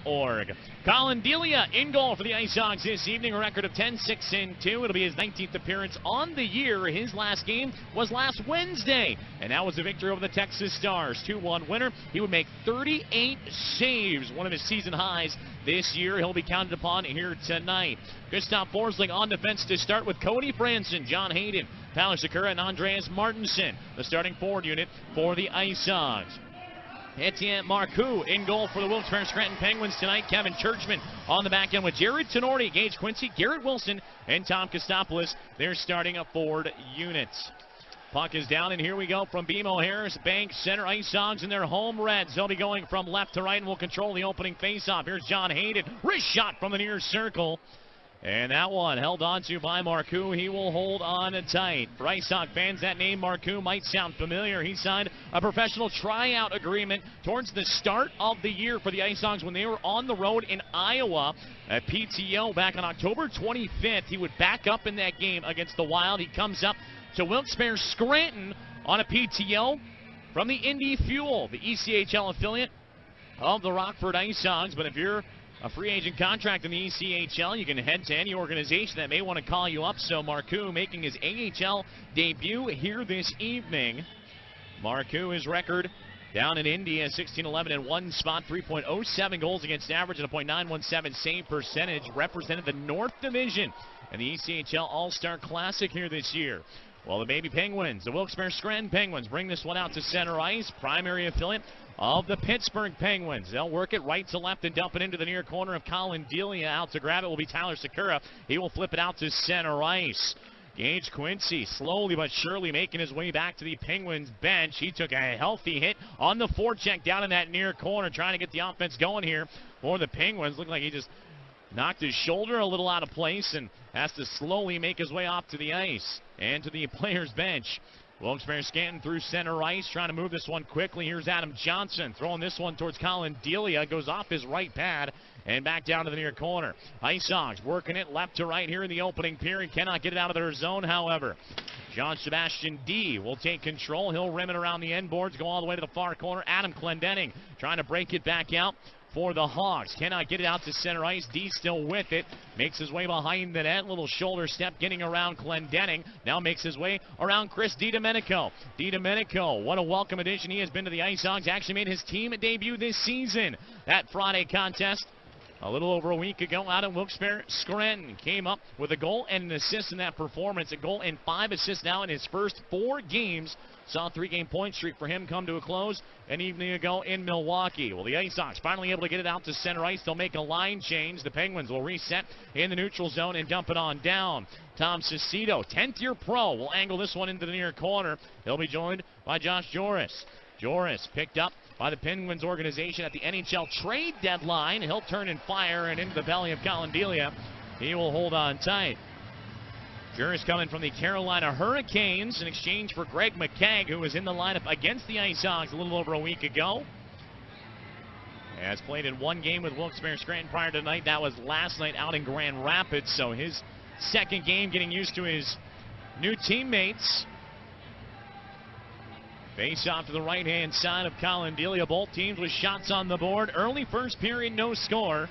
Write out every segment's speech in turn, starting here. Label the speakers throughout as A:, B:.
A: IceHogs.org. Collin Delia in goal for the IceHogs this evening, a record of 10-6-2. It'll be his 19th appearance on the year. His last game was last Wednesday, and that was a victory over the Texas Stars. 2-1 winner. He would make 38 saves, one of his season highs this year. He'll be counted upon here tonight. Gustav Forsling on defense to start with Cody Franson, John Hayden, Tyler Sakura, and Andreas Martinson, the starting forward unit for the IceHogs. Etienne Marcoux in goal for the Wilkes-Barre Scranton Penguins tonight. Kevin Churchman on the back end with Jared Tenorti, Gage Quincy, Garrett Wilson, and Tom Kostopoulos. They're starting a forward units. Puck is down, and here we go from BMO Harris Bank Center. IceHogs in their home reds. They'll be going from left to right and will control the opening faceoff. Here's John Hayden. Wrist shot from the near circle. And that one held on to by Marcoux. He will hold on tight. For IceHog fans, that name Marcoux might sound familiar. He signed a professional tryout agreement towards the start of the year for the IceHogs when they were on the road in Iowa at PTO back on October 25th. He would back up in that game against the Wild. He comes up to Wilkes-Barre Scranton on a PTO from the Indy Fuel, the ECHL affiliate of the Rockford IceHogs. But if you're a free agent contract in the ECHL, you can head to any organization that may want to call you up. So Marcoux making his AHL debut here this evening. Marcoux, his record down in India, 16-11 in one spot, 3.07 goals against average, and a .917 save percentage. Represented the North Division and the ECHL All-Star Classic here this year. Well, the baby Penguins, the Wilkes-Barre Scranton Penguins, bring this one out to center ice, primary affiliate of the Pittsburgh Penguins. They'll work it right to left and dump it into the near corner of Collin Delia. Out to grab it will be Tyler Sakura. He will flip it out to center ice. Gage Quincy slowly but surely making his way back to the Penguins bench. He took a healthy hit on the forecheck down in that near corner, trying to get the offense going here for the Penguins. Looked like he just knocked his shoulder a little out of place and has to slowly make his way off to the ice and to the players' bench. Wilkes-Barre Scranton through center ice, trying to move this one quickly. Here's Adam Johnson throwing this one towards Collin Delia. Goes off his right pad and back down to the near corner. IceHogs working it left to right here in the opening period. Cannot get it out of their zone, however. Jean-Sebastian D will take control. He'll rim it around the end boards, go all the way to the far corner. Adam Clendenning trying to break it back out for the Hogs. Cannot get it out to center ice. D still with it. Makes his way behind the net. Little shoulder step getting around Clendenning. Now makes his way around Chris DiDomenico. DiDomenico, what a welcome addition he has been to the IceHogs. Actually made his team debut this season. That Friday contest a little over a week ago out in Wilkes-Barre Scranton. Came up with a goal and an assist in that performance. A goal and 5 assists now in his first 4 games. Saw a 3-game point streak for him come to a close an evening ago in Milwaukee. Well, the IceHogs finally able to get it out to center ice. They'll make a line change. The Penguins will reset in the neutral zone and dump it on down. Tom Cicito, 10th-year pro, will angle this one into the near corner. He'll be joined by Josh Joris. Joris picked up by the Penguins organization at the NHL trade deadline. He'll turn and fire and into the belly of Collin Delia. He will hold on tight. Joris coming from the Carolina Hurricanes in exchange for Greg McKegg, who was in the lineup against the IceHogs a little over a week ago. Has played in 1 game with Wilkes-Barre Scranton prior to tonight. That was last night out in Grand Rapids, so his second game getting used to his new teammates. Face off to the right-hand side of Collin Delia. Both teams with shots on the board. Early first period, no score.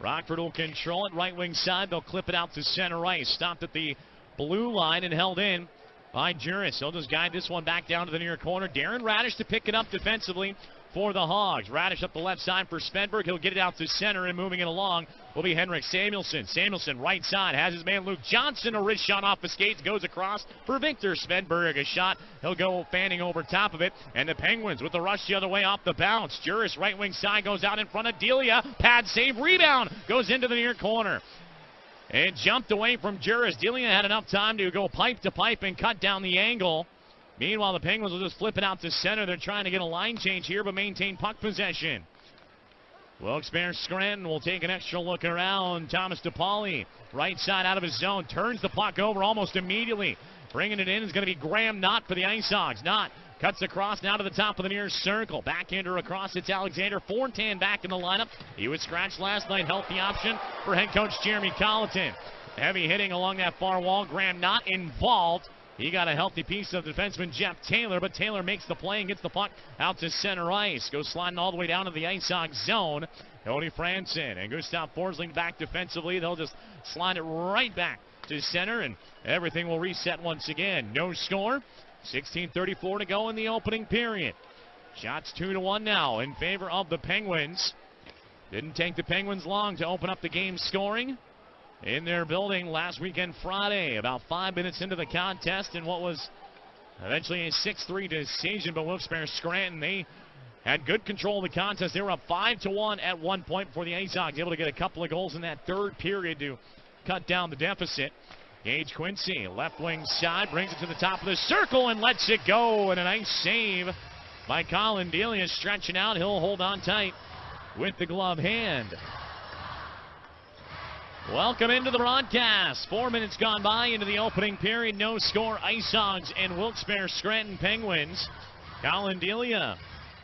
A: Rockford will control it. Right wing side, they'll clip it out to center ice. Stopped at the blue line and held in by Juris. He'll just guide this one back down to the near corner. Darren Radish to pick it up defensively for the Hogs. Radish up the left side for Svedberg. He'll get it out to center, and moving it along will be Henrik Samuelsson. Samuelsson right side has his man Luke Johnson. A wrist shot off the skates, goes across for Victor Svedberg. A shot, he'll go fanning over top of it, and the Penguins with the rush the other way off the bounce. Juris right wing side goes out in front of Delia. Pad save, rebound, goes into the near corner. And jumped away from Juris. Delia had enough time to go pipe to pipe and cut down the angle. Meanwhile, the Penguins will just flip it out to center. They're trying to get a line change here, but maintain puck possession. Wilkes-Barre Scranton will take an extra look around. Thomas DePauli, right side out of his zone, turns the puck over almost immediately. Bringing it in is going to be Graham Knott for the IceHogs. Knott cuts across now to the top of the near circle. Backhander across, it's Alexander Fortan back in the lineup. He was scratched last night. Healthy option for head coach Jeremy Colleton. Heavy hitting along that far wall. Graham Knott involved He got a healthy piece of defenseman Jeff Taylor, but Taylor makes the play and gets the puck out to center ice. Goes sliding all the way down to the IceHogs zone. Cody Franson and Gustav Forsling back defensively. They'll just slide it right back to center, and everything will reset once again. No score. 16:34 to go in the opening period. Shots 2-1 now in favor of the Penguins. Didn't take the Penguins long to open up the game scoring in their building last weekend Friday. About 5 minutes into the contest in what was eventually a 6-3 decision, but Wilkes-Barre Scranton, they had good control of the contest. They were up 5-1 at one point before the IceHogs able to get a couple of goals in that third period to cut down the deficit. Gage Quincy, left wing side, brings it to the top of the circle and lets it go. And a nice save by Collin Delia, stretching out. He'll hold on tight with the glove hand. Welcome into the broadcast. 4 minutes gone by into the opening period. No score. IceHogs and Wilkes-Barre Scranton Penguins. Collin Delia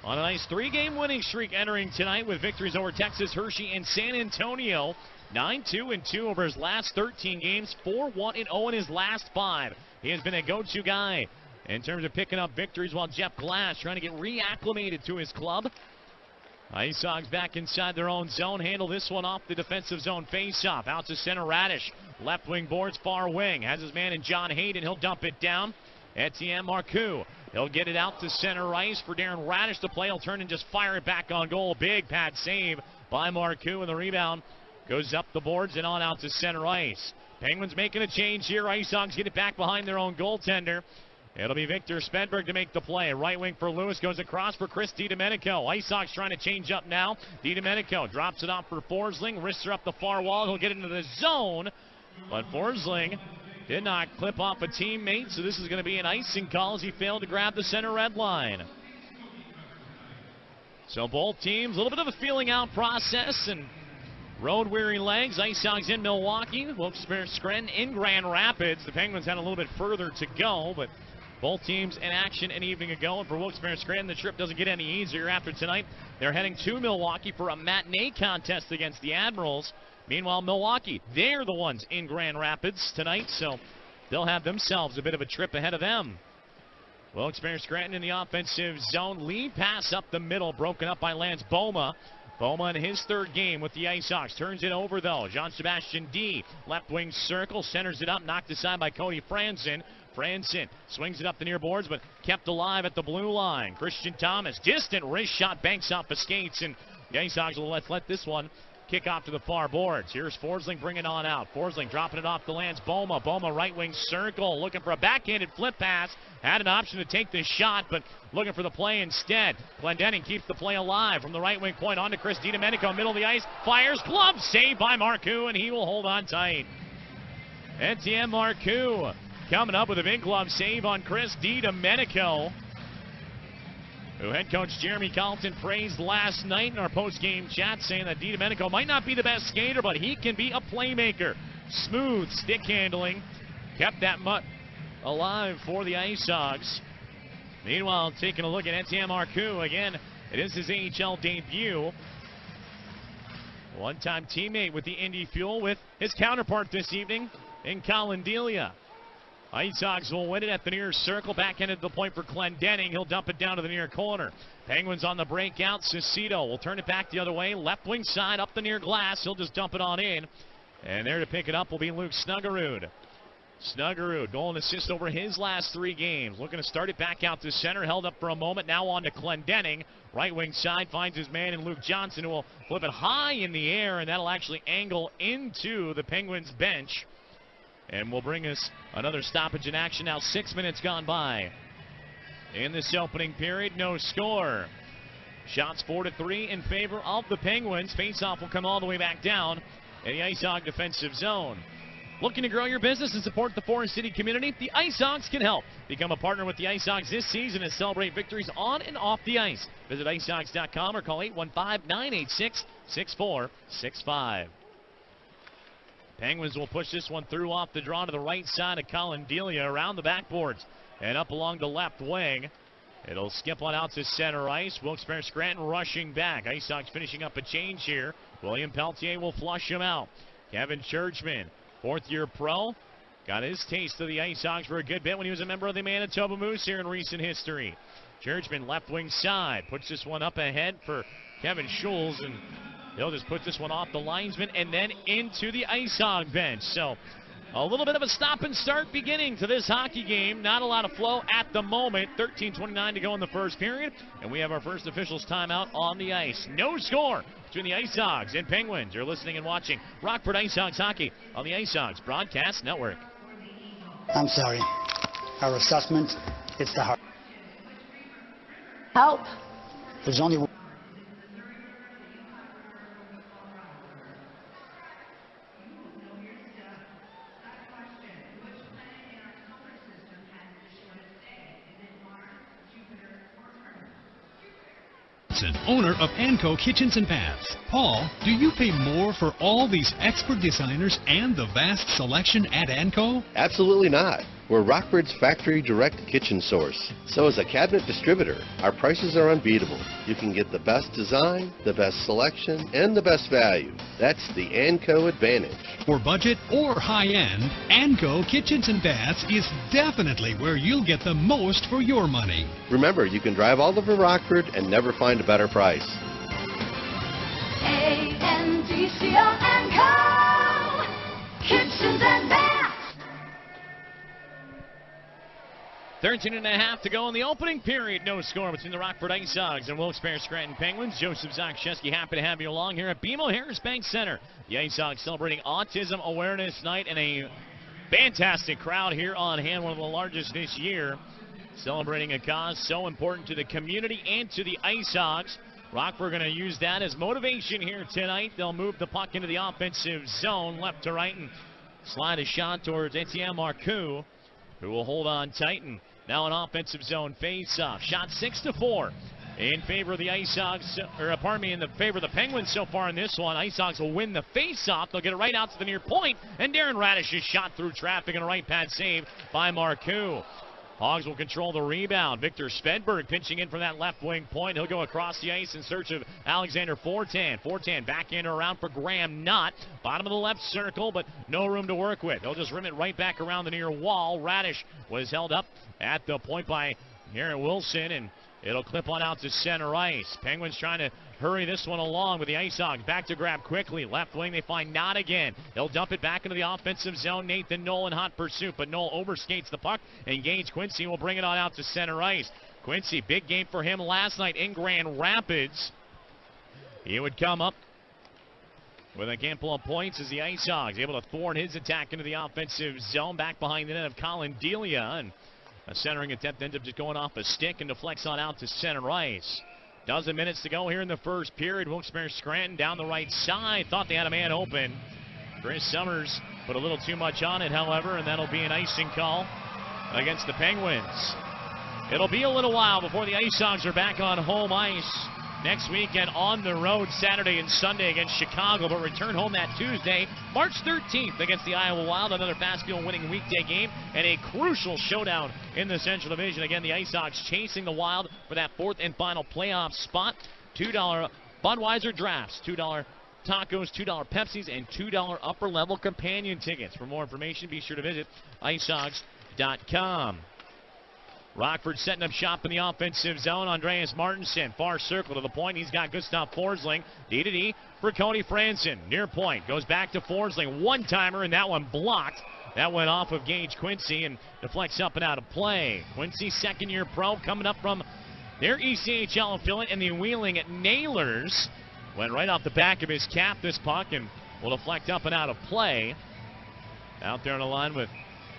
A: on a nice 3-game winning streak entering tonight with victories over Texas, Hershey, and San Antonio. 9-2-2 over his last 13 games. 4-1-0 in his last 5. He has been a go-to guy in terms of picking up victories, while Jeff Glass trying to get reacclimated to his club. IceHogs back inside their own zone. Handle this one off the defensive zone face-off. Out to center, Radish. Left wing boards, far wing. Has his man in John Hayden. He'll dump it down. Etienne Marcoux. He'll get it out to center ice for Darren Radish to play. He'll turn and just fire it back on goal. Big pad save by Marcoux, and the rebound goes up the boards and on out to center ice. Penguins making a change here. IceHogs get it back behind their own goaltender. It'll be Victor Svedberg to make the play. Right wing for Lewis, goes across for Chris DiDomenico. IceHogs trying to change up now. DiDomenico drops it off for Forsling. Wrists her up the far wall. He'll get into the zone. But Forsling did not clip off a teammate, so this is going to be an icing call as he failed to grab the center red line. So both teams, a little bit of a feeling out process and road-weary legs. IceHogs in Milwaukee. Wilkes-Barre Scranton in Grand Rapids. The Penguins had a little bit further to go, but both teams in action an evening ago. And for Wilkes-Barre Scranton, the trip doesn't get any easier after tonight. They're heading to Milwaukee for a matinee contest against the Admirals. Meanwhile, Milwaukee, they're the ones in Grand Rapids tonight, so they'll have themselves a bit of a trip ahead of them. Wilkes-Barre Scranton in the offensive zone. Lead pass up the middle, broken up by Lance Boma. Boma in his third game with the IceHogs. Turns it over, though. Jean-Sebastien D. Left wing circle. Centers it up. Knocked aside by Cody Franson. Franson swings it up the near boards, but kept alive at the blue line. Christian Thomas. Distant wrist shot. Banks off the skates. And the IceHogs will let this one kick off to the far boards. Here's Forsling bringing on out. Forsling dropping it off the Lance Boma. Boma right wing circle. Looking for a backhanded flip pass. Had an option to take this shot, but looking for the play instead. Glendening keeps the play alive from the right wing point on to Chris DiDomenico. Middle of the ice. Fires. Glove saved by Marcoux, and he will hold on tight. Etienne Marcoux coming up with a big glove save on Chris DiDomenico, who head coach Jeremy Carlton praised last night in our post-game chat, saying that DiDomenico might not be the best skater, but he can be a playmaker. Smooth stick handling. Kept that mutt alive for the IceHogs. Meanwhile, taking a look at Etienne Marcoux. Again, it is his AHL debut. One-time teammate with the Indy Fuel with his counterpart this evening in Collin Delia. IceHogs will win it at the near circle. Backhanded to the point for Glendening. He'll dump it down to the near corner. Penguins on the breakout. Cicito will turn it back the other way. Left wing side up the near glass. He'll just dump it on in. And there to pick it up will be Luke Snuggerud. Snuggerud, goal and assist over his last 3 games. Looking to start it back out to center. Held up for a moment. Now on to Glendening. Right wing side finds his man in Luke Johnson, who will flip it high in the air. And that'll actually angle into the Penguins bench. And will bring us another stoppage in action now. 6 minutes gone by in this opening period. No score. Shots 4-3 in favor of the Penguins. Faceoff will come all the way back down in the IceHog defensive zone. Looking to grow your business and support the Forest City community? The IceHogs can help. Become a partner with the IceHogs this season and celebrate victories on and off the ice. Visit icehogs.com or call 815-986-6465. Penguins will push this one through off the draw to the right side of Collin Delia, around the backboards and up along the left wing. It'll skip on out to center ice. Wilkes-Barre Scranton rushing back. IceHogs finishing up a change here. William Peltier will flush him out. Kevin Churchman, 4th-year pro, got his taste of the IceHogs for a good bit when he was a member of the Manitoba Moose here in recent history. Churchman left wing side, puts this one up ahead for Kevin Schulz, and he'll just put this one off the linesman and then into the IceHog bench. So a little bit of a stop and start beginning to this hockey game. Not a lot of flow at the moment. 13:29 to go in the first period, and we have our first officials timeout on the ice. No score between the IceHogs and Penguins. You're listening and watching Rockford IceHogs hockey on the IceHogs Broadcast Network.
B: I'm sorry. Our assessment, it's the heart.
C: Help.
B: There's only one.
D: Owner of Anco Kitchens and Baths. Paul, do you pay more for all these expert designers and the vast selection at Anco?
E: Absolutely not. We're Rockford's factory direct kitchen source. So as a cabinet distributor, our prices are unbeatable. You can get the best design, the best selection, and the best value. That's the Anco advantage.
D: For budget or high-end, Anco Kitchens and Baths is definitely where you'll get the most for your money.
E: Remember, you can drive all over Rockford and never find a better price.
C: A-N-D-C-O Anco Kitchens and Baths.
A: 13.5 to go in the opening period. No score between the Rockford IceHogs and Wilkes-Barre Scranton Penguins. Joseph Zakshesky, happy to have you along here at BMO Harris Bank Center. The IceHogs celebrating Autism Awareness Night, and a fantastic crowd here on hand, one of the largest this year, celebrating a cause so important to the community and to the IceHogs. Rockford going to use that as motivation here tonight. They'll move the puck into the offensive zone, left to right, and slide a shot towards Etienne Marcoux, who will hold on tight. And now an offensive zone face-off. Shot 6-4 in favor of the IceHogs, in the favor of the Penguins so far in this one. IceHogs will win the face-off. They'll get it right out to the near point, and Darren Radish is shot through traffic and a right pad save by Marcoux. Hogs will control the rebound. Victor Svedberg pinching in from that left wing point. He'll go across the ice in search of Alexander Fortan. Fortan back in or around for Graham Knott. Bottom of the left circle, but no room to work with. He'll just rim it right back around the near wall. Radish was held up at the point by Aaron Wilson, and it'll clip on out to center ice. Penguins trying to hurry this one along with the IceHogs. Back to grab quickly. Left wing, they find Knott again. He'll dump it back into the offensive zone. Nathan Knoll in hot pursuit, but Knoll overskates the puck, and Gage Quincy will bring it on out to center ice. Quincy, big game for him last night in Grand Rapids. He would come up with a handful of points as the IceHogs able to thwart his attack into the offensive zone. Back behind the net of Collin Delia, and a centering attempt ends up just going off a stick and deflects on out to center ice. Dozen minutes to go here in the first period. Wilkes-Barre Scranton down the right side. Thought they had a man open. Chris Summers put a little too much on it, however, and that'll be an icing call against the Penguins. It'll be a little while before the IceHogs are back on home ice next weekend on the road Saturday and Sunday against Chicago, but return home that Tuesday, March 13th against the Iowa Wild, another fast fuel winning weekday game and a crucial showdown in the Central Division. Again, the IceHogs chasing the Wild for that fourth and final playoff spot. $2 Budweiser drafts, $2 tacos, $2 Pepsis, and $2 upper level companion tickets. For more information, be sure to visit icehogs.com. Rockford setting up shop in the offensive zone. Andreas Martinson, far circle to the point. He's got Gustav Forsling. D-to-D for Cody Franson. Near point. Goes back to Forsling. One-timer, and that one blocked. That went off of Gage Quincy and deflects up and out of play. Quincy, second-year pro, coming up from their ECHL affiliate in the Wheeling Nailers. Went right off the back of his cap, this puck, and will deflect up and out of play. Out there on the line with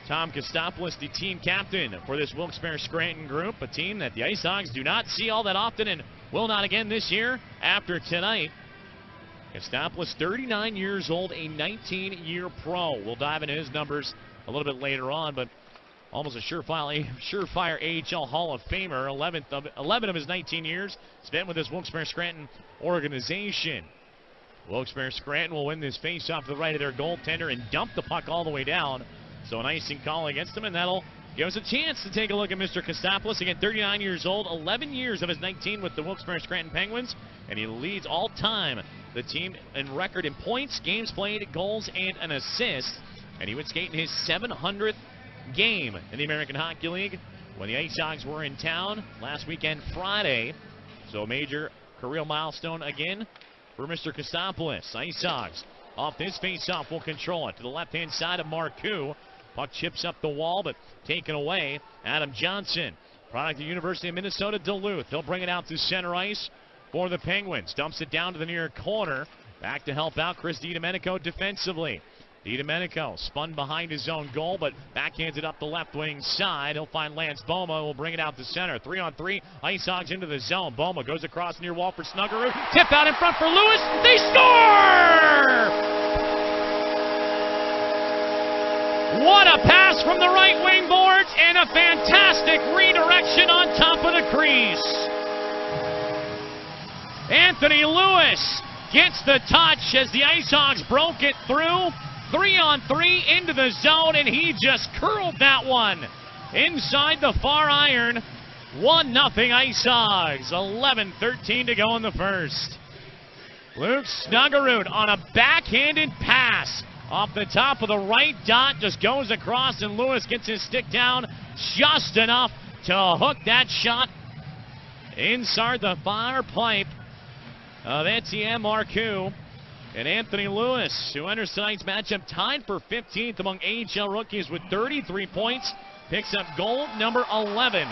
A: Tom Kostopoulos, the team captain for this Wilkes-Barre Scranton group, a team that the IceHogs do not see all that often and will not again this year after tonight. Kostopoulos, 39 years old, a 19-year pro. We'll dive into his numbers a little bit later on, but almost a surefire AHL Hall of Famer. 11 of his 19 years spent with this Wilkes-Barre Scranton organization. Wilkes-Barre Scranton will win this face-off to the right of their goaltender and dump the puck all the way down. So an icing call against him, and that'll give us a chance to take a look at Mr. Kostopoulos. Again, 39 years old, 11 years of his 19 with the Wilkes-Barre Scranton Penguins, and he leads all time the team in record in points, games played, goals, and an assist. and he would skate in his 700th game in the American Hockey League when the IceHogs were in town last weekend Friday. So a major career milestone again for Mr. Kostopoulos. IceHogs off this face-off will control it to the left-hand side of Marcoux. Puck chips up the wall, but taken away. Adam Johnson, product of the University of Minnesota Duluth. He'll bring it out to center ice for the Penguins. Dumps it down to the near corner. Back to help out Chris DiDomenico defensively. DiDomenico spun behind his own goal, but backhands it up the left wing side. He'll find Lance Boma, who will bring it out to center. 3-on-3, IceHogs into the zone. Boma goes across near wall for Snuggerud. Tip out in front for Lewis. They score! What a pass from the right wing boards and a fantastic redirection on top of the crease. Anthony Lewis gets the touch as the IceHogs broke it through. 3-on-3 into the zone, and he just curled that one inside the far iron. 1-0 IceHogs. 11:13 to go in the first. Luke Snuggerud on a backhanded pass off the top of the right dot, just goes across, and Lewis gets his stick down just enough to hook that shot inside the far pipe of Etienne Marcoux. And Anthony Lewis, who enters tonight's matchup tied for 15th among AHL rookies with 33 points, picks up goal number 11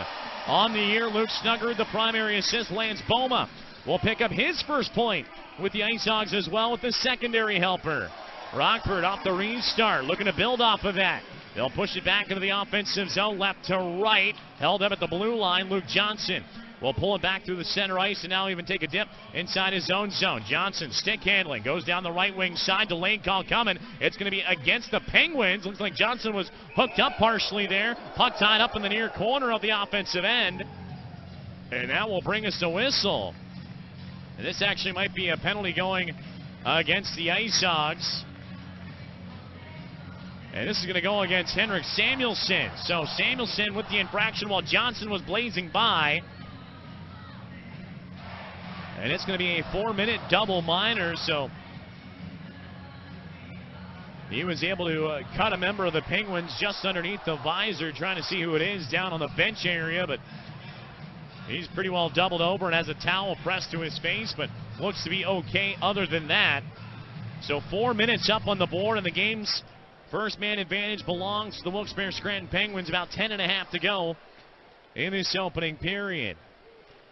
A: on the year. Luke Snuggerud, the primary assist. Lance Boma will pick up his first point with the IceHogs as well with the secondary helper. Rockford off the restart, looking to build off of that. They'll push it back into the offensive zone, left to right. Held up at the blue line, Luke Johnson will pull it back through the center ice and now even take a dip inside his own zone. Johnson, stick handling, goes down the right wing side. Delayed call coming. It's going to be against the Penguins. Looks like Johnson was hooked up partially there. Puck tied up in the near corner of the offensive end. And that will bring us a whistle. And this actually might be a penalty going against the IceHogs. And this is going to go against Henrik Samuelsson. So Samuelsson with the infraction while Johnson was blazing by. And it's going to be a 4-minute double minor, so he was able to cut a member of the Penguins just underneath the visor, trying to see who it is down on the bench area, but he's pretty well doubled over and has a towel pressed to his face, but looks to be okay other than that. So 4 minutes up on the board, and the game's first man advantage belongs to the Wilkes-Barre Scranton Penguins. About 10.5 to go in this opening period.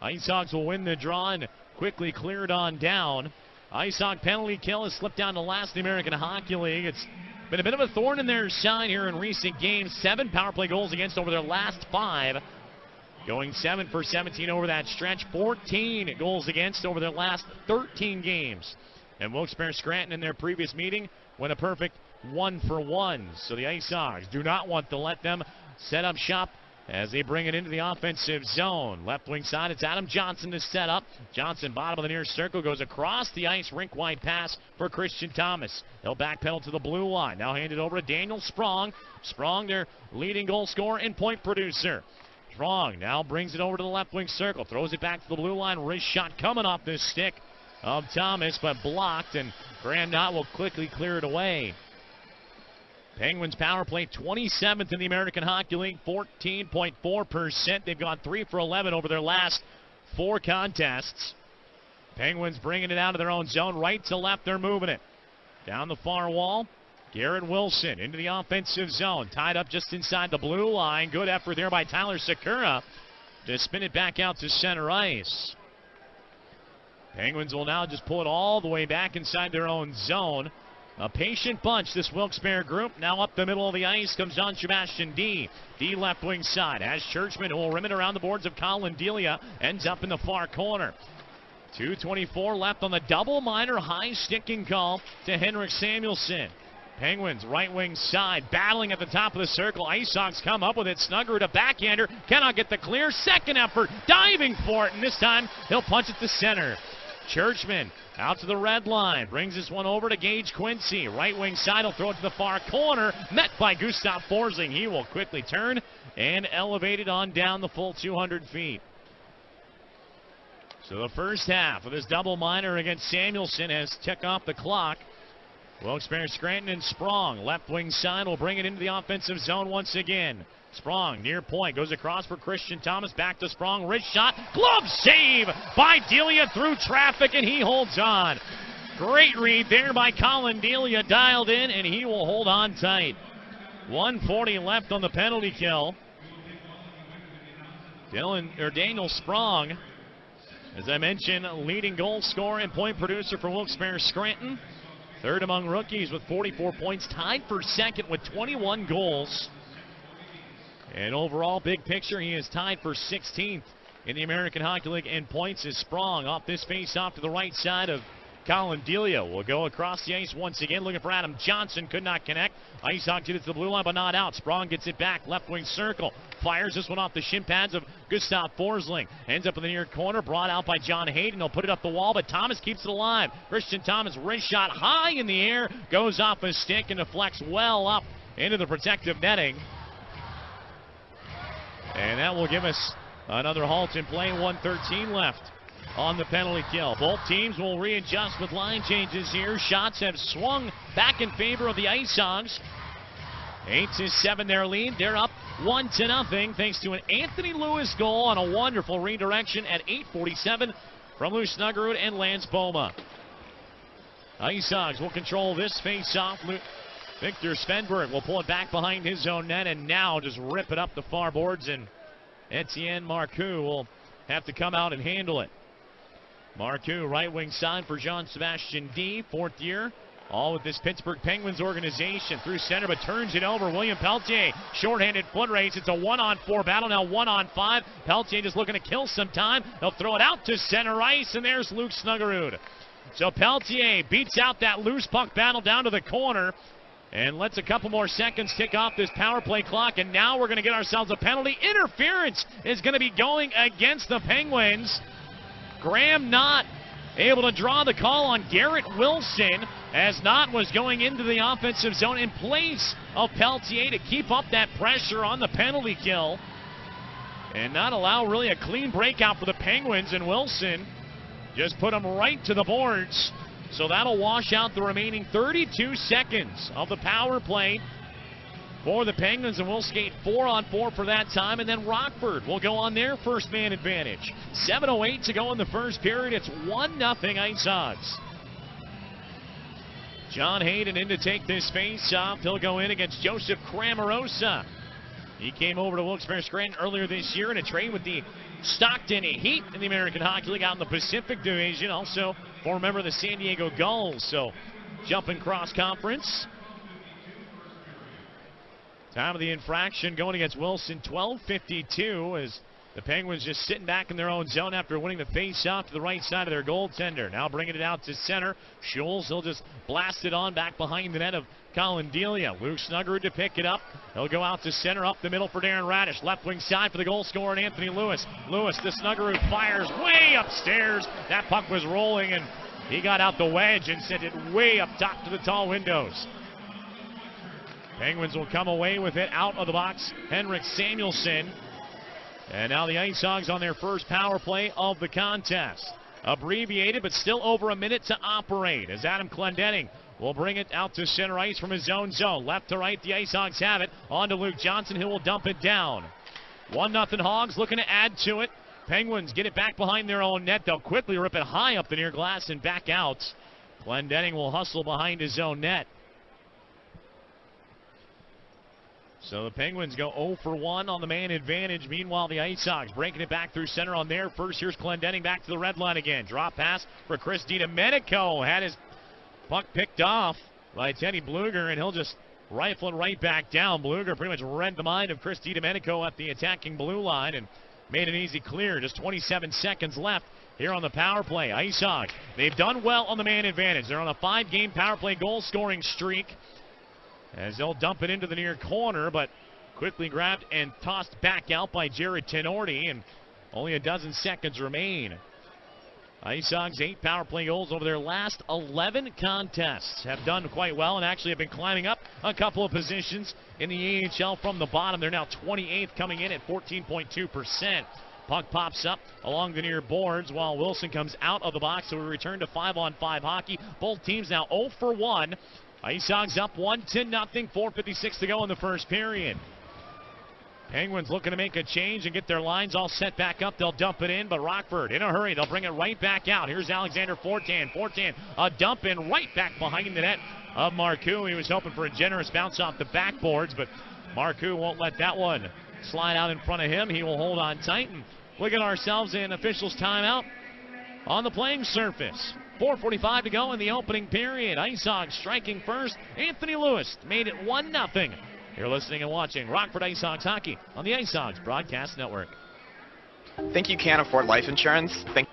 A: IceHogs will win the draw and quickly cleared on down. IceHog penalty kill has slipped down to last in the American Hockey League. It's been a bit of a thorn in their side here in recent games. 7 power play goals against over their last 5. Going 7 for 17 over that stretch. 14 goals against over their last 13 games. And Wilkes-Barre Scranton in their previous meeting went a perfect 1 for 1. So the IceHogs do not want to let them set up shop as they bring it into the offensive zone. Left wing side, it's Adam Johnson to set up. Johnson, bottom of the near circle, goes across the ice, rink-wide pass for Christian Thomas. He'll backpedal to the blue line. Now handed over to Daniel Sprong. Sprong, their leading goal scorer and point producer. Sprong now brings it over to the left wing circle, throws it back to the blue line. Wrist shot coming off this stick of Thomas, but blocked, and Graham Knott will quickly clear it away. Penguins power play 27th in the American Hockey League, 14.4%. They've gone 3 for 11 over their last 4 contests. Penguins bringing it out of their own zone. Right to left, they're moving it. Down the far wall, Garrett Wilson into the offensive zone. Tied up just inside the blue line. Good effort there by Tyler Sakura to spin it back out to center ice. Penguins will now just pull it all the way back inside their own zone. A patient bunch, this Wilkes-Barre group. Now up the middle of the ice comes Jean-Sebastien D. D left wing side. Has Churchman, who will rim it around the boards of Collin Delia. Ends up in the far corner. 2:24 left on the double minor high sticking call to Henrik Samuelsson. Penguins right wing side, battling at the top of the circle. IceHogs come up with it. Snuggerud, a backhander, cannot get the clear. Second effort, diving for it, and this time he'll punch it to center. Churchman out to the red line, brings this one over to Gage Quincy. Right wing side, will throw it to the far corner, met by Gustav Forsling. He will quickly turn and elevate it on down the full 200 feet. So the first half of this double minor against Samuelsson has ticked off the clock. Wilkes-Barre, Scranton, and Sprong. Left wing side will bring it into the offensive zone once again. Sprong near point, goes across for Christian Thomas, back to Sprong, wrist shot, glove save by Delia through traffic, and he holds on. Great read there by Collin Delia, dialed in, and he will hold on tight. 1:40 left on the penalty kill. Daniel Sprong, as I mentioned, leading goal scorer and point producer for Wilkes-Barre Scranton. Third among rookies with 44 points, tied for second with 21 goals. And overall, big picture, he is tied for 16th in the American Hockey League in points as Sprong off this face-off to the right side of Collin Delia. Will go across the ice once again, looking for Adam Johnson, could not connect. IceHogs get it to the blue line, but not out. Sprong gets it back, left wing circle. Fires this one off the shin pads of Gustav Forsling. Ends up in the near corner, brought out by John Hayden. He'll put it up the wall, but Thomas keeps it alive. Christian Thomas, wrist shot high in the air, goes off a stick and deflects well up into the protective netting. And that will give us another halt in play. 1:13 left on the penalty kill. Both teams will readjust with line changes here. Shots have swung back in favor of the IceHogs. 8-7 their lead. They're up 1-0 thanks to an Anthony Lewis goal on a wonderful redirection at 8:47 from Lou Snuggerud and Lance Boma. IceHogs will control this face-off. Victor Svenberg will pull it back behind his own net and now just rip it up the far boards, and Etienne Marcoux will have to come out and handle it. Marcoux, right wing side for Jean-Sebastien D, fourth year, all with this Pittsburgh Penguins organization. Through center, but turns it over. William Peltier, shorthanded foot race. It's a 1-on-4 battle, now 1-on-5. Peltier just looking to kill some time. He'll throw it out to center ice, and there's Luke Snuggerud. So Peltier beats out that loose puck battle down to the corner and lets a couple more seconds tick off this power play clock, and now we're going to get ourselves a penalty. Interference is going to be going against the Penguins. Graham Knott able to draw the call on Garrett Wilson, as Knott was going into the offensive zone in place of Peltier to keep up that pressure on the penalty kill and not allow really a clean breakout for the Penguins, and Wilson just put them right to the boards. So that'll wash out the remaining 32 seconds of the power play for the Penguins, and we'll skate 4-on-4 for that time, and then Rockford will go on their first man advantage. 7:08 to go in the first period. It's 1-0 IceHogs. John Hayden in to take this face-off. He'll go in against Joseph Cramarosa. He came over to Wilkes-Barre Scranton earlier this year in a trade with the Stockton Heat in the American Hockey League out in the Pacific Division. Also, former member of the San Diego Gulls. So, jumping cross conference. Time of the infraction going against Wilson, 12:52, as the Penguins just sitting back in their own zone after winning the face-off to the right side of their goaltender. Now bringing it out to center. Schultz, he'll just blast it on back behind the net of Collin Delia. Luke Snuggerud to pick it up. He'll go out to center, up the middle for Darren Radish. Left wing side for the goal scorer and Anthony Lewis. Lewis to Snuggerud, fires way upstairs. That puck was rolling, and he got out the wedge and sent it way up top to the tall windows. Penguins will come away with it out of the box. Henrik Samuelsson. And now the IceHogs on their first power play of the contest. Abbreviated, but still over a minute to operate, as Adam Clendenning will bring it out to center ice from his own zone. Left to right, the IceHogs have it. On to Luke Johnson, who will dump it down. 1-0 Hogs, looking to add to it. Penguins get it back behind their own net. They'll quickly rip it high up the near glass and back out. Clendenning will hustle behind his own net. So the Penguins go 0 for 1 on the man advantage. Meanwhile, the IceHogs breaking it back through center on their first. Here's Clendenning back to the red line again. Drop pass for Chris DiDomenico. Had his puck picked off by Teddy Bluger, and he'll just rifle it right back down. Bluger pretty much read the mind of Chris DiDomenico at the attacking blue line and made an easy clear. Just 27 seconds left here on the power play. IceHogs, they've done well on the man advantage. They're on a 5-game power play goal scoring streak, as they'll dump it into the near corner, but quickly grabbed and tossed back out by Jared Tenorti, and only a dozen seconds remain. IceHogs 8 power play goals over their last 11 contests. Have done quite well and actually have been climbing up a couple of positions in the AHL from the bottom. They're now 28th, coming in at 14.2%. Puck pops up along the near boards while Wilson comes out of the box, so we return to 5-on-5 hockey. Both teams now 0 for 1 IceHogs up 1-0, 4:56 to go in the first period. Penguins looking to make a change and get their lines all set back up. They'll dump it in, but Rockford in a hurry. They'll bring it right back out. Here's Alexander Fortan. Fortan, a dump in right back behind the net of Marcoux. He was hoping for a generous bounce off the backboards, but Marcoux won't let that one slide out in front of him. He will hold on tight, and we'll get ourselves an officials timeout on the playing surface. 4:45 to go in the opening period. IceHogs striking first. Anthony Lewis made it 1-0. You're listening and watching Rockford IceHogs hockey on the IceHogs Broadcast Network.
F: Think you can't afford life insurance? Think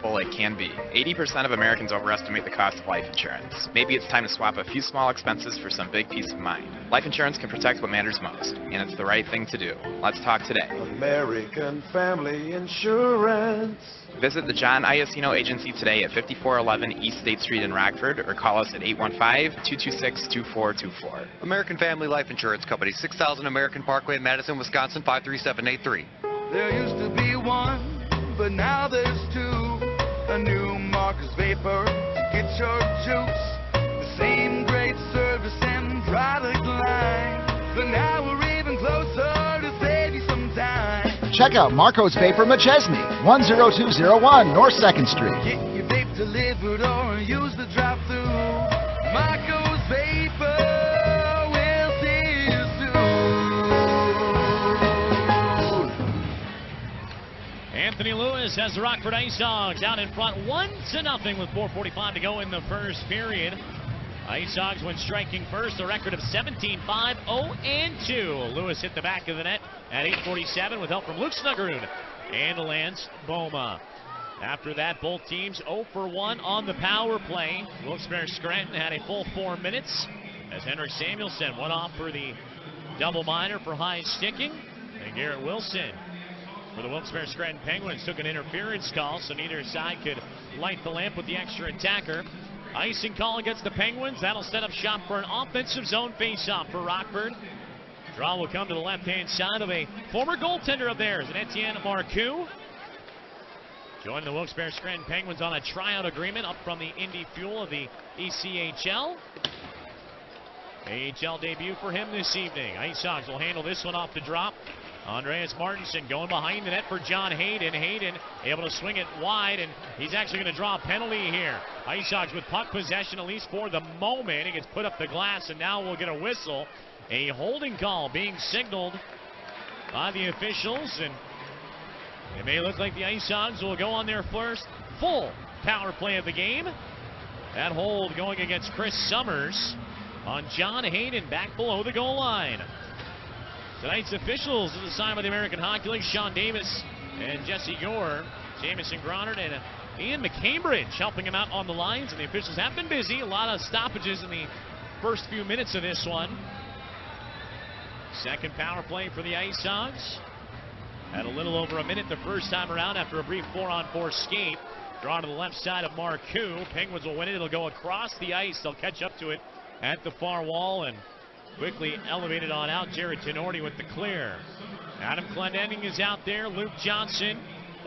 F: it can be. 80% of Americans overestimate the cost of life insurance. Maybe it's time to swap a few small expenses for some big peace of mind. Life insurance can protect what matters most, and it's the right thing to do. Let's talk today.
G: American Family Insurance.
F: Visit the John Iacino Agency today at 5411 East State Street in Rockford, or call us at 815-226-2424.
H: American Family Life Insurance Company, 6000 American Parkway, Madison, Wisconsin, 53783.
G: There used to be one, but now there's two. A new Marcus Vapor to get your juice. The same great service and product line, but now we're even closer to save you some time.
I: Check out Marco's Vapor McChesney, 10201 North 2nd Street.
G: Get your vape delivered or use the drive-thru. Marco's Vapor will see you soon.
A: Anthony Lewis has the Rockford IceHogs out in front 1-0 with 4:45 to go in the first period. IceHogs went striking first, a record of 17-5, 0-2. Lewis hit the back of the net at 8:47 with help from Luke Snuggerud and Lance Boma. After that, both teams 0 for 1 on the power play. Wilkes-Barre Scranton had a full 4 minutes as Henrik Samuelsson went off for the double minor for high sticking, and Garrett Wilson for the Wilkes-Barre Scranton Penguins took an interference call, so neither side could light the lamp with the extra attacker. Icing call against the Penguins. That'll set up shop for an offensive zone faceoff for Rockford. Draw will come to the left-hand side of a former goaltender of theirs, and Etienne Marcoux. Joining the Wilkes-Barre Scranton Penguins on a tryout agreement up from the Indy Fuel of the ECHL. AHL debut for him this evening. IceHogs will handle this one off the drop. Andreas Martinson going behind the net for John Hayden. Hayden able to swing it wide, and he's actually going to draw a penalty here. IceHogs with puck possession, at least for the moment. It gets put up the glass, and now we'll get a whistle. A holding call being signaled by the officials, and it may look like the IceHogs will go on their first full power play of the game. That hold going against Chris Summers on John Hayden back below the goal line. Tonight's officials is assigned by the American Hockey League, Sean Davis and Jesse Gore, Jamison Gronard and Ian McCambridge helping him out on the lines, and the officials have been busy. A lot of stoppages in the first few minutes of this one. Second power play for the IceHogs. Had a little over a minute the first time around after a brief 4-on-4 skate. Drawn to the left side of Marcoux. Penguins will win it. It'll go across the ice. They'll catch up to it at the far wall and quickly elevated on out. Jared Tenorti with the clear. Adam Clendenning is out there. Luke Johnson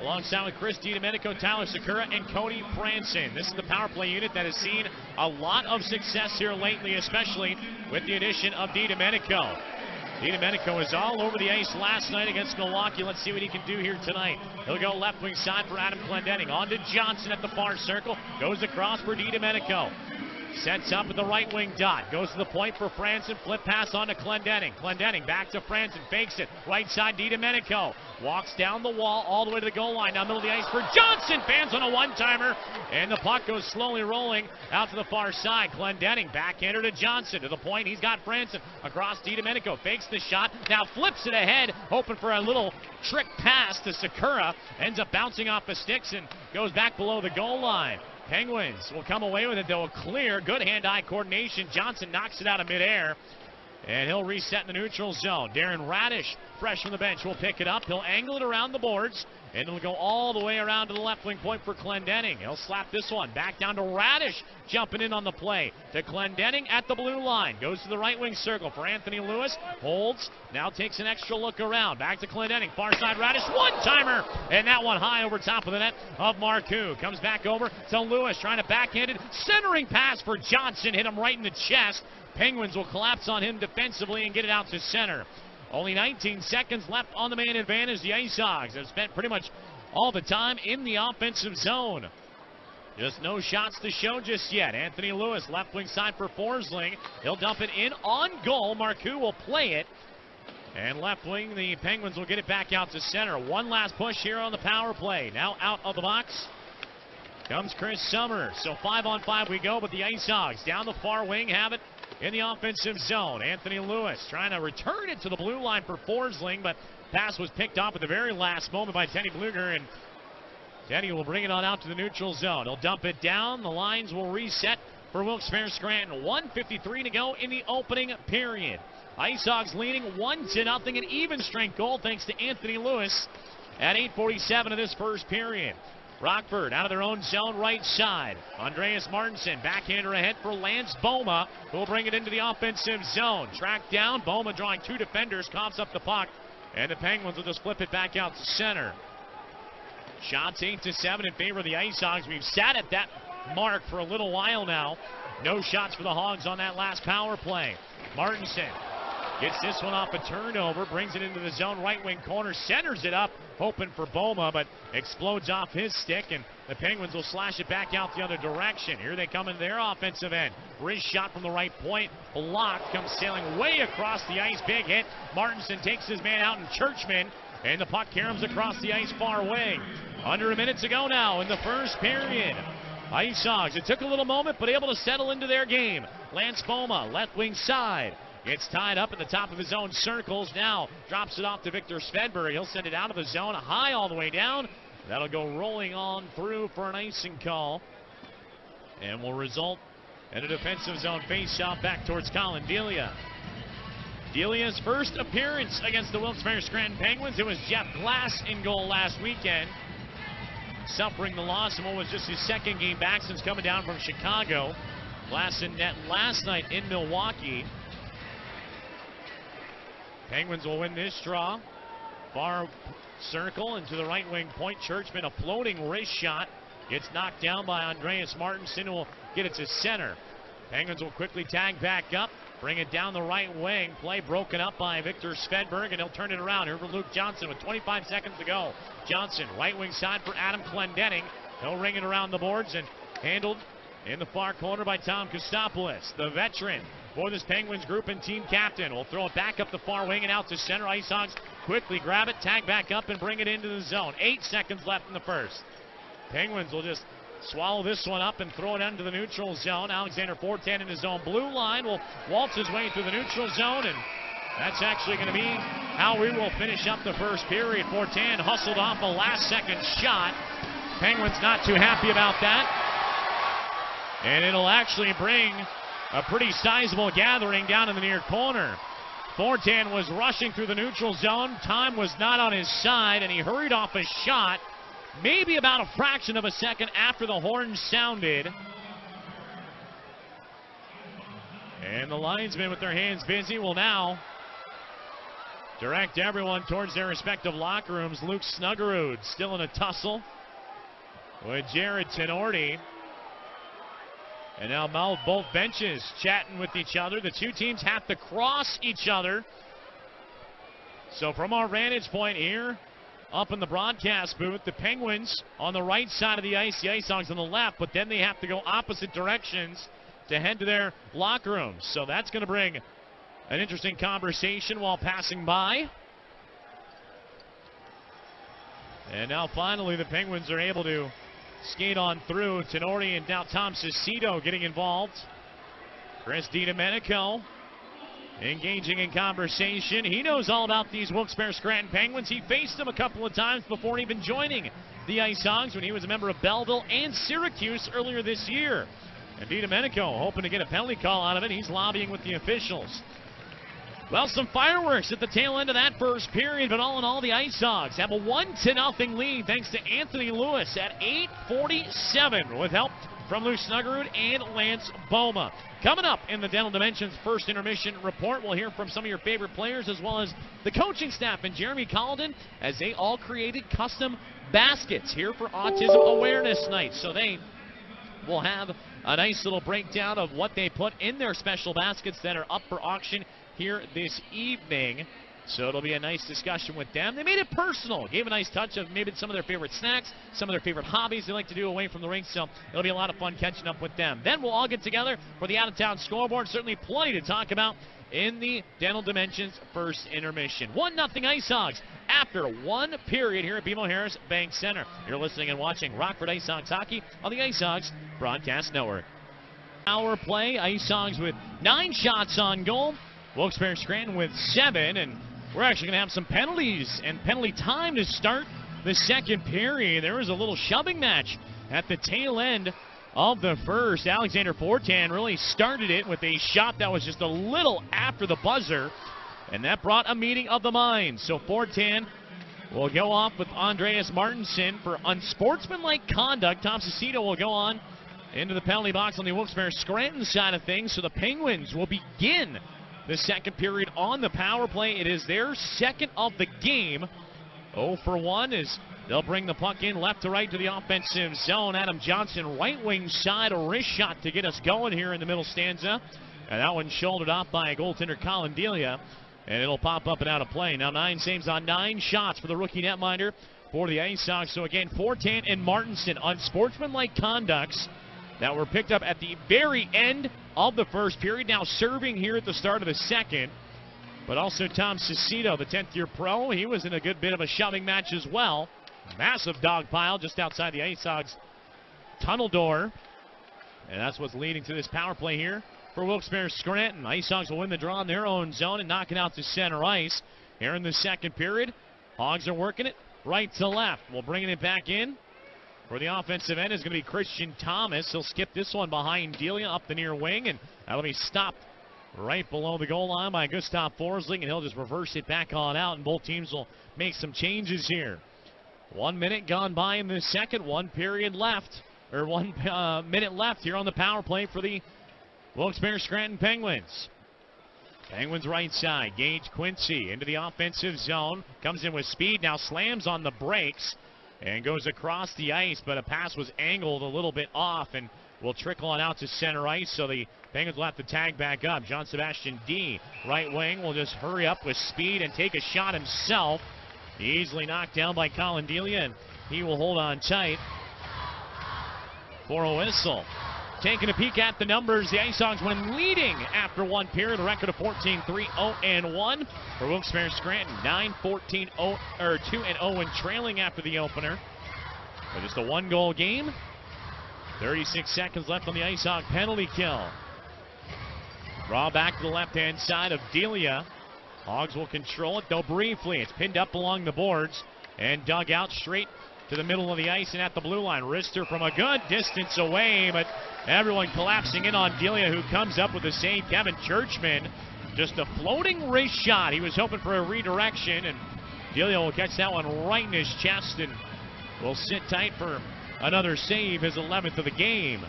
A: alongside with Chris DiDomenico, Tyler Sakura, and Cody Franson. This is the power play unit that has seen a lot of success here lately, especially with the addition of DiDomenico. DiDomenico is all over the ice last night against Milwaukee. Let's see what he can do here tonight. He'll go left wing side for Adam Clendenning. On to Johnson at the far circle. Goes across for DiDomenico. Sets up at the right wing dot. Goes to the point for Franson. Flip pass on to Clendenning. Clendenning back to Franson. Fakes it. Right side DiDomenico. Walks down the wall all the way to the goal line. Down middle of the ice for Johnson. Fans on a one-timer. And the puck goes slowly rolling out to the far side. Clendenning backhander to Johnson. To the point. He's got Franson. Across DiDomenico. Fakes the shot. Now flips it ahead. Hoping for a little trick pass to Sakura. Ends up bouncing off the sticks and goes back below the goal line. Penguins will come away with it, though. Clear, good hand-eye coordination. Johnson knocks it out of midair, and he'll reset in the neutral zone. Darren Radish fresh from the bench, will pick it up. He'll angle it around the boards, and it'll go all the way around to the left wing point for Clendenning. He'll slap this one back down to Radish, jumping in on the play to Clendenning at the blue line. Goes to the right wing circle for Anthony Lewis. Holds, now takes an extra look around. Back to Clendenning, far side Radish, one-timer, and that one high over top of the net of Marcoux. Comes back over to Lewis, trying to backhand it. Centering pass for Johnson, hit him right in the chest. Penguins will collapse on him defensively and get it out to center. Only 19 seconds left on the man advantage. The IceHogs have spent pretty much all the time in the offensive zone. Just no shots to show just yet. Anthony Lewis, left wing side for Forsling. He'll dump it in on goal. Marcoux will play it. And left wing, the Penguins will get it back out to center. One last push here on the power play. Now out of the box comes Chris Summers. So 5-on-5 we go, but the IceHogs down the far wing have it in the offensive zone. Anthony Lewis trying to return it to the blue line for Forsling, but pass was picked off at the very last moment by Teddy Bluger, and Teddy will bring it on out to the neutral zone. He'll dump it down. The lines will reset for Wilkes-Barre Scranton. 1:53 to go in the opening period. IceHogs leading 1-0, an even strength goal thanks to Anthony Lewis at 8:47 of this first period. Rockford out of their own zone, right side. Andreas Martinson, backhander ahead for Lance Boma, who will bring it into the offensive zone. Tracked down, Boma drawing two defenders, coughs up the puck, and the Penguins will just flip it back out to center. Shots 8-7 in favor of the IceHogs. We've sat at that mark for a little while now. No shots for the Hogs on that last power play. Martinson gets this one off a turnover, brings it into the zone, right wing corner, centers it up, hoping for Boma, but explodes off his stick, and the Penguins will slash it back out the other direction. Here they come in their offensive end. Wrist shot from the right point, blocked, comes sailing way across the ice, big hit. Martinson takes his man out in Churchman, and the puck caroms across the ice far wing. Under a minute to go now in the first period. IceHogs, it took a little moment, but able to settle into their game. Lance Boma, left wing side. It's tied up at the top of his own circles. Now drops it off to Victor Svedberg. He'll send it out of the zone, high all the way down. That'll go rolling on through for an icing call, and will result in a defensive zone face-off back towards Collin Delia. Delia's first appearance against the Wilkes-Barre Scranton Penguins. It was Jeff Glass in goal last weekend, suffering the loss in what was just his second game back since coming down from Chicago. Glass in net last night in Milwaukee. Penguins will win this draw. Far circle into the right wing point. Churchman, a floating wrist shot, gets knocked down by Andreas Martinson, who will get it to center. Penguins will quickly tag back up, bring it down the right wing. Play broken up by Victor Svedberg, and he'll turn it around here for Luke Johnson with 25 seconds to go. Johnson, right wing side for Adam Clendenning. He'll ring it around the boards and handled in the far corner by Tom Kostopoulos, the veteran for this Penguins group and team captain. Will throw it back up the far wing and out to center. IceHogs quickly grab it, tag back up, and bring it into the zone. 8 seconds left in the first. Penguins will just swallow this one up and throw it into the neutral zone. Alexander Fortan in his own blue line will waltz his way through the neutral zone, and that's actually going to be how we will finish up the first period. Fortan hustled off a last-second shot. Penguins not too happy about that. And it'll actually bring a pretty sizable gathering down in the near corner. Fortan was rushing through the neutral zone. Time was not on his side, and he hurried off a shot maybe about a fraction of a second after the horn sounded. And the linesmen with their hands busy will now direct everyone towards their respective locker rooms. Luke Snuggerud still in a tussle with Jared Tenorti. And now both benches chatting with each other. The two teams have to cross each other. So from our vantage point here, up in the broadcast booth, the Penguins on the right side of the ice, the IceHogs on the left, but then they have to go opposite directions to head to their locker rooms. So that's going to bring an interesting conversation while passing by. And now finally the Penguins are able to skate on through. Tenorti and now Tom Cicito getting involved. Chris DiDomenico engaging in conversation. He knows all about these Wilkes-Barre Scranton Penguins. He faced them a couple of times before even joining the IceHogs when he was a member of Belleville and Syracuse earlier this year. And DiDomenico hoping to get a penalty call out of it. He's lobbying with the officials. Well, some fireworks at the tail end of that first period, but all in all, the IceHogs have a 1-0 lead thanks to Anthony Lewis at 8:47 with help from Lou Snuggerud and Lance Boma. Coming up in the Dental Dimensions first intermission report, we'll hear from some of your favorite players as well as the coaching staff and Jeremy Collin as they all created custom baskets here for Autism Awareness Night. So they will have a nice little breakdown of what they put in their special baskets that are up for auction here this evening. So it'll be a nice discussion with them. They made it personal, gave a nice touch of maybe some of their favorite snacks, some of their favorite hobbies they like to do away from the rink. So it'll be a lot of fun catching up with them. Then we'll all get together for the out-of-town scoreboard. Certainly plenty to talk about in the Dental Dimensions first intermission. 1-0 IceHogs after one period here at BMO Harris Bank Center. You're listening and watching Rockford IceHogs hockey on the IceHogs Broadcast Network. Power play, IceHogs with 9 shots on goal. Wilkes-Barre Scranton with 7, and we're actually going to have some penalties and penalty time to start the second period. There was a little shoving match at the tail end of the first. Alexander Fortan really started it with a shot that was just a little after the buzzer, and that brought a meeting of the minds. So Fortan will go off with Andreas Martinson for unsportsmanlike conduct. Tom Cicito will go on into the penalty box on the Wilkes-Barre Scranton side of things. So the Penguins will begin the second period on the power play. It is their second of the game. 0 for 1 as they'll bring the puck in left to right to the offensive zone. Adam Johnson, right wing side, a wrist shot to get us going here in the middle stanza. And that one shouldered off by goaltender Collin Delia. And it'll pop up and out of play. Now 9 saves on 9 shots for the rookie netminder for the IceHogs. So again, Fortan and Martinson, unsportsmanlike conducts that were picked up at the very end of the first period. Now serving here at the start of the second. But also Tom Cicito, the 10th-year pro, he was in a good bit of a shoving match as well. Massive dog pile just outside the IceHogs tunnel door. And that's what's leading to this power play here for Wilkes-Barre Scranton. IceHogs will win the draw in their own zone and knock it out to center ice. Here in the second period, Hogs are working it right to left. We'll bring it back in. For the offensive end is going to be Christian Thomas. He'll skip this one behind Delia up the near wing, and that'll be stopped right below the goal line by Gustav Forsling, and he'll just reverse it back on out, and both teams will make some changes here. 1 minute gone by in the second, 1 period left, or 1 minute left here on the power play for the Wilkes-Barre Scranton Penguins. Penguins right side, Gage Quincy into the offensive zone, comes in with speed, now slams on the brakes, and goes across the ice, but a pass was angled a little bit off and will trickle on out to center ice, so the Penguins will have to tag back up. John Sebastian D, right wing, will just hurry up with speed and take a shot himself. Easily knocked down by Collin Delia, and he will hold on tight for a whistle. Taking a peek at the numbers, the IceHogs when leading after one period, a record of 14-3-0-1 for Wilkes-Barre Scranton. 2-0 when trailing after the opener. But just a 1-goal game. 36 seconds left on the IceHog penalty kill. Draw back to the left-hand side of Delia. Hogs will control it, though briefly. It's pinned up along the boards and dug out straight to the middle of the ice and at the blue line. Wrister from a good distance away, but everyone collapsing in on Delia, who comes up with a save. Kevin Churchman, just a floating wrist shot. He was hoping for a redirection, and Delia will catch that one right in his chest and will sit tight for another save, his 11th of the game.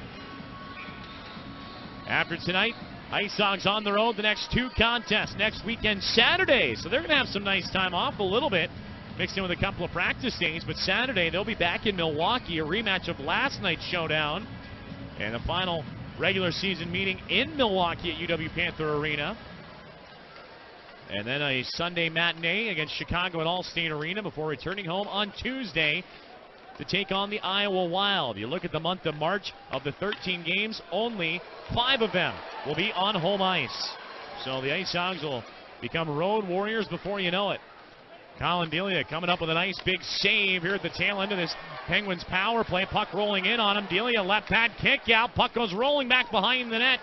A: After tonight, IceHogs on the road the next 2 contests next weekend, Saturday. So they're going to have some nice time off a little bit, mixed in with a couple of practice days, but Saturday they'll be back in Milwaukee, a rematch of last night's showdown, and the final regular season meeting in Milwaukee at UW Panther Arena. And then a Sunday matinee against Chicago at Allstate Arena before returning home on Tuesday to take on the Iowa Wild. You look at the month of March, of the 13 games, only 5 of them will be on home ice. So the IceHogs will become road warriors before you know it. Collin Delia coming up with a nice big save here at the tail end of this Penguins power play. Puck rolling in on him. Delia left pad kick out. Puck goes rolling back behind the net.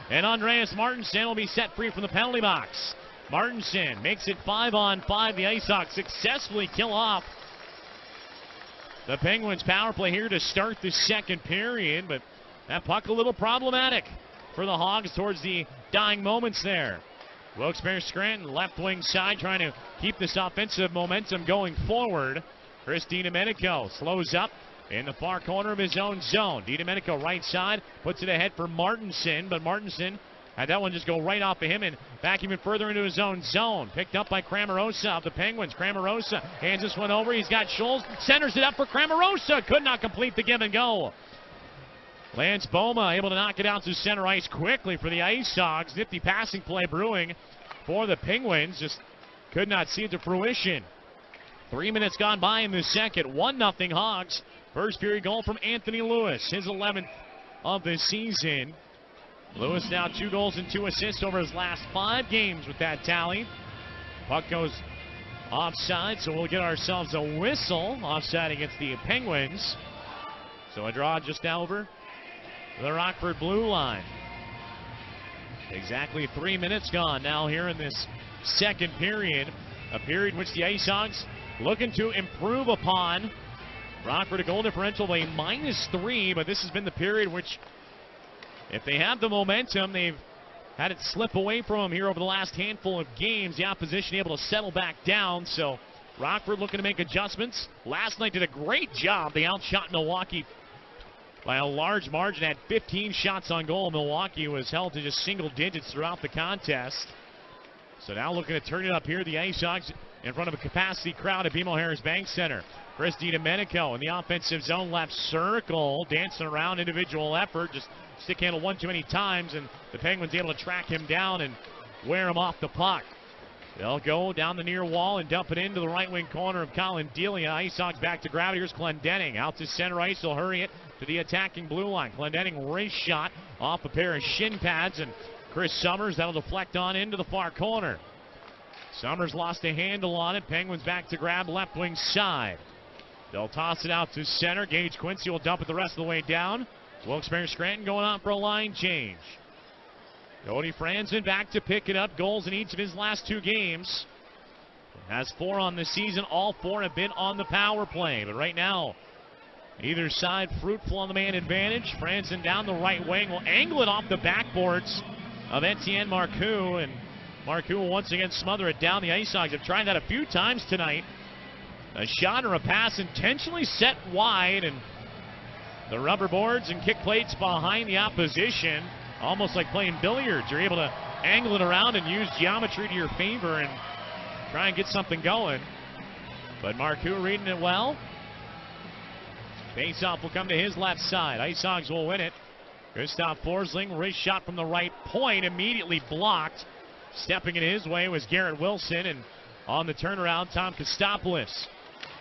A: And Andreas Martinson will be set free from the penalty box. Martinson makes it 5-on-5. The IceHogs successfully kill off the Penguins power play here to start the second period. But that puck a little problematic for the Hogs towards the dying moments there. Wilkes-Barre Scranton, left wing side, trying to keep this offensive momentum going forward. Chris DiDomenico slows up in the far corner of his own zone. DiDomenico right side, puts it ahead for Martinson, but Martinson had that one just go right off of him and back even further into his own zone. Picked up by Cramarosa of the Penguins. Cramarosa hands this one over. He's got Scholes, centers it up for Cramarosa. Could not complete the give and go. Lance Boma able to knock it out to center ice quickly for the IceHogs. Nifty passing play brewing for the Penguins. Just could not see it to fruition. 3 minutes gone by in the second. 1-0 Hogs. First period goal from Anthony Lewis. His 11th of the season. Lewis now 2 goals and 2 assists over his last 5 games with that tally. Puck goes offside, so we'll get ourselves a whistle. Offside against the Penguins. So a draw just now over the Rockford blue line. Exactly 3 minutes gone now here in this second period. A period in which the IceHogs looking to improve upon. Rockford a goal differential of a -3, but this has been the period which, if they have the momentum, they've had it slip away from them here over the last handful of games. The opposition able to settle back down, so Rockford looking to make adjustments. Last night did a great job. They outshot Milwaukee by a large margin, had 15 shots on goal. Milwaukee was held to just single digits throughout the contest. So now looking to turn it up here, the IceHogs in front of a capacity crowd at BMO Harris Bank Center. Chris DiDomenico in the offensive zone, left circle, dancing around, individual effort, just stick handle one too many times, and the Penguins able to track him down and wear him off the puck. They'll go down the near wall and dump it into the right wing corner of Collin Delia. IceHogs back to gravity. Here's Clendenning out to center ice. He'll hurry it to the attacking blue line. Clendenning wrist shot off a pair of shin pads, and Chris Summers, that'll deflect on into the far corner. Summers lost a handle on it. Penguins back to grab left wing side. They'll toss it out to center. Gage Quincy will dump it the rest of the way down. Wilkes-Barre Scranton going on for a line change. Cody Franzen back to pick it up. Goals in each of his last 2 games. Has 4 on the season. All 4 have been on the power play. But right now, either side fruitful on the man advantage. Franzen down the right wing will angle it off the backboards of Etienne Marcoux. And Marcoux will once again smother it down. The IceHogs have tried that a few times tonight. A shot or a pass intentionally set wide, and the rubber boards and kick plates behind the opposition, almost like playing billiards. You're able to angle it around and use geometry to your favor and try and get something going. But Marcoux reading it well. Face-off will come to his left side. IceHogs will win it. Gustav Forsling, wrist shot from the right point, immediately blocked. Stepping in his way was Garrett Wilson, and on the turnaround, Tom Kostopoulos.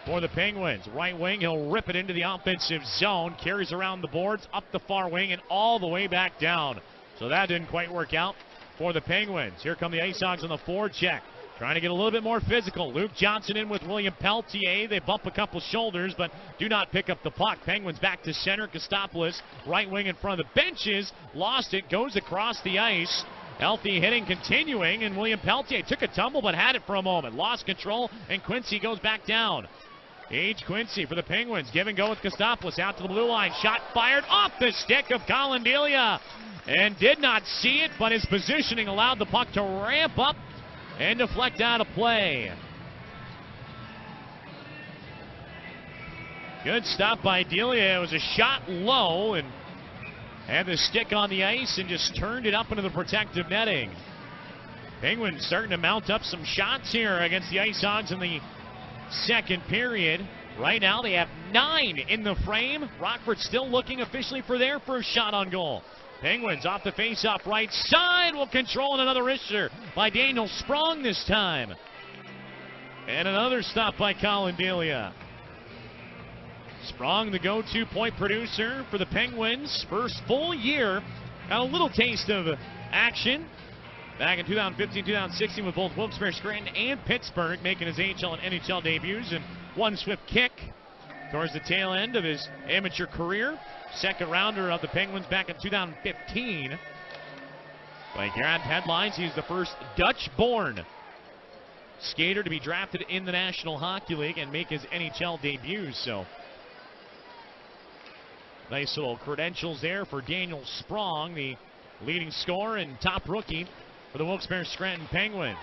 A: For the Penguins, right wing, he'll rip it into the offensive zone, carries around the boards, up the far wing, and all the way back down. So that didn't quite work out for the Penguins. Here come the IceHogs on the forecheck, trying to get a little bit more physical. Luke Johnson in with William Peltier. They bump a couple shoulders, but do not pick up the puck. Penguins back to center. Kostopoulos, right wing in front of the benches, lost it, goes across the ice. Healthy hitting continuing, and William Peltier took a tumble but had it for a moment. Lost control, and Quincy goes back down. Gage Quincy for the Penguins. Give and go with Kostopoulos out to the blue line. Shot fired off the stick of Collin Delia. And did not see it, but his positioning allowed the puck to ramp up and deflect out of play. Good stop by Delia. It was a shot low and had the stick on the ice and just turned it up into the protective netting. Penguins starting to mount up some shots here against the IceHogs in the second period. Right now they have 9 in the frame. Rockford still looking officially for their first shot on goal. Penguins off the face-off right side will control another wrister by Daniel Sprong this time. And another stop by Collin Delia. Sprong, the go-to point producer for the Penguins. First full year. Got a little taste of action back in 2015-2016 with both Wilkes-Barre Scranton and Pittsburgh, making his AHL and NHL debuts, and one swift kick towards the tail end of his amateur career. Second rounder of the Penguins back in 2015. By Grant headlines, he's the first Dutch-born skater to be drafted in the National Hockey League and make his NHL debut. So nice little credentials there for Daniel Sprong, the leading scorer and top rookie for the Wilkes-Barre Scranton Penguins.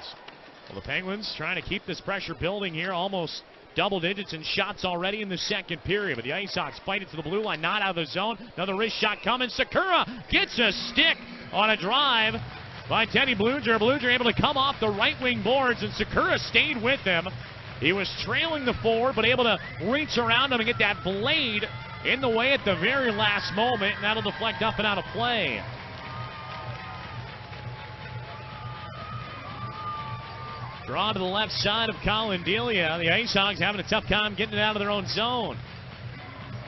A: Well, the Penguins trying to keep this pressure building here, almost double digits in shots already in the second period. But the IceHogs fight it to the blue line, not out of the zone. Another wrist shot coming. Sakura gets a stick on a drive by Teddy Bluger. Bluger able to come off the right wing boards, and Sakura stayed with him. He was trailing the forward, but able to reach around him and get that blade in the way at the very last moment, and that'll deflect up and out of play. Draw to the left side of Collin Delia. The IceHogs having a tough time getting it out of their own zone.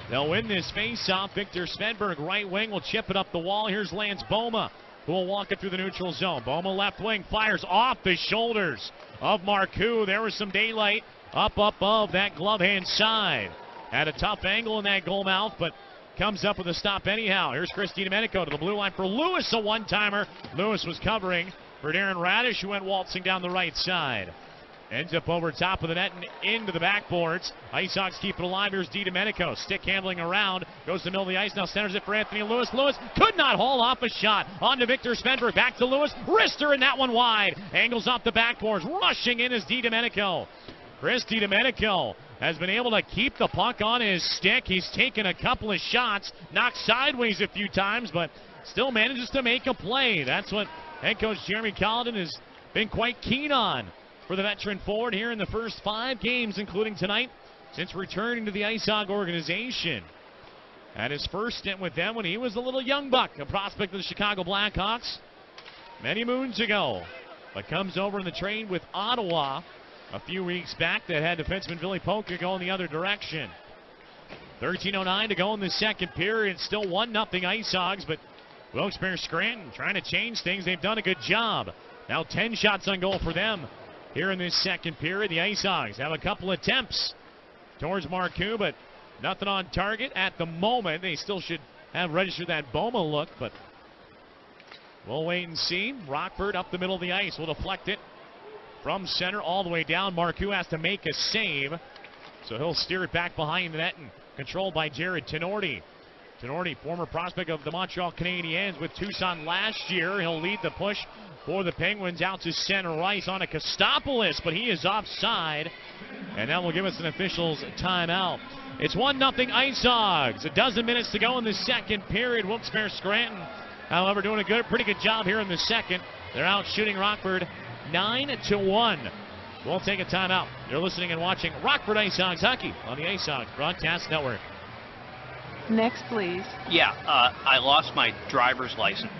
A: They'll win this face-off. Victor Svedberg, right wing, will chip it up the wall. Here's Lance Boma, who will walk it through the neutral zone. Boma left wing, fires off the shoulders of Marcoux. There was some daylight up above that glove hand side. Had a tough angle in that goal mouth, but comes up with a stop anyhow. Here's Chris DiDomenico to the blue line for Lewis, a one-timer. Lewis was covering for Darren Radish, who went waltzing down the right side. Ends up over top of the net and into the backboards. IceHogs keep it alive. Here's DiDomenico. Stick handling around. Goes to the middle of the ice. Now centers it for Anthony Lewis. Lewis could not haul off a shot. On to Victor Svedberg. Back to Lewis. Wrister, and that one wide. Angles off the backboards. Rushing in is DiDomenico. Chris DiDomenico has been able to keep the puck on his stick. He's taken a couple of shots. Knocked sideways a few times, but still manages to make a play. That's what head coach Jeremy Collin has been quite keen on for the veteran forward here in the first 5 games, including tonight, since returning to the IceHog organization. At his first stint with them when he was a little young buck, a prospect of the Chicago Blackhawks many moons ago, but comes over in the trade with Ottawa a few weeks back that had defenseman Billy Polka going the other direction. 13:09 to go in the second period. Still 1-0 IceHogs, but Wilkes-Barre Scranton trying to change things. They've done a good job. Now 10 shots on goal for them here in this second period. The IceHogs have a couple attempts towards Marcoux, but nothing on target at the moment. They still should have registered that Boma look, but we'll wait and see. Rockford up the middle of the ice will deflect it from center all the way down. Marcoux has to make a save, so he'll steer it back behind the net and controlled by Jared Tenorti. Tenorti, former prospect of the Montreal Canadiens with Tucson last year. He'll lead the push for the Penguins out to center ice on a Kostopoulos, but he is offside, and that will give us an official's timeout. It's 1-0 IceHogs. A dozen minutes to go in the second period. Wilkes-Barre Scranton, however, doing a pretty good job here in the second. They're out shooting Rockford 9-1. We'll take a timeout. You're listening and watching Rockford IceHogs hockey on the IceHogs Broadcast Network.
J: Next, please.
K: Yeah, I lost my driver's license.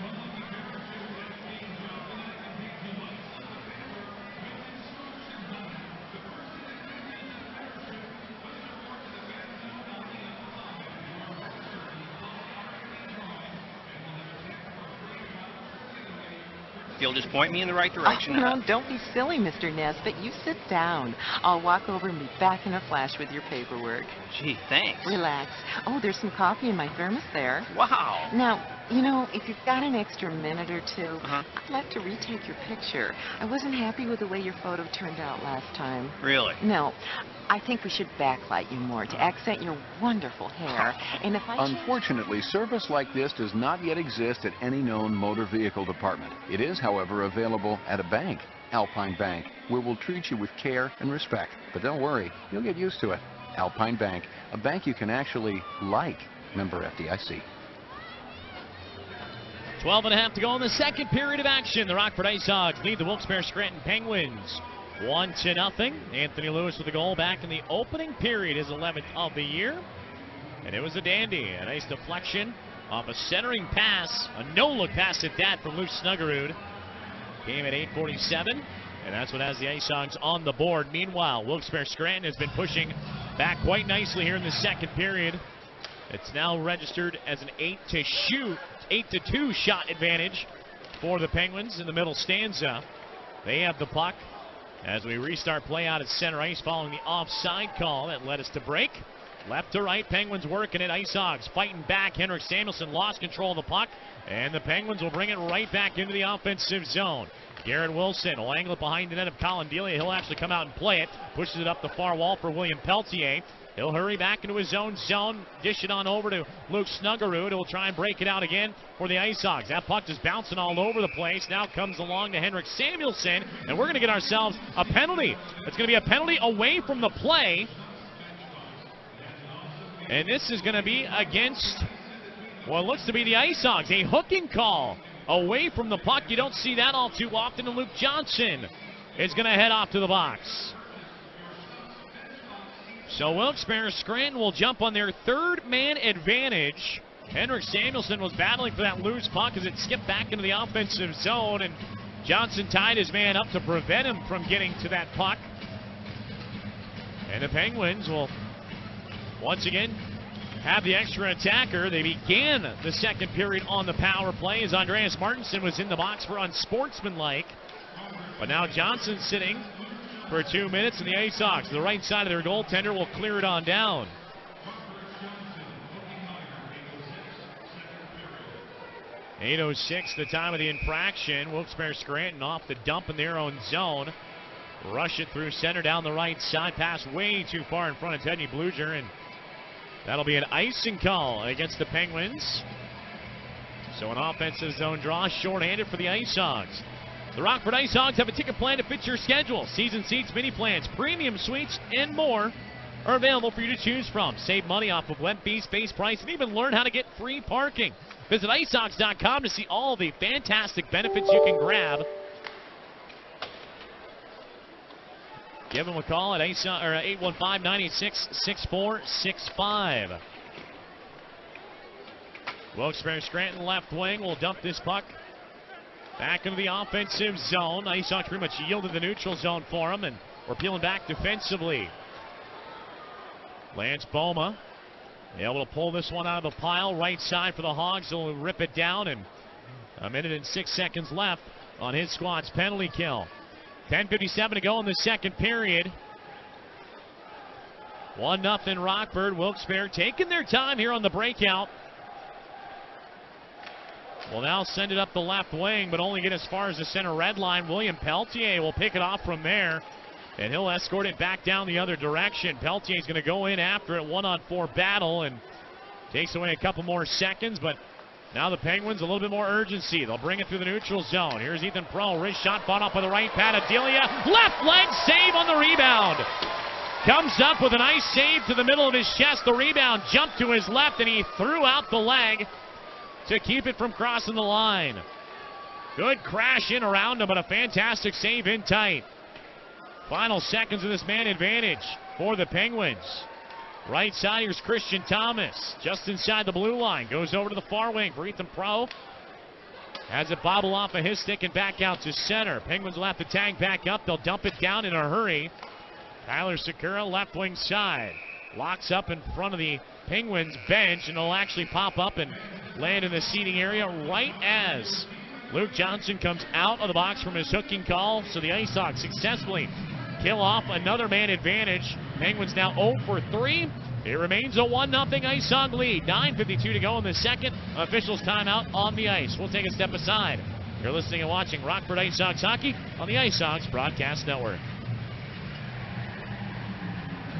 K: You'll just point me in the right direction.
J: Oh, no, don't be silly, Mr. Nesbitt. You sit down. I'll walk over and be back in a flash with your paperwork.
K: Gee, thanks.
J: Relax. Oh, there's some coffee in my thermos there.
K: Wow.
J: Now, you know, if you've got an extra minute or two, I'd like to retake your picture. I wasn't happy with the way your photo turned out last time.
K: Really?
J: No. I think we should backlight you more to accent your wonderful hair. And if I
L: Unfortunately, service like this does not yet exist at any known motor vehicle department. It is, however, available at a bank, Alpine Bank, where we'll treat you with care and respect. But don't worry, you'll get used to it. Alpine Bank, a bank you can actually like. Member FDIC.
A: 12:30 to go in the second period of action. The Rockford IceHogs lead the Wilkes-Barre Scranton Penguins 1-0. Anthony Lewis with a goal back in the opening period, his 11th of the year. And it was a dandy. A nice deflection off a centering pass, a no-look pass at that from Luke Snuggerud. Game at 8:47, and that's what has the IceHogs on the board. Meanwhile, Wilkes-Barre Scranton has been pushing back quite nicely here in the second period. It's now registered as an 8-2 shot advantage for the Penguins in the middle stanza. They have the puck as we restart play out at center ice following the offside call that led us to break. Left to right, Penguins working it. IceHogs fighting back. Henrik Samuelsson lost control of the puck, and the Penguins will bring it right back into the offensive zone. Garrett Wilson will angle it behind the net of Collin Delia. He'll actually come out and play it. Pushes it up the far wall for William Peltier. He'll hurry back into his own zone, dish it on over to Luke Snuggerud, who will try and break it out again for the IceHogs. That puck is bouncing all over the place. Now comes along to Henrik Samuelsson, and we're going to get ourselves a penalty. It's going to be a penalty away from the play. And this is going to be against what looks to be the IceHogs. A hooking call away from the puck. You don't see that all too often, and Luke Johnson is going to head off to the box. So Wilkes-Barre Scranton will jump on their third man advantage. Henrik Samuelsson was battling for that loose puck as it skipped back into the offensive zone, and Johnson tied his man up to prevent him from getting to that puck. And the Penguins will once again have the extra attacker. They began the second period on the power play as Andreas Martinson was in the box for unsportsmanlike. But now Johnson's sitting for 2 minutes, and the IceHogs, the right side of their goaltender, will clear it on down. .806 the time of the infraction. Wilkes-Barre Scranton off the dump in their own zone. Rush it through center down the right side. Pass way too far in front of Teddy Bluger, and that'll be an icing call against the Penguins. So an offensive zone draw, shorthanded for the IceHogs. The Rockford IceHogs have a ticket plan to fit your schedule. Season seats, mini plans, premium suites, and more are available for you to choose from. Save money off of web fees, base price, and even learn how to get free parking. Visit IceHogs.com to see all the fantastic benefits you can grab. Give them a call at 815-986-6465. Wilkes-Barre Scranton left wing will dump this puck back into the offensive zone. IceHogs pretty much yielded the neutral zone for him, and we're peeling back defensively. Lance Boma able to pull this one out of the pile. Right side for the Hogs. They'll rip it down, and a minute and 6 seconds left on his squad's penalty kill. 10:57 to go in the second period. 1-0 Rockford. Wilkes-Barre taking their time here on the breakout. Will now send it up the left wing, but only get as far as the center red line. William Peltier will pick it off from there, and he'll escort it back down the other direction. Peltier's going to go in after it, 1-on-4 battle, and takes away a couple more seconds, but now the Penguins a little bit more urgency. They'll bring it through the neutral zone. Here's Ethan Pro, wrist shot fought off by the right pad of Delia. Left leg save on the rebound. Comes up with a nice save to the middle of his chest. The rebound jumped to his left, and he threw out the leg to keep it from crossing the line. Good crash in around him, but a fantastic save in tight. Final seconds of this man advantage for the Penguins. Right side, here's Christian Thomas, just inside the blue line. Goes over to the far wing for Ethan Pro. Has it bobble off of his stick and back out to center. Penguins will have to tag back up. They'll dump it down in a hurry. Tyler Sakura, left wing side. Locks up in front of the Penguins bench, and it'll actually pop up and land in the seating area right as Luke Johnson comes out of the box from his hooking call. So the IceHogs successfully kill off another man advantage. Penguins now 0 for 3. It remains a 1-0 IceHog lead. 9:52 to go in the second. Officials timeout on the ice. We'll take a step aside. You're listening and watching Rockford IceHogs hockey on the IceHogs Broadcast Network.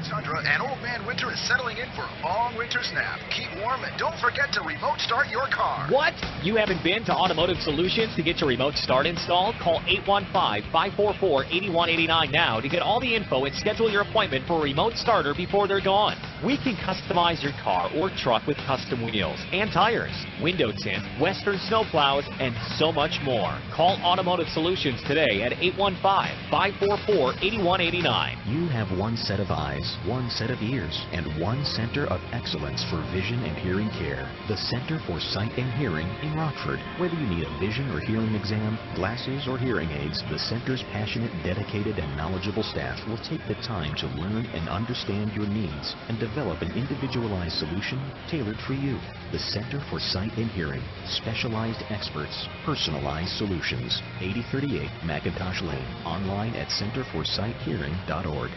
I: Tundra and Old Man Winter is settling in for a long winter's nap. Keep warm and don't forget to remote start your car.
M: What? You haven't been to Automotive Solutions to get your remote start installed? Call 815-544-8189 now to get all the info and schedule your appointment for a remote starter before they're gone. We can customize your car or truck with custom wheels and tires, window tint, Western snowplows, and so much more. Call Automotive Solutions today at 815-544-8189.
N: You have one set of eyes, one set of ears, and one center of excellence for vision and hearing care. The Center for Sight and Hearing in Rockford. Whether you need a vision or hearing exam, glasses, or hearing aids, the center's passionate, dedicated, and knowledgeable staff will take the time to learn and understand your needs and develop an individualized solution tailored for you. The Center for Sight and Hearing. Specialized experts. Personalized solutions. 8038 McIntosh Lane. Online at centerforsighthearing.org.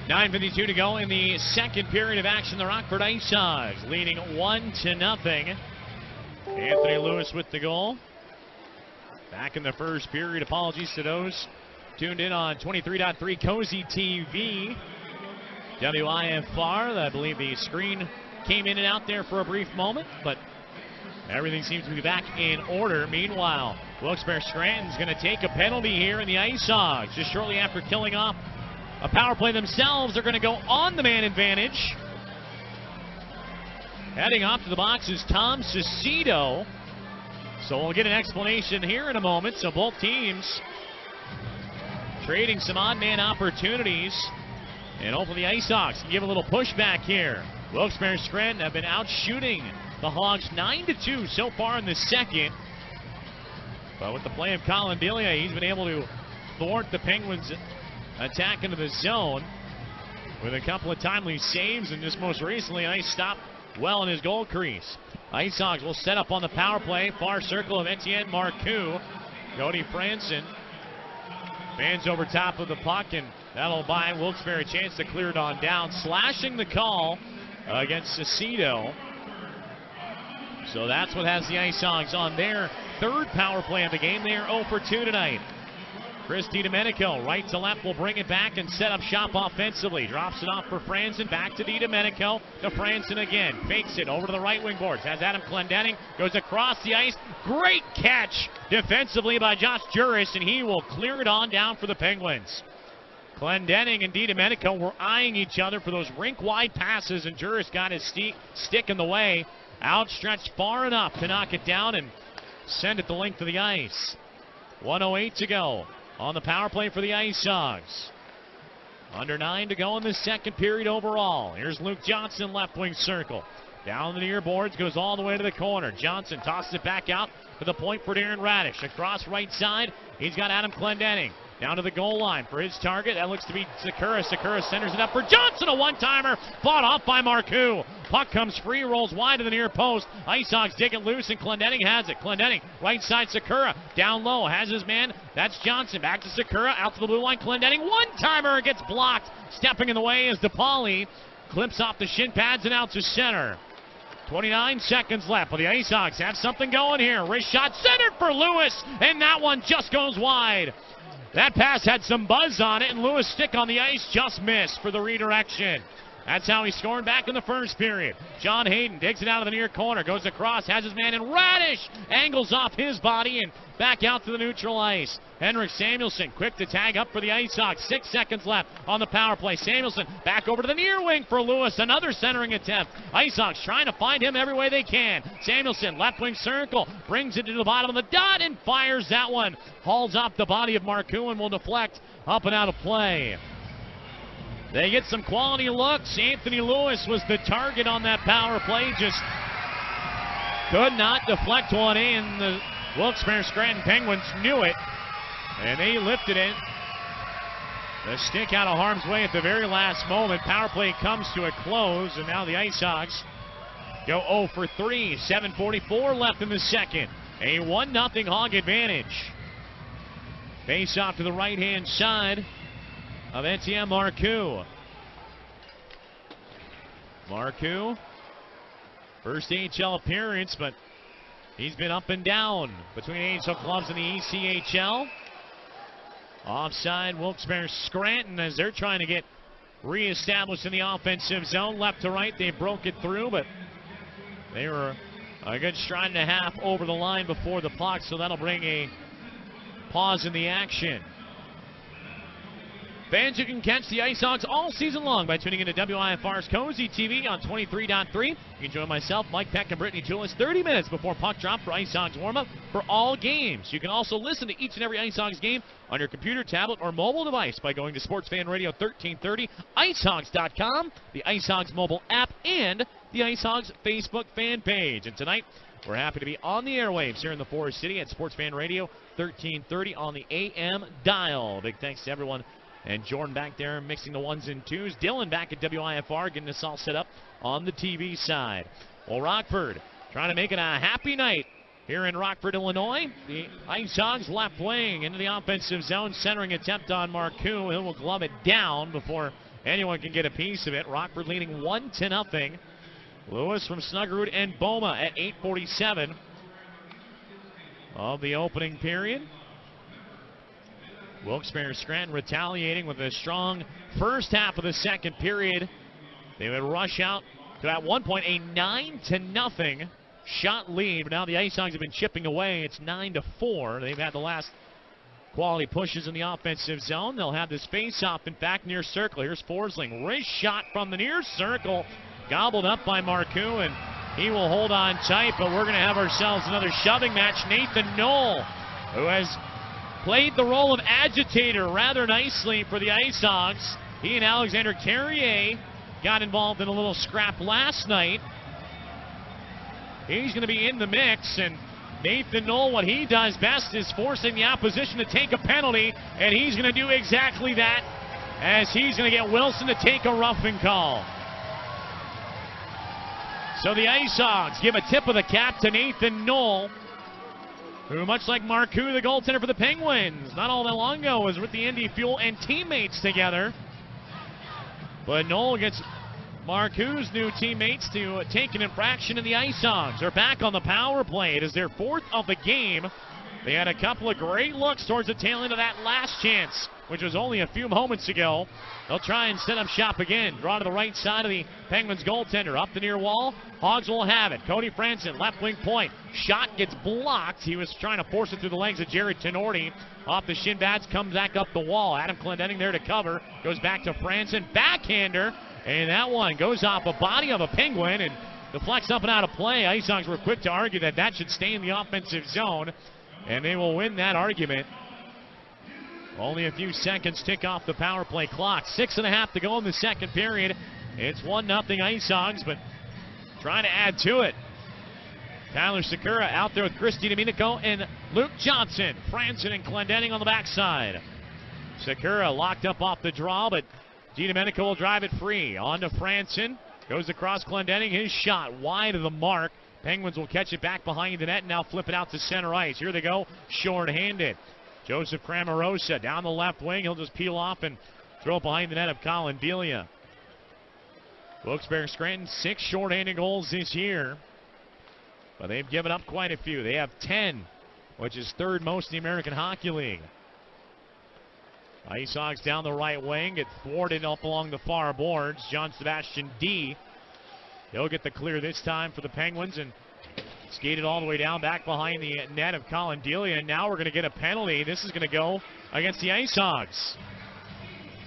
A: 9:52 to go in the second period of action. The Rockford IceHogs leading 1-0. Anthony Lewis with the goal. Back in the first period. Apologies to those tuned in on 23.3 Cozy TV. WIFR, I believe the screen came in and out there for a brief moment, but everything seems to be back in order. Meanwhile, Wilkes-Barre Scranton's going to take a penalty here in the IceHogs. Just shortly after killing off a power play themselves, they're going to go on the man advantage. Heading off to the box is Tom Cicito. So we'll get an explanation here in a moment. So both teams trading some odd man opportunities. And hopefully the IceHogs can give a little pushback here. Wilkes-Barre Scranton have been out shooting the Hogs 9-2 so far in the second. But with the play of Collin Delia, he's been able to thwart the Penguins' attack into the zone with a couple of timely saves, and just most recently, Ice stopped well in his goal crease. IceHogs will set up on the power play. Far circle of Etienne Marcoux. Cody Franson fans over top of the puck, and that'll buy Wilkes-Barre a chance to clear it on down. Slashing the call against Cicito. So that's what has the IceHogs on their third power play of the game. They are 0 for 2 tonight. Chris DiDomenico, right to left, will bring it back and set up shop offensively. Drops it off for Franson, back to DiDomenico, to Franson again. Fakes it over to the right wing boards. Has Adam Clendenning, goes across the ice. Great catch defensively by Josh Juris, and he will clear it on down for the Penguins. Clendenning and DiDomenico were eyeing each other for those rink-wide passes, and Juris got his stick in the way. Outstretched far enough to knock it down and send it the length of the ice. 1:08 to go on the power play for the IceHogs. Under 9 to go in the second period overall. Here's Luke Johnson, left wing circle. Down the near boards, goes all the way to the corner. Johnson tosses it back out to the point for Darren Radish. Across right side, he's got Adam Clendenning. Down to the goal line for his target. That looks to be Sakura. Sakura centers it up for Johnson. A one-timer fought off by Marcoux. Puck comes free, rolls wide to the near post. IceHogs dig it loose, and Clendenning has it. Clendenning, right side Sakura. Down low, has his man. That's Johnson. Back to Sakura, out to the blue line. Clendenning, one-timer, gets blocked. Stepping in the way is DePauli. Clips off the shin pads and out to center. 29 seconds left, but the IceHogs have something going here. Wrist shot centered for Lewis, and that one just goes wide. That pass had some buzz on it, and Lewis' stick on the ice just missed for the redirection. That's how he scored back in the first period. John Hayden digs it out of the near corner, goes across, has his man in. Radish angles off his body and back out to the neutral ice. Henrik Samuelsson quick to tag up for the IceHogs. 6 seconds left on the power play. Samuelsson back over to the near wing for Lewis. Another centering attempt. IceHogs trying to find him every way they can. Samuelsson, left wing circle, brings it to the bottom of the dot and fires that one. Hauls off the body of Marcoux and will deflect up and out of play. They get some quality looks. Anthony Lewis was the target on that power play. Just could not deflect one in. The Wilkes-Barre Scranton Penguins knew it, and they lifted it. The stick out of harm's way at the very last moment. Power play comes to a close, and now the IceHogs go 0 for 3. 7:44 left in the second. A 1-0 Hog advantage. Face off to the right-hand side of Etienne Marcoux. Marcoux, first AHL appearance, but he's been up and down between AHL clubs in the ECHL. Offside Wilkes-Barre Scranton as they're trying to get reestablished in the offensive zone. Left to right, they broke it through, but they were a good stride and a half over the line before the puck, so that'll bring a pause in the action. Fans, you can catch the IceHogs all season long by tuning into WIFR's Cozy TV on 23.3. You can join myself, Mike Peck, and Brittany Julis 30 minutes before puck drop for IceHogs warm-up for all games. You can also listen to each and every IceHogs game on your computer, tablet, or mobile device by going to Sports Fan Radio 1330, IceHogs.com, the IceHogs mobile app, and the IceHogs Facebook fan page. And tonight, we're happy to be on the airwaves here in the Forest City at Sports Fan Radio 1330 on the AM dial. Big thanks to everyone. And Jordan back there mixing the ones and twos. Dylan back at WIFR getting us all set up on the TV side. Well, Rockford trying to make it a happy night here in Rockford, Illinois. The IceHogs left wing into the offensive zone. Centering attempt on Marcoux. He will glove it down before anyone can get a piece of it. Rockford leading 1-0. Lewis from Snuggerud and Boma at 8:47 of the opening period. Wilkes-Barre Scranton retaliating with a strong first half of the second period. They would rush out to, at one point, a 9-0 shot lead. But now the IceHogs have been chipping away. It's 9-4. They've had the last quality pushes in the offensive zone. They'll have this face-off in back near circle. Here's Forsling. Wrist shot from the near circle. Gobbled up by Marcoux, and he will hold on tight. But we're going to have ourselves another shoving match. Nathan Knoll, who has played the role of agitator rather nicely for the IceHogs. He and Alexander Carrier got involved in a little scrap last night. He's going to be in the mix, and Nathan Knoll, what he does best is forcing the opposition to take a penalty, and he's going to do exactly that, as he's going to get Wilson to take a roughing call. So the IceHogs give a tip of the cap to Nathan Knoll, who, much like Marcoux, the goaltender for the Penguins, not all that long ago was with the Indy Fuel and teammates together. But Knoll gets Marcoux's new teammates to take an infraction, and the IceHogs are back on the power play. It is their fourth of the game. They had a couple of great looks towards the tail end of that last chance, which was only a few moments ago. They'll try and set up shop again. Draw to the right side of the Penguins goaltender. Up the near wall. Hogs will have it. Cody Franson, left wing point. Shot gets blocked. He was trying to force it through the legs of Jared Tenorti. Off the shin pads, comes back up the wall. Adam Clendenning there to cover. Goes back to Franson. Backhander. And that one goes off the body of a Penguin and deflects up and out of play. IceHogs were quick to argue that that should stay in the offensive zone, and they will win that argument. Only a few seconds tick off the power play clock. 6.5 to go in the second period. It's 1-0 IceHogs, but trying to add to it. Tyler Sakura out there with Christy Domenico and Luke Johnson. Franson and Clendenning on the backside. Sakura locked up off the draw, but DiDomenico will drive it free. On to Franson. Goes across Clendenning. His shot wide of the mark. Penguins will catch it back behind the net and now flip it out to center ice. Here they go, short-handed. Joseph Cramarosa down the left wing. He'll just peel off and throw it behind the net of Collin Delia. Wilkes-Barre Scranton, 6 short-handed goals this year. But they've given up quite a few. They have 10, which is third most in the American Hockey League. IceHogs down the right wing, get thwarted up along the far boards. John Sebastian D. He'll get the clear this time for the Penguins and skated all the way down back behind the net of Collin Delia. And now we're going to get a penalty. This is going to go against the IceHogs.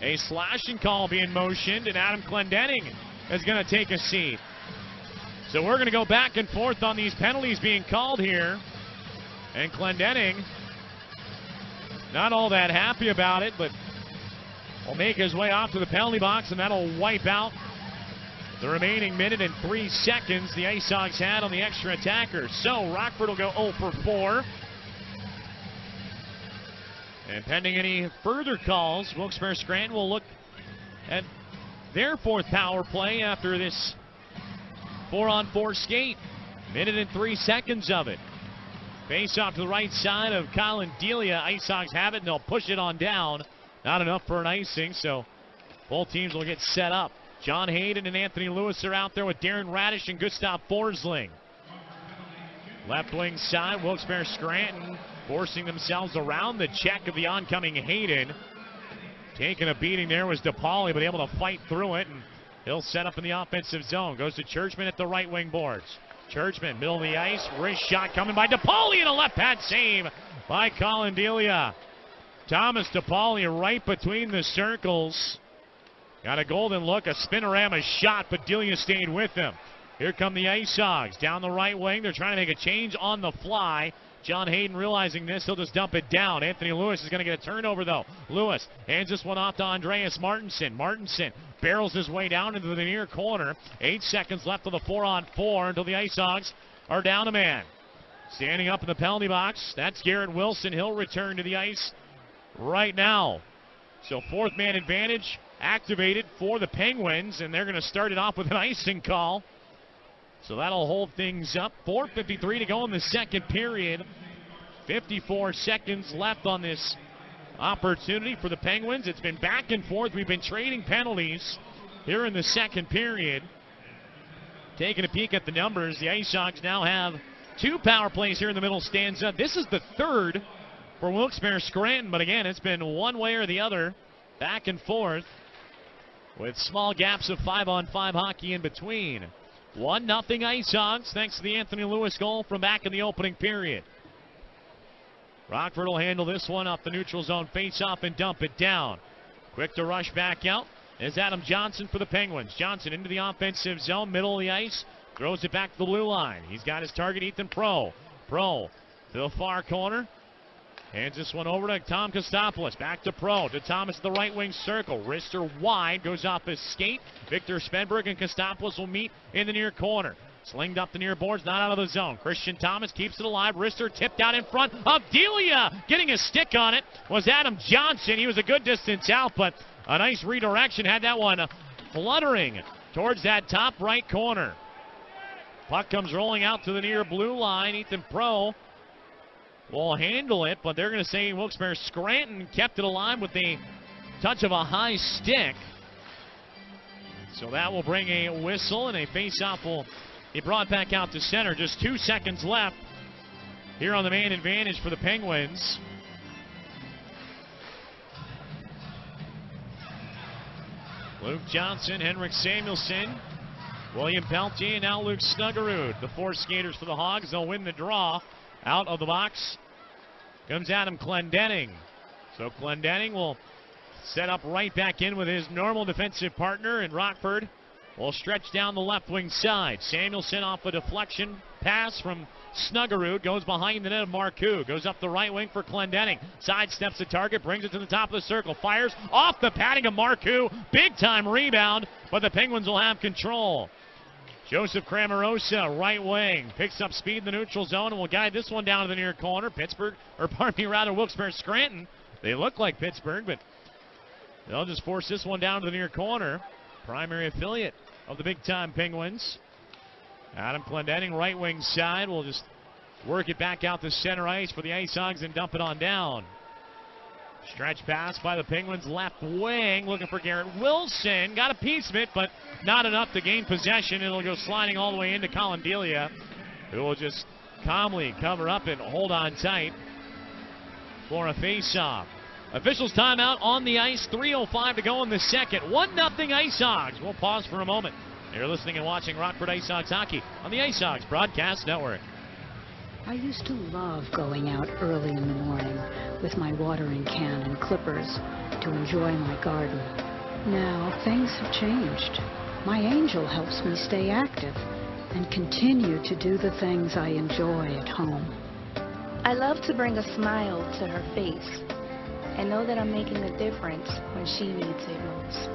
A: A slashing call being motioned, and Adam Clendenning is going to take a seat. So we're going to go back and forth on these penalties being called here. And Clendenning, not all that happy about it, but will make his way off to the penalty box, and that'll wipe out the remaining minute and 3 seconds the IceHogs had on the extra attacker. So Rockford will go 0 for 4. And pending any further calls, Wilkes-Barre Scranton will look at their fourth power play after this 4-on-4 skate. Minute and 3 seconds of it. Face off to the right side of Collin Delia. IceHogs have it, and they'll push it on down. Not enough for an icing, so both teams will get set up. John Hayden and Anthony Lewis are out there with Darren Radish and Gustav Forsling. Left wing side, Wilkes-Barre Scranton forcing themselves around the check of the oncoming Hayden. Taking a beating there was DePauli, but able to fight through it, and he'll set up in the offensive zone. Goes to Churchman at the right wing boards. Churchman, middle of the ice, wrist shot coming by DePauli, and a left pad save by Collin Delia. Thomas DePauli right between the circles. Got a golden look, a spinorama shot, but Delia stayed with him. Here come the IceHogs down the right wing. They're trying to make a change on the fly. John Hayden realizing this, he'll just dump it down. Anthony Lewis is going to get a turnover, though. Lewis hands this one off to Andreas Martinson. Martinson barrels his way down into the near corner. 8 seconds left of the 4-on-4 until the IceHogs are down a man. Standing up in the penalty box, that's Garrett Wilson. He'll return to the ice right now. So fourth man advantage activated for the Penguins, and they're going to start it off with an icing call. So that'll hold things up. 4:53 to go in the second period. 54 seconds left on this opportunity for the Penguins. It's been back and forth. We've been trading penalties here in the second period. Taking a peek at the numbers, the IceHogs now have 2 power plays here in the middle stanza. This is the third for Wilkes-Barre Scranton, but again, it's been one way or the other, back and forth, with small gaps of 5-on-5 hockey in between. 1-0 IceHogs, thanks to the Anthony Lewis goal from back in the opening period. Rockford will handle this one off the neutral zone face-off and dump it down. Quick to rush back out is Adam Johnson for the Penguins. Johnson into the offensive zone, middle of the ice, throws it back to the blue line. He's got his target, Ethan Pro. Pro to the far corner. Hands this one over to Tom Kostopoulos. Back to Pro. To Thomas at the right wing circle. Wrister wide. Goes off his skate. Victor Spenberg and Kostopoulos will meet in the near corner. Slinged up the near boards. Not out of the zone. Christian Thomas keeps it alive. Wrister tipped out in front of Delia. Getting a stick on it was Adam Johnson. He was a good distance out, but a nice redirection. Had that one fluttering towards that top right corner. Puck comes rolling out to the near blue line. Ethan Pro will handle it, but they're going to say Wilkes-Barre Scranton kept it alive with the touch of a high stick. So that will bring a whistle, and a face-off will be brought back out to center. Just 2 seconds left here on the man advantage for the Penguins. Luke Johnson, Henrik Samuelsson, William Peltier, and now Luke Snuggerud. The 4 skaters for the Hogs. They'll win the draw. Out of the box comes Adam Clendenning. So Clendenning will set up right back in with his normal defensive partner, and Rockford will stretch down the left wing side. Samuelsson off a deflection pass from Snuggerud, goes behind the net of Marcoux, goes up the right wing for Clendenning, sidesteps the target, brings it to the top of the circle, fires off the padding of Marcoux, big time rebound, but the Penguins will have control. Joseph Cramarosa, right wing, picks up speed in the neutral zone and will guide this one down to the near corner. Wilkes-Barre Scranton. They look like Pittsburgh, but they'll just force this one down to the near corner. Primary affiliate of the big-time Penguins. Adam Clendenning, right wing side, will just work it back out to center ice for the IceHogs and dump it on down. Stretch pass by the Penguins left wing, looking for Garrett Wilson. Got a piece of it, but not enough to gain possession. It'll go sliding all the way into Collin Delia, who will just calmly cover up and hold on tight for a face-off. Officials timeout on the ice, 3:05 to go in the second. 1-0 IceHogs. We'll pause for a moment. You're listening and watching Rockford IceHogs hockey on the IceHogs Broadcast Network.
O: I used to love going out early in the morning with my watering can and clippers to enjoy my garden. Now things have changed. My angel helps me stay active and continue to do the things I enjoy at home.
P: I love to bring a smile to her face and know that I'm making a difference when she needs it most.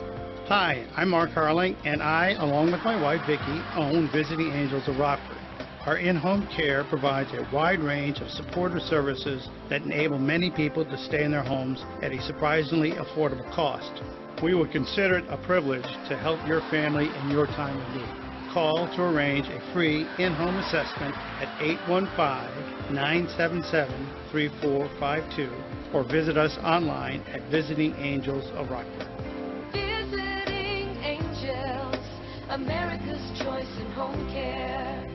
B: Hi, I'm Mark Harling, and I, along with my wife Vicki, own Visiting Angels of Rockford. Our in-home care provides a wide range of supportive services that enable many people to stay in their homes at a surprisingly affordable cost. We would consider it a privilege to help your family in your time of need. Call to arrange a free in-home assessment at 815-977-3452 or visit us online at Visiting Angels of Rockford.
C: Visiting Angels, America's choice in home care.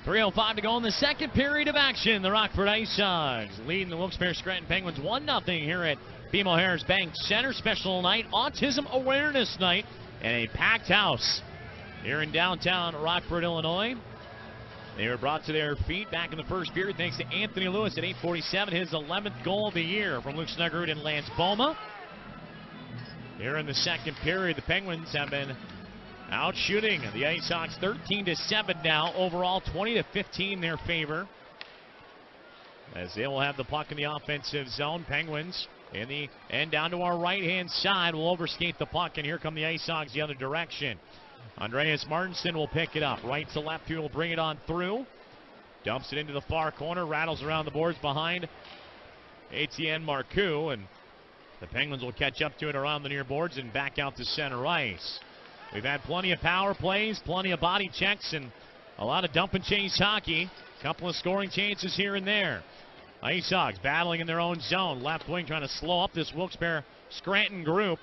A: 3:05 to go in the second period of action. The Rockford IceHogs leading the Wilkes-Barre Scranton Penguins 1-0 here at BMO Harris Bank Center. Special night, Autism Awareness Night, and a packed house here in downtown Rockford, Illinois. They were brought to their feet back in the first period thanks to Anthony Lewis at 8:47, his 11th goal of the year from Luke Snuggerud and Lance Boma. Here in the second period, the Penguins have been out shooting the IceHogs 13-7 now. Overall, 20-15 their favor, as they will have the puck in the offensive zone. Penguins in the end down to our right-hand side will overskate the puck, and here come the IceHogs the other direction. Andreas Martinson will pick it up. Right to left, he will bring it on through. Dumps it into the far corner, rattles around the boards behind Etienne Marcoux, and the Penguins will catch up to it around the near boards and back out to center ice. We've had plenty of power plays, plenty of body checks, and a lot of dump and chase hockey. A couple of scoring chances here and there. IceHogs battling in their own zone. Left wing trying to slow up this Wilkes-Barre Scranton group.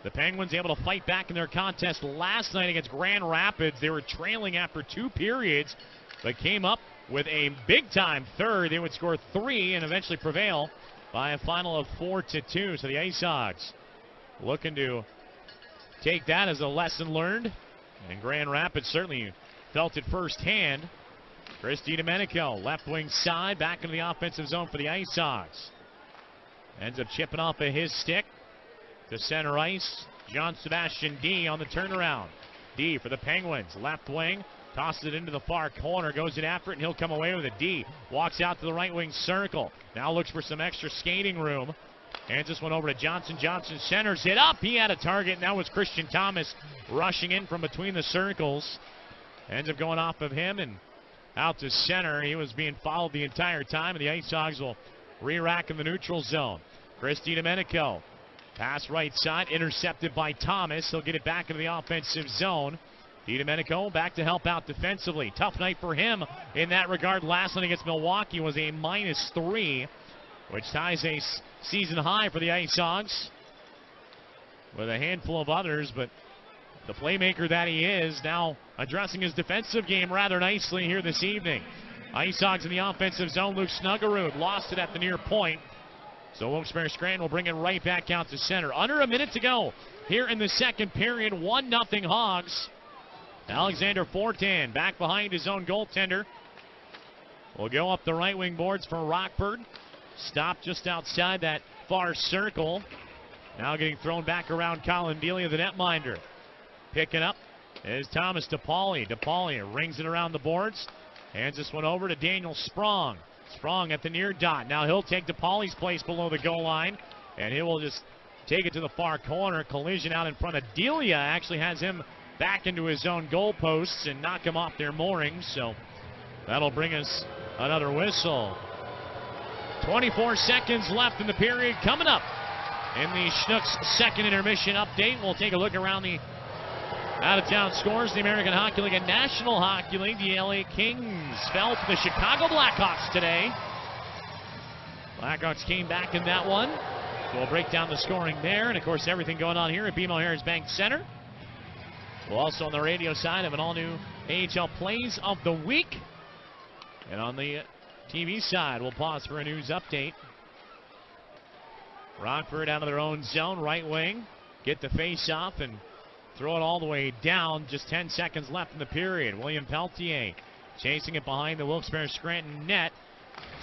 A: The Penguins able to fight back in their contest last night against Grand Rapids. They were trailing after 2 periods. but came up with a big-time third. They would score 3 and eventually prevail by a final of 4-2. So the IceHogs looking to take that as a lesson learned. And Grand Rapids certainly felt it firsthand. Chris DiDomenico, left wing side, back into the offensive zone for the IceHogs. Ends up chipping off of his stick to center ice. John Sebastian D on the turnaround. D for the Penguins, left wing, tosses it into the far corner, goes in after it, and he'll come away with it. D walks out to the right wing circle. Now looks for some extra skating room. Hands this one over to Johnson. Johnson centers it up. He had a target, and that was Christian Thomas rushing in from between the circles. Ends up going off of him and out to center. He was being followed the entire time, and the IceHogs will re-rack in the neutral zone. Chris DiDomenico, pass right side, intercepted by Thomas. He'll get it back into the offensive zone. DiDomenico back to help out defensively. Tough night for him in that regard. Last night against Milwaukee was a -3, which ties a season high for the IceHogs with a handful of others, but the playmaker that he is now addressing his defensive game rather nicely here this evening. IceHogs in the offensive zone. Luke Snuggerud lost it at the near point. So Wilkes-Barre Scranton will bring it right back out to center. Under a minute to go here in the second period. 1-0 Hogs. Alexander Fortin back behind his own goaltender. Will go up the right wing boards for Rockford. Stopped just outside that far circle. Now getting thrown back around Collin Delia, the netminder. Picking up is Thomas DePauli. DePauli rings it around the boards. Hands this one over to Daniel Sprong. Sprong at the near dot. Now he'll take DePauli's place below the goal line, and he will just take it to the far corner. Collision out in front of Delia actually has him back into his own goalposts and knock him off their moorings. So that'll bring us another whistle. 24 seconds left in the period. Coming up in the Schnucks second intermission update, we'll take a look around the out-of-town scores. The American Hockey League and National Hockey League. The LA Kings fell to the Chicago Blackhawks today. Blackhawks came back in that one. So we'll break down the scoring there. And, of course, everything going on here at BMO Harris Bank Center. We'll also on the radio side have an all-new AHL Plays of the Week. And on the TV side, we'll pause for a news update. Rockford out of their own zone, right wing. Get the face-off and throw it all the way down. Just 10 seconds left in the period. William Peltier chasing it behind the Wilkes-Barre Scranton net.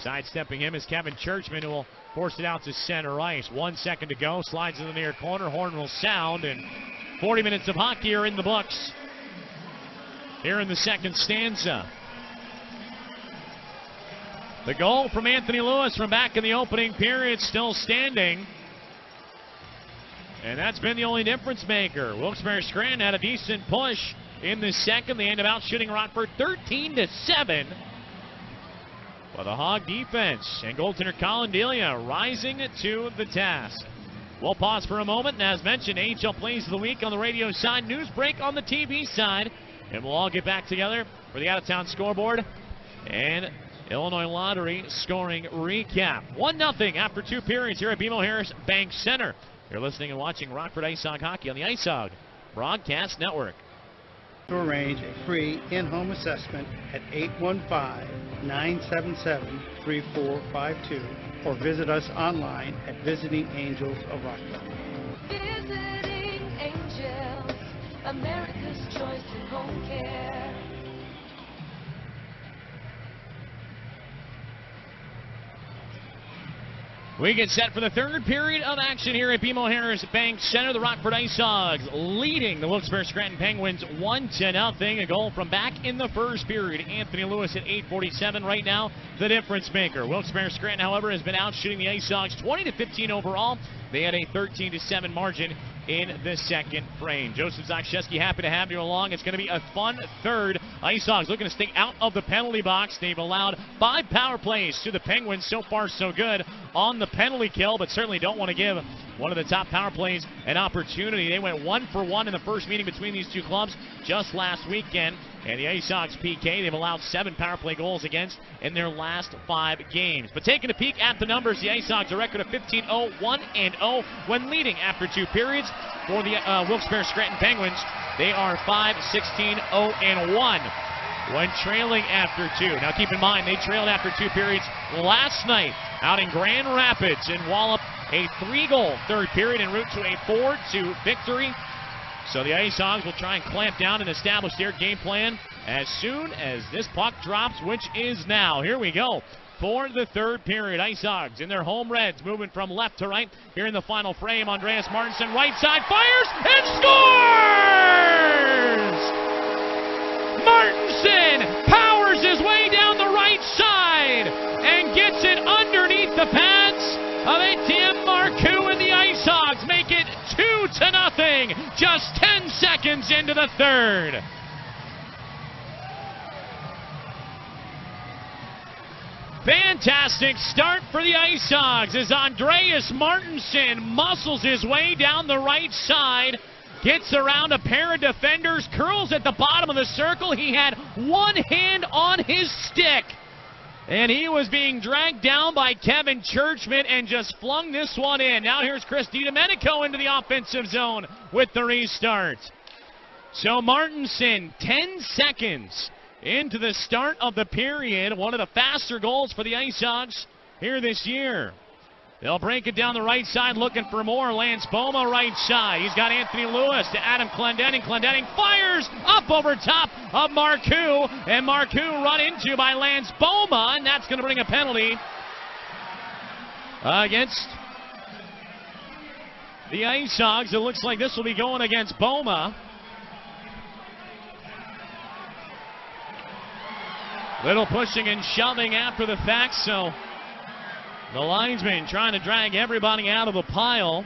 A: Sidestepping him is Kevin Churchman, who will force it out to center ice. 1 second to go. Slides in the near corner. Horn will sound, and 40 minutes of hockey are in the books here in the second stanza. The goal from Anthony Lewis from back in the opening period still standing. And that's been the only difference maker. Wilkes-Barre Scranton had a decent push in the second. They end up outshooting Rockford 13-7. But the Hog defense and goaltender Collin Delia rising to the task. We'll pause for a moment, and as mentioned, AHL Plays of the Week on the radio side, news break on the TV side, and we'll all get back together for the out-of-town scoreboard and Illinois Lottery scoring recap. 1-0 after 2 periods here at BMO Harris Bank Center. You're listening and watching Rockford IceHog hockey on the IceHog Broadcast Network.
B: To arrange a free in-home assessment at 815-977-3452 or visit us online at Visiting Angels of Rockford.
C: Visiting Angels, America's choice in home care.
A: We get set for the third period of action here at BMO Harris Bank Center. The Rockford IceHogs leading the Wilkes-Barre Scranton Penguins 1-0. A goal from back in the first period. Anthony Lewis at 8:47 right now, the difference maker. Wilkes-Barre Scranton, however, has been outshooting the IceHogs 20-15 overall. They had a 13-7 margin in the second frame. Joseph Zakshesky, happy to have you along. It's going to be a fun third. IceHogs looking to stay out of the penalty box. They've allowed 5 power plays to the Penguins. So far, so good on the penalty kill, but certainly don't want to give one of the top power plays an opportunity. They went 1 for 1 in the first meeting between these two clubs just last weekend. And the IceHogs PK, they've allowed 7 power play goals against in their last 5 games. But taking a peek at the numbers, the IceHogs a record of 15-0, 1-0 when leading after 2 periods. For the Wilkes-Barre Scranton Penguins, they are 5-16-0-1. when trailing after 2. Now keep in mind, they trailed after 2 periods last night out in Grand Rapids and walloped a 3-goal third period en route to a 4-2 victory. So the IceHogs will try and clamp down and establish their game plan as soon as this puck drops, which is now. Here we go for the third period. IceHogs in their home reds, moving from left to right. Here in the final frame, Andreas Martinson, right side, fires and scores! Martinson powers his way down the right side and gets it underneath the pads of Etienne Marcoux, and the IceHogs make it 2-0, just 10 seconds into the third. Fantastic start for the IceHogs as Andreas Martinson muscles his way down the right side, gets around a pair of defenders, curls at the bottom of the circle. He had one hand on his stick, and he was being dragged down by Kevin Churchman and just flung this one in. Now here's Chris DiDomenico into the offensive zone with the restart. So Martinson, 10 seconds into the start of the period. One of the faster goals for the IceHogs here this year. They'll break it down the right side, looking for more. Lance Boma right side. He's got Anthony Lewis to Adam Clendenning. Clendenning fires up over top of Marcoux, and Marcoux run into by Lance Boma, and that's going to bring a penalty against the IceHogs. It looks like this will be going against Boma. Little pushing and shoving after the fact, so the linesman trying to drag everybody out of the pile.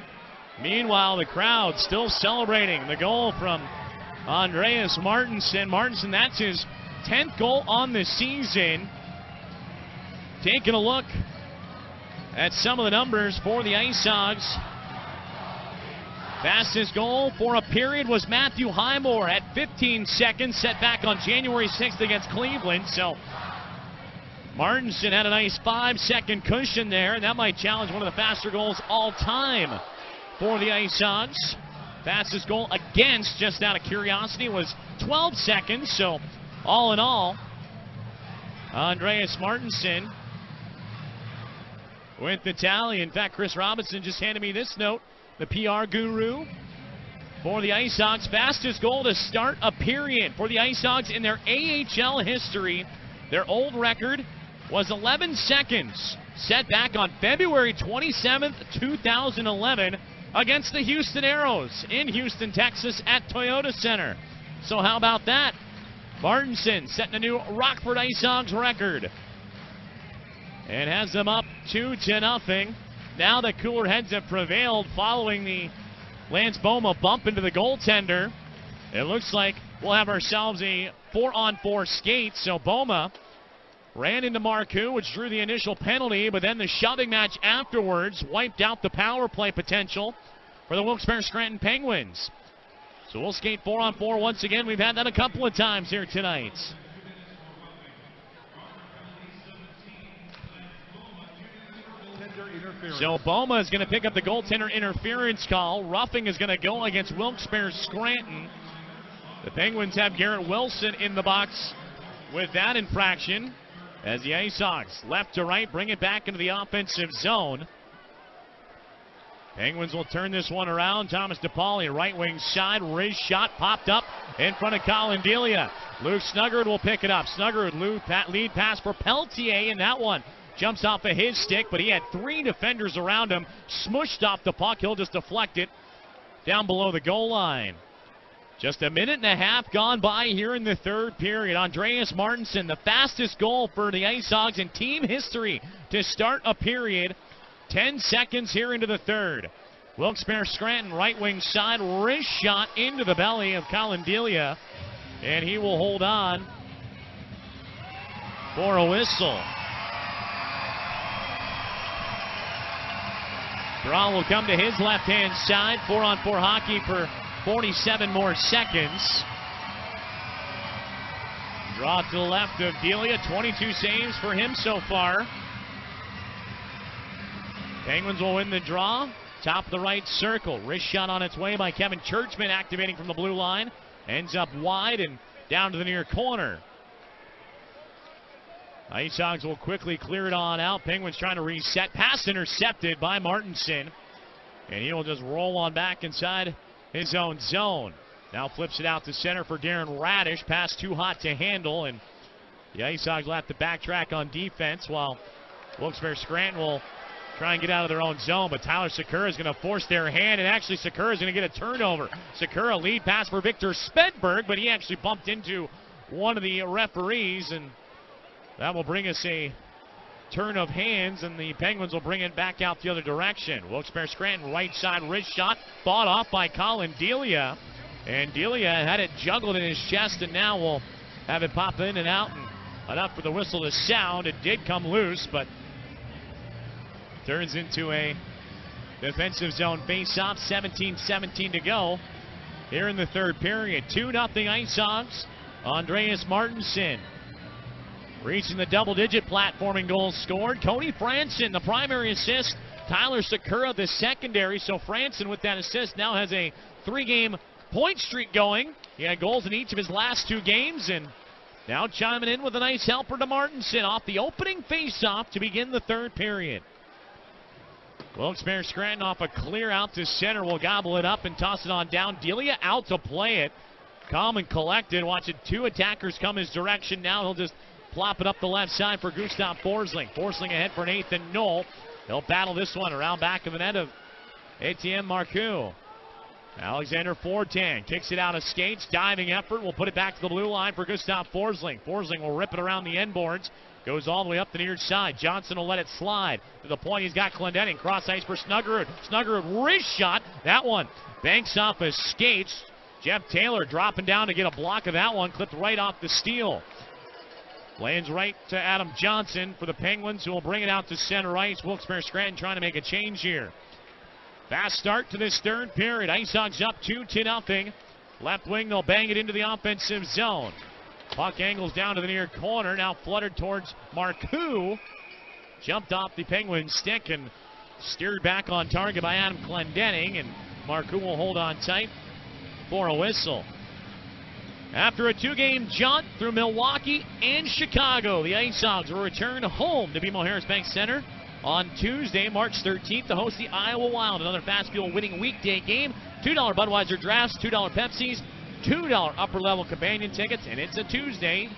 A: Meanwhile, the crowd still celebrating the goal from Andreas Martinson. Martinson, that's his 10th goal on the season. Taking a look at some of the numbers for the IceHogs. Fastest goal for a period was Matthew Highmore at 15 seconds, set back on January 6th against Cleveland. So Martinson had a nice 5-second cushion there, and that might challenge one of the faster goals all time for the IceHogs. Fastest goal against, just out of curiosity, was 12 seconds. So all in all, Andreas Martinson with the tally. In fact, Chris Robinson just handed me this note. The PR guru for the IceHogs, fastest goal to start a period for the IceHogs in their AHL history. Their old record was 11 seconds, set back on February 27th, 2011 against the Houston Aeros in Houston, Texas at Toyota Center. So how about that? Martinson setting a new Rockford IceHogs record and has them up 2-0. Now the cooler heads have prevailed following the Lance Boma bump into the goaltender. It looks like we'll have ourselves a 4-on-4 skate. So Boma ran into Marcoux, which drew the initial penalty, but then the shoving match afterwards wiped out the power play potential for the Wilkes-Barre Scranton Penguins. So we'll skate 4-on-4 once again. We've had that a couple of times here tonight. So Boma is going to pick up the goaltender interference call. Roughing is going to go against Wilkes-Barre Scranton. The Penguins have Garrett Wilson in the box with that infraction as the IceHogs left to right bring it back into the offensive zone. Penguins will turn this one around. Thomas DePauli, right wing side, wrist shot popped up in front of Collin Delia. Luke Snuggerud will pick it up. Snuggerud lead pass for Peltier, and that one jumps off of his stick, but he had 3 defenders around him, smushed off the puck. He'll just deflect it down below the goal line. Just a minute and a half gone by here in the third period. Andreas Martinson, the fastest goal for the IceHogs in team history to start a period. 10 seconds here into the third. Wilkes-Barre Scranton, right wing side, wrist shot into the belly of Collin Delia, and he will hold on for a whistle. Draw will come to his left-hand side. 4-on-4 hockey for 47 more seconds. Draw to the left of Delia. 22 saves for him so far. Penguins will win the draw. Top of the right circle. Wrist shot on its way by Kevin Churchman, activating from the blue line. Ends up wide and down to the near corner. IceHogs will quickly clear it on out. Penguins trying to reset. Pass intercepted by Martinson. And he will just roll on back inside his own zone. Now flips it out to center for Darren Radish. Pass too hot to handle, and the IceHogs will have to backtrack on defense while Wilkes-Barre Scranton will try and get out of their own zone. But Tyler Sakura is going to force their hand, and actually Sakura is going to get a turnover. Sakura lead pass for Victor Spedberg, but he actually bumped into one of the referees, and that will bring us a turn of hands, and the Penguins will bring it back out the other direction. Wilkes-Barre Scranton right side wrist shot, fought off by Collin Delia. And Delia had it juggled in his chest, and now will have it pop in and out, and enough for the whistle to sound. It did come loose, but turns into a defensive zone face-off. 17-17 to go here in the third period. 2-0 IceHogs. Andreas Martinson reaching the double-digit platforming goals scored. Cody Franson, the primary assist. Tyler Sakura, the secondary. So Franson, with that assist, now has a 3-game point streak going. He had goals in each of his last 2 games, and now chiming in with a nice helper to Martinson off the opening faceoff to begin the third period. Wilkes-Barre Scranton off a clear out to center will gobble it up and toss it on down. Delia out to play it. Calm and collected, watching 2 attackers come his direction. Now he'll just plop it up the left side for Gustav Forsling. Forsling ahead for Nathan Knoll. He'll battle this one around back of the net of Etienne Marcoux. Alexander Fortin kicks it out of skates. Diving effort. Will put it back to the blue line for Gustav Forsling. Forsling will rip it around the end boards. Goes all the way up the near side. Johnson will let it slide. To the point he's got Clendenning. Cross ice for Snuggerud. Snuggerud wrist shot. That one banks off his skates. Jeff Taylor dropping down to get a block of that one. Clipped right off the steal. Lands right to Adam Johnson for the Penguins, who will bring it out to center ice. Wilkes-Barre Scranton trying to make a change here. Fast start to this third period. IceHogs up 2-0. Left wing, they'll bang it into the offensive zone. Puck angles down to the near corner. Now fluttered towards Marcoux. Jumped off the Penguin stick and steered back on target by Adam Clendenning. And Marcoux will hold on tight for a whistle. After a 2-game jaunt through Milwaukee and Chicago, the IceHogs will return home to BMO Harris Bank Center on Tuesday, March 13th, to host the Iowa Wild. Another Fast Fuel winning weekday game. $2 Budweiser drafts, $2 Pepsis, $2 upper-level companion tickets, and it's a Tuesday,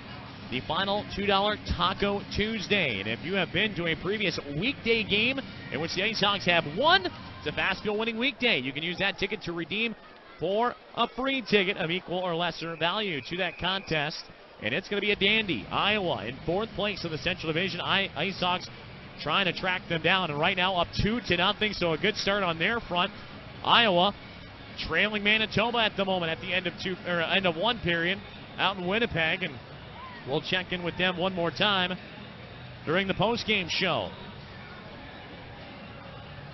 A: the final $2 Taco Tuesday. And if you have been to a previous weekday game in which the IceHogs have won, it's a Fast Fuel winning weekday. You can use that ticket to redeem for a free ticket of equal or lesser value to that contest. And it's going to be a dandy. Iowa in 4th place in the Central Division. IceHogs trying to track them down, and right now up 2-0, so a good start on their front. Iowa trailing Manitoba at the moment at the end of one period out in Winnipeg, and we'll check in with them one more time during the post-game show.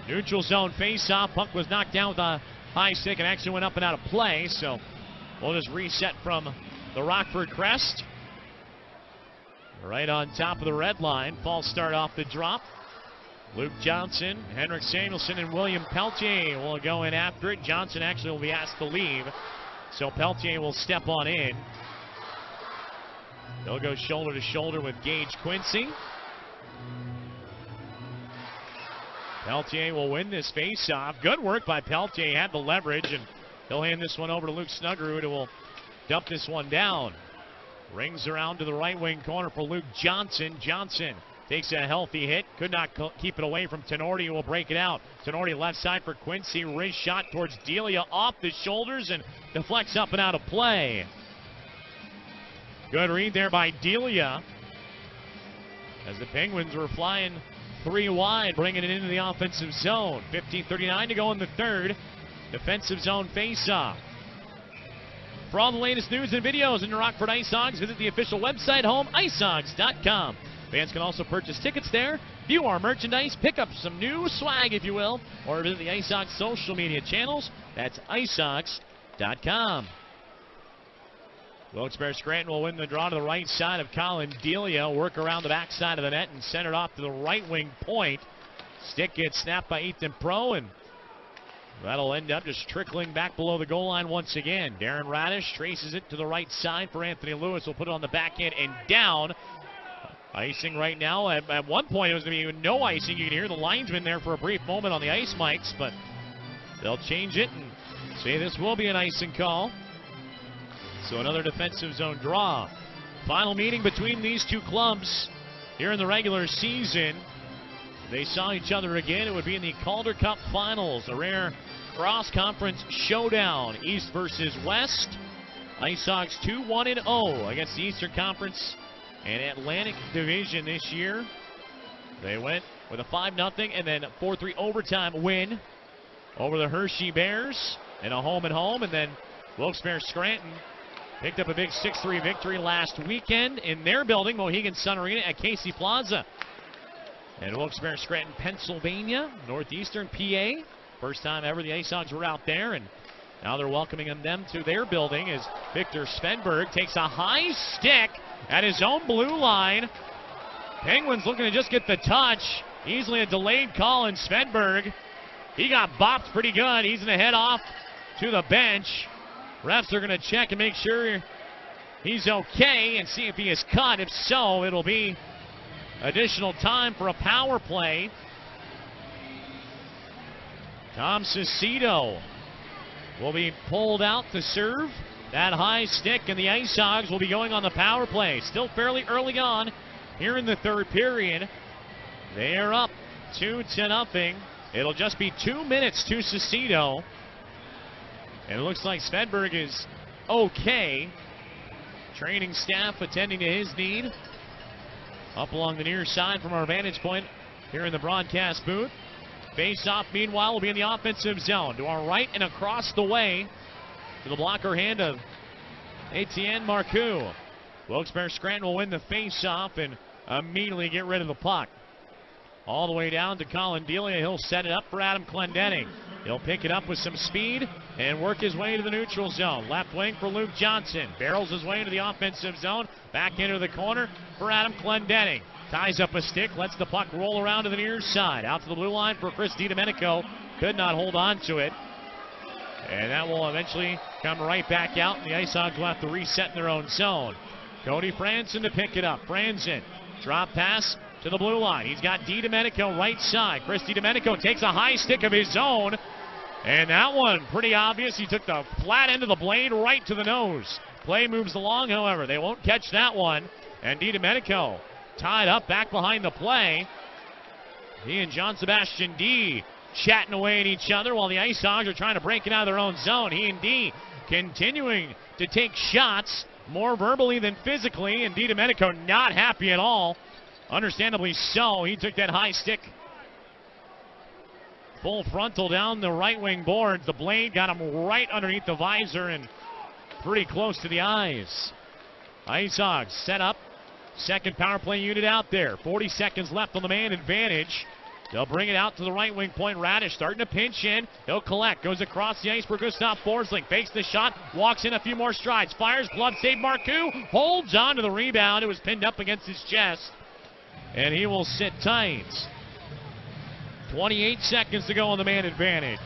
A: Neutral zone face-off. Puck was knocked down with a high stick and actually went up and out of play, so we'll just reset from the Rockford crest. Right on top of the red line. False start off the drop. Luke Johnson, Henrik Samuelsson, and William Peltier will go in after it. Johnson actually will be asked to leave, so Peltier will step on in. They'll go shoulder to shoulder with Gage Quincy. Peltier will win this face-off. Good work by Peltier. He had the leverage, and he'll hand this one over to Luke Snuggerud, who will dump this one down. Rings around to the right wing corner for Luke Johnson. Johnson takes a healthy hit. Could not keep it away from Tenorti, who will break it out. Tenorti left side for Quincy. Wrist shot towards Delia off the shoulders and deflects up and out of play. Good read there by Delia as the Penguins were flying 3 wide, bringing it into the offensive zone. 15:39 to go in the third. Defensive zone face-off. For all the latest news and videos in the Rockford IceHogs, visit the official website, home, icehogs.com. Fans can also purchase tickets there, view our merchandise, pick up some new swag, if you will, or visit the IceHogs social media channels. That's icehogs.com. Wilkes-Barre Scranton will win the draw to the right side of Collin Delia. Work around the backside of the net and send it off to the right wing point. Stick gets snapped by Ethan Pro, and that'll end up just trickling back below the goal line once again. Darren Radish traces it to the right side for Anthony Lewis. Will put it on the back end and down. Icing right now. At one point, it was going to be no icing. You can hear the linesman there for a brief moment on the ice mics, but they'll change it and say this will be an icing call. So another defensive zone draw. Final meeting between these two clubs here in the regular season. If they saw each other again, it would be in the Calder Cup Finals, a rare cross-conference showdown, East versus West. IceHogs 2-1-0 against the Eastern Conference and Atlantic Division this year. They went with a 5-0 and then 4-3 overtime win over the Hershey Bears in a home-and-home, and then Wilkes-Barre Scranton picked up a big 6-3 victory last weekend in their building, Mohegan Sun Arena at Casey Plaza. And Wilkes-Barre Scranton, Pennsylvania, northeastern PA. First time ever the IceHogs were out there, and now they're welcoming them to their building as Victor Svedberg takes a high stick at his own blue line. Penguins looking to just get the touch. Easily a delayed call, and Svedberg, he got bopped pretty good. He's going to head off to the bench. Refs are going to check and make sure he's okay and see if he is cut. If so, it'll be additional time for a power play. Tom Cicito will be pulled out to serve that high stick, and the IceHogs will be going on the power play. Still fairly early on here in the third period. They are up 2-0. It'll just be 2 minutes to Cicito. And it looks like Svedberg is okay. Training staff attending to his need. Up along the near side from our vantage point here in the broadcast booth. Face-off, meanwhile, will be in the offensive zone. To our right and across the way to the blocker hand of Etienne Marcoux. Wilkes-Barre Scranton will win the face-off and immediately get rid of the puck. All the way down to Collin Delia. He'll set it up for Adam Clendenning. He'll pick it up with some speed and work his way to the neutral zone. Left wing for Luke Johnson. Barrels his way into the offensive zone. Back into the corner for Adam Clendenning. Ties up a stick, lets the puck roll around to the near side. Out to the blue line for Chris DiDomenico. Could not hold on to it. And that will eventually come right back out, and the IceHogs will have to reset in their own zone. Cody Franzen to pick it up. Franzen, drop pass to the blue line. He's got DiDomenico right side. Chris DiDomenico takes a high stick of his own. And that one, pretty obvious. He took the flat end of the blade right to the nose. Play moves along, however. They won't catch that one. And DiDomenico tied up back behind the play. He and John Sebastian D chatting away at each other while the IceHogs are trying to break it out of their own zone. He and D continuing to take shots more verbally than physically, and DiDomenico not happy at all. Understandably so. He took that high stick full frontal down the right wing boards. The blade got him right underneath the visor and pretty close to the eyes. IceHogs set up. Second power play unit out there. 40 seconds left on the man advantage. They'll bring it out to the right wing point. Radish starting to pinch in. He'll collect. Goes across the ice for Gustav Forsling. Fakes the shot. Walks in a few more strides. Fires. Glove save. Marcoux holds on to the rebound. It was pinned up against his chest. And he will sit tight. 28 seconds to go on the man advantage.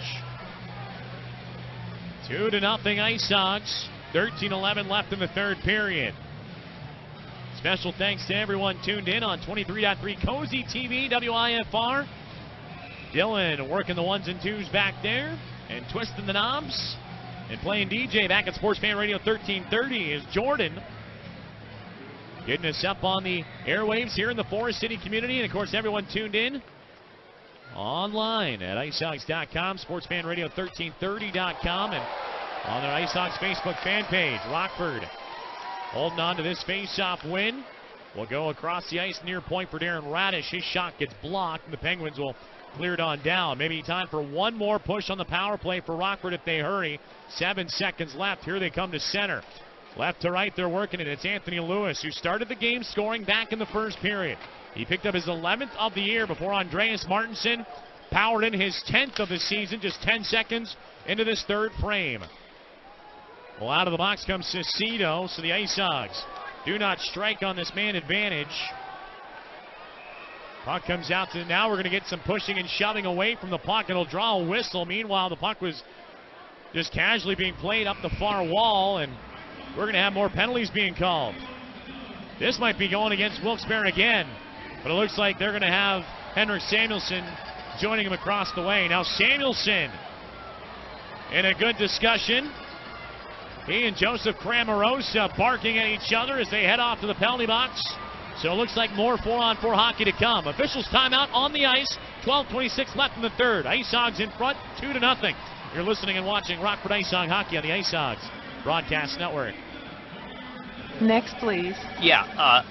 A: 2-0 IceHogs. 13-11 left in the third period. Special thanks to everyone tuned in on 23.3 Cozy TV, WIFR. Dylan working the ones and twos back there and twisting the knobs. And playing DJ back at Sports Fan Radio 1330 is Jordan. Getting us up on the airwaves here in the Forest City community. And, of course, everyone tuned in online at IceHogs.com, SportsFanRadio1330.com, and on their IceHogs Facebook fan page. Rockford holding on to this face-off win. Will go across the ice near point for Darren Radish. His shot gets blocked, and the Penguins will clear it on down. Maybe time for one more push on the power play for Rockford if they hurry. 7 seconds left. Here they come to center. Left to right, they're working it. It's Anthony Lewis, who started the game scoring back in the first period. He picked up his 11th of the year before Andreas Martinson powered in his 10th of the season, just 10 seconds into this third frame. Well, out of the box comes Cicito, so the IceHogs do not strike on this man advantage. Puck comes out to, now we're going to get some pushing and shoving away from the puck. It'll draw a whistle. Meanwhile, the puck was just casually being played up the far wall, and we're going to have more penalties being called. This might be going against Wilkes-Barre again, but it looks like they're going to have Henrik Samuelsson joining him across the way. Now Samuelsson in a good discussion. He and Joseph Cramarosa barking at each other as they head off to the penalty box. So it looks like more 4-on-4 hockey to come. Officials timeout on the ice. 12:26 left in the third. IceHogs in front, 2-0. You're listening and watching Rockford IceHog hockey on the IceHogs Broadcast Network.
J: Next, please.
K: Yeah,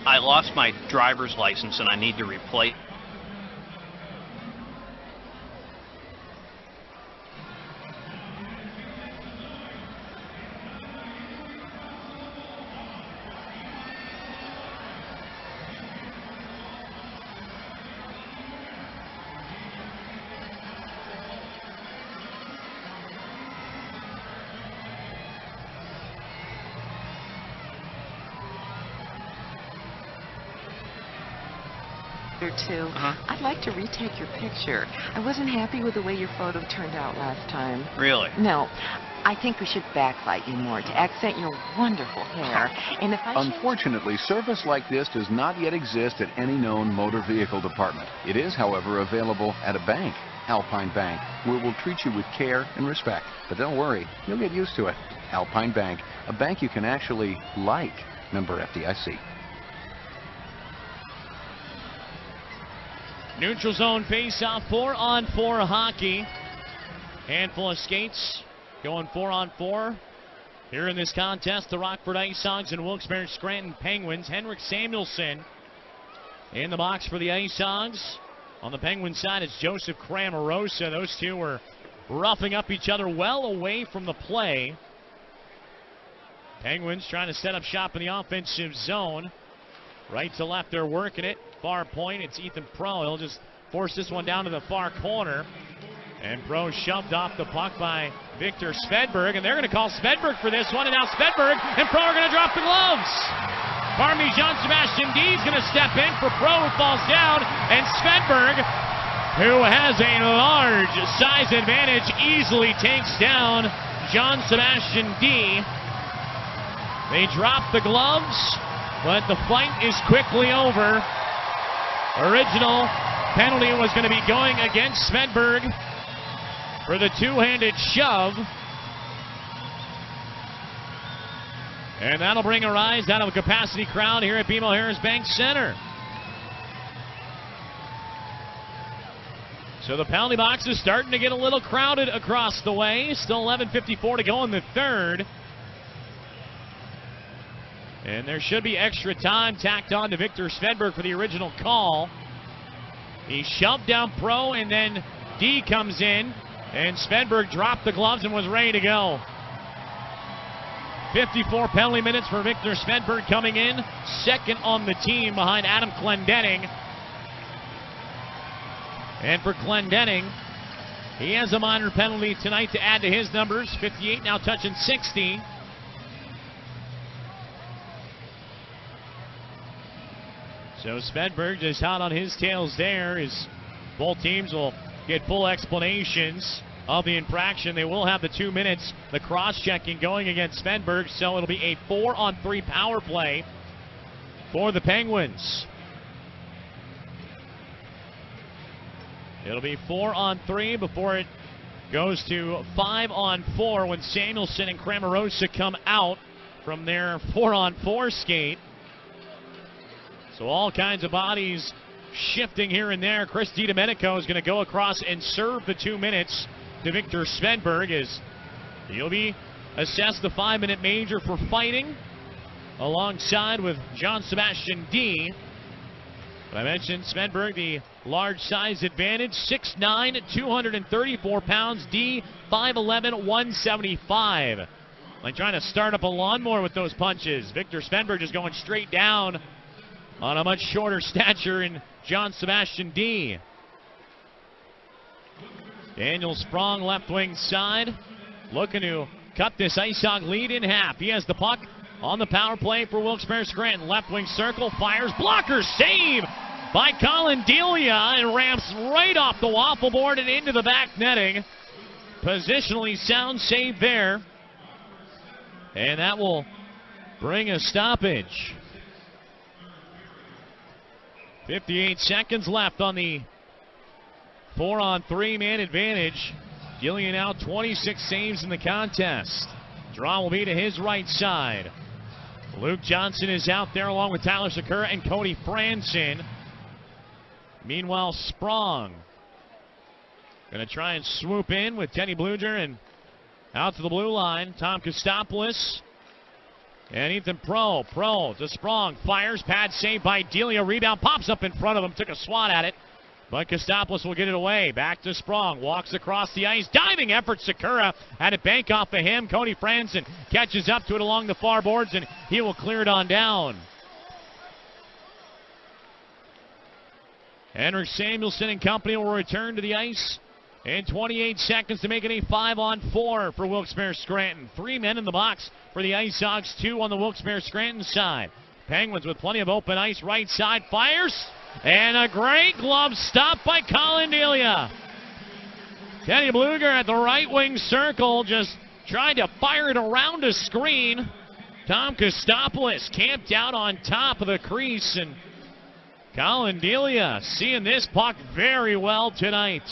K: I lost my driver's license and I need to replace.
J: Too. I'd like to retake your picture. I wasn't happy with the way your photo turned out last time.
K: Really?
J: No. I think we should backlight you more to accent your wonderful hair. And if I
L: Unfortunately, service like this does not yet exist at any known motor vehicle department. It is, however, available at a bank, Alpine Bank, where we'll treat you with care and respect. But don't worry, you'll get used to it. Alpine Bank, a bank you can actually like. Member FDIC.
A: Neutral zone face-off, 4-on-4 hockey. Handful of skates going 4-on-4 here in this contest. The Rockford IceHogs and Wilkes-Barre Scranton Penguins. Henrik Samuelsson in the box for the IceHogs. On the Penguin side, it's Joseph Cramarosa. Those two were roughing up each other well away from the play. Penguins trying to set up shop in the offensive zone. Right to left, they're working it. Far point, it's Ethan Pro. He'll just force this one down to the far corner. And Pro shoved off the puck by Victor Svedberg. And they're going to call Svedberg for this one. And now Svedberg and Pro are going to drop the gloves. Pardon me, Jean-Sebastian D is going to step in for Pro, who falls down. And Svedberg, who has a large size advantage, easily takes down Jean-Sebastian D. They drop the gloves, but the fight is quickly over. Original penalty was going to be going against Svedberg for the two-handed shove. And that'll bring a rise out of a capacity crowd here at BMO Harris Bank Center. So the penalty box is starting to get a little crowded across the way. Still 11:54 to go in the third. And there should be extra time tacked on to Victor Svedberg for the original call. He shoved down Pro, and then D comes in, and Svedberg dropped the gloves and was ready to go. 54 penalty minutes for Victor Svedberg coming in, second on the team behind Adam Clendenning. And for Clendenning, he has a minor penalty tonight to add to his numbers. 58 now touching 60. So Svedberg just hot on his tails there, as both teams will get full explanations of the infraction. They will have the 2 minutes, the cross-checking going against Svedberg, so it'll be a 4-on-3 power play for the Penguins. It'll be 4-on-3 before it goes to 5-on-4 when Samuelsson and Cramarosa come out from their 4-on-4 skate. So all kinds of bodies shifting here and there. Chris DiDomenico is going to go across and serve the 2 minutes to Victor Svedberg, as he'll be assessed the 5-minute major for fighting alongside with Jean-Sebastian D. But I mentioned Svedberg, the large size advantage, 6'9", 234 pounds. D, 5'11", 175. Like trying to start up a lawnmower with those punches. Victor Svedberg just going straight down on a much shorter stature in Jean-Sebastian D. Daniel Sprong, left wing side, looking to cut this IceHog lead in half. He has the puck on the power play for Wilkes-Barre Scranton. Left wing circle, fires, blocker, save by Collin Delia, and ramps right off the waffle board and into the back netting. Positionally sound save there. And that will bring a stoppage. 58 seconds left on the 4-on-3 man advantage. Delia now 26 saves in the contest. Draw will be to his right side. Luke Johnson is out there along with Tyler Sakura and Cody Franson. Meanwhile, Sprong going to try and swoop in with Teddy Bluger and out to the blue line. Tom Kostopoulos and Ethan Pro. Pro to Sprong. Fires. Pad saved by Delia. Rebound pops up in front of him. Took a swat at it. But Kostopoulos will get it away. Back to Sprong. Walks across the ice. Diving effort. Sakura had it bank off of him. Cody Franson catches up to it along the far boards, and he will clear it on down. Henrik Samuelsson and company will return to the ice in 28 seconds to make it a 5-on-4 for Wilkes-Barre Scranton. 3 men in the box for the IceHogs, 2 on the Wilkes-Barre Scranton side. Penguins with plenty of open ice. Right side fires. And a great glove stop by Collin Delia. Teddy Bluger at the right wing circle just tried to fire it around a screen. Tom Kostopoulos camped out on top of the crease, and Collin Delia seeing this puck very well tonight.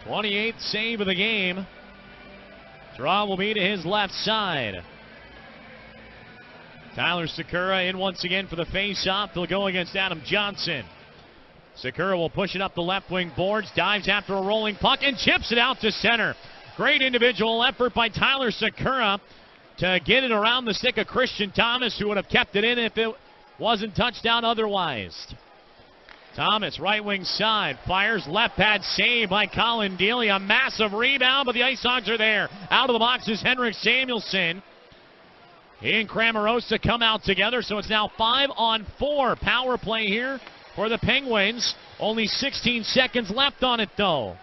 A: 28th save of the game. Draw will be to his left side. Tyler Sakura in once again for the face-off. They'll go against Adam Johnson. Sakura will push it up the left wing boards, dives after a rolling puck, and chips it out to center. Great individual effort by Tyler Sakura to get it around the stick of Christian Thomas, who would have kept it in if it wasn't touched down otherwise. Thomas, right wing side, fires, left pad save by Collin Delia. Massive rebound, but the IceHogs are there. Out of the box is Henrik Samuelsson. He and Cramarosa come out together, so it's now 5-on-4 power play here for the Penguins. Only 16 seconds left on it, though.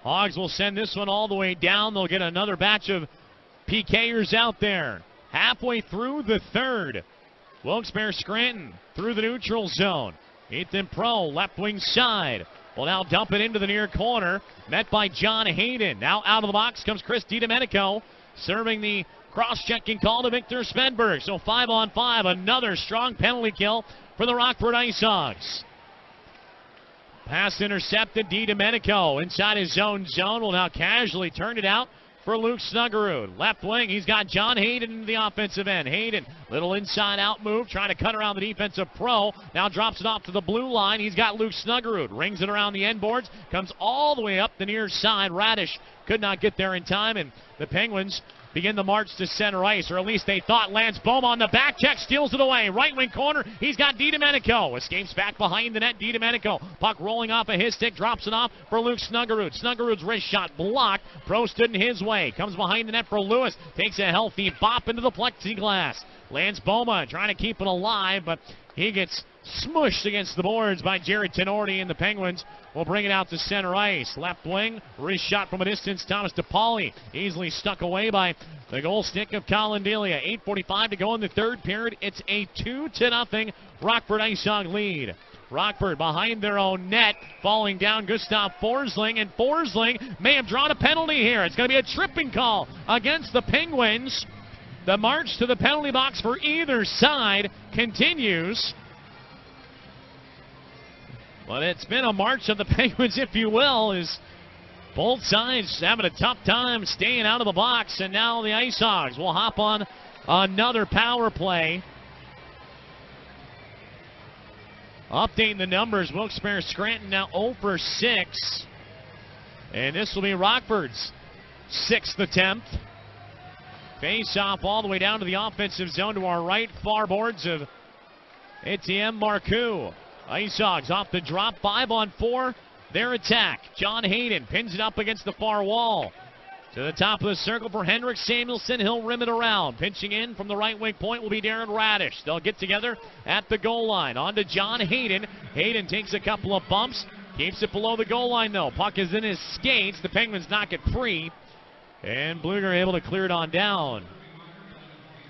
A: Hogs will send this one all the way down. They'll get another batch of PKers out there. Halfway through the third. Wilkes-Barre Scranton through the neutral zone. Ethan Pro, left wing side. Will now dump it into the near corner. Met by John Hayden. Now out of the box comes Chris DiDomenico, serving the cross-checking call to Victor Svedberg. So 5-on-5, another strong penalty kill for the Rockford IceHogs. Pass intercepted. DiDomenico inside his own zone will now casually turn it out for Luke Snuggerud. Left wing, he's got John Hayden in the offensive end. Hayden, little inside-out move, trying to cut around the defensive Pro. Now drops it off to the blue line. He's got Luke Snuggerud. Rings it around the end boards, comes all the way up the near side. Radish could not get there in time, and the Penguins begin the march to center ice, or at least they thought. Lance Boma on the back check, steals it away. Right wing corner, he's got DiDomenico. Escapes back behind the net, DiDomenico. Puck rolling off of his stick, drops it off for Luke Snuggerud. Snuggerud's wrist shot blocked. Pro stood in his way. Comes behind the net for Lewis. Takes a healthy bop into the plexiglass. Lance Boma trying to keep it alive, but he gets smushed against the boards by Jared Tenorti, and the Penguins will bring it out to center ice. Left wing, wrist shot from a distance. Thomas DePauli easily stuck away by the goal stick of Collin Delia. 8:45 to go in the third period. It's a 2-0 Rockford IceHog lead. Rockford behind their own net, falling down Gustav Forsling, and Forsling may have drawn a penalty here. It's going to be a tripping call against the Penguins. The march to the penalty box for either side continues. But it's been a march of the Penguins, if you will, as both sides having a tough time staying out of the box. And now the IceHogs will hop on another power play. Updating the numbers, Wilkes-Barre Scranton now 0 for 6. And this will be Rockford's 6th attempt. Face-off all the way down to the offensive zone to our right, far boards of Etienne Marcoux. IceHogs off the drop, 5-on-4, their attack. John Hayden pins it up against the far wall. To the top of the circle for Henrik Samuelsson. He'll rim it around. Pinching in from the right wing point will be Darren Radish. They'll get together at the goal line. On to John Hayden. Hayden takes a couple of bumps. Keeps it below the goal line, though. Puck is in his skates. The Penguins knock it free. And Bluger able to clear it on down.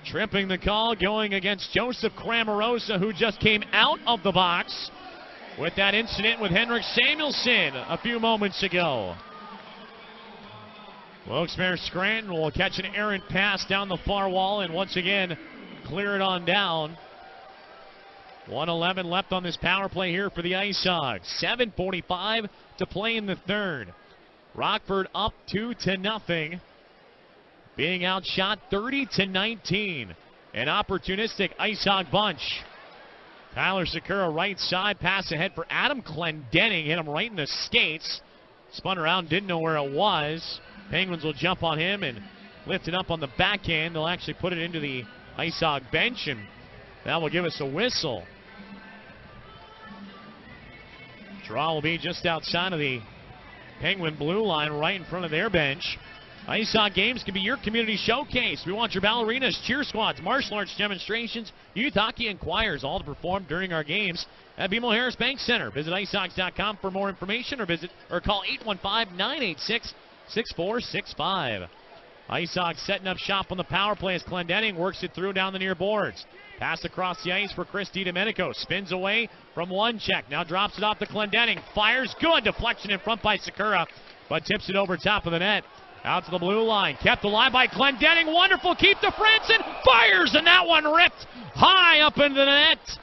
A: Tripping the call going against Joseph Cramarosa, who just came out of the box with that incident with Henrik Samuelsson a few moments ago. Wilkes-Barre Scranton will catch an errant pass down the far wall and once again clear it on down. 1:11 left on this power play here for the IceHogs. 7:45 to play in the third. Rockford up 2-0. Being outshot 30-19. An opportunistic IceHog bunch. Tyler Sakura right side, pass ahead for Adam Clendenning. Hit him right in the skates. Spun around, didn't know where it was. Penguins will jump on him and lift it up on the backhand. They'll actually put it into the IceHog bench, and that will give us a whistle. Draw will be just outside of the Penguin blue line, right in front of their bench. IceHog games can be your community showcase. We want your ballerinas, cheer squads, martial arts demonstrations, youth hockey, and choirs all to perform during our games at BMO Harris Bank Center. Visit icehogs.com for more information or call 815-986-6465. IceHogs setting up shop on the power play as Clendenning works it through down the near boards. Pass across the ice for Chris DiDomenico. Spins away from one check. Now drops it off to Clendenning. Fires. Good deflection in front by Sakura, but tips it over top of the net. Out to the blue line. Kept alive by Clendenning. Wonderful keep to Franson. Fires, and that one ripped high up into the net.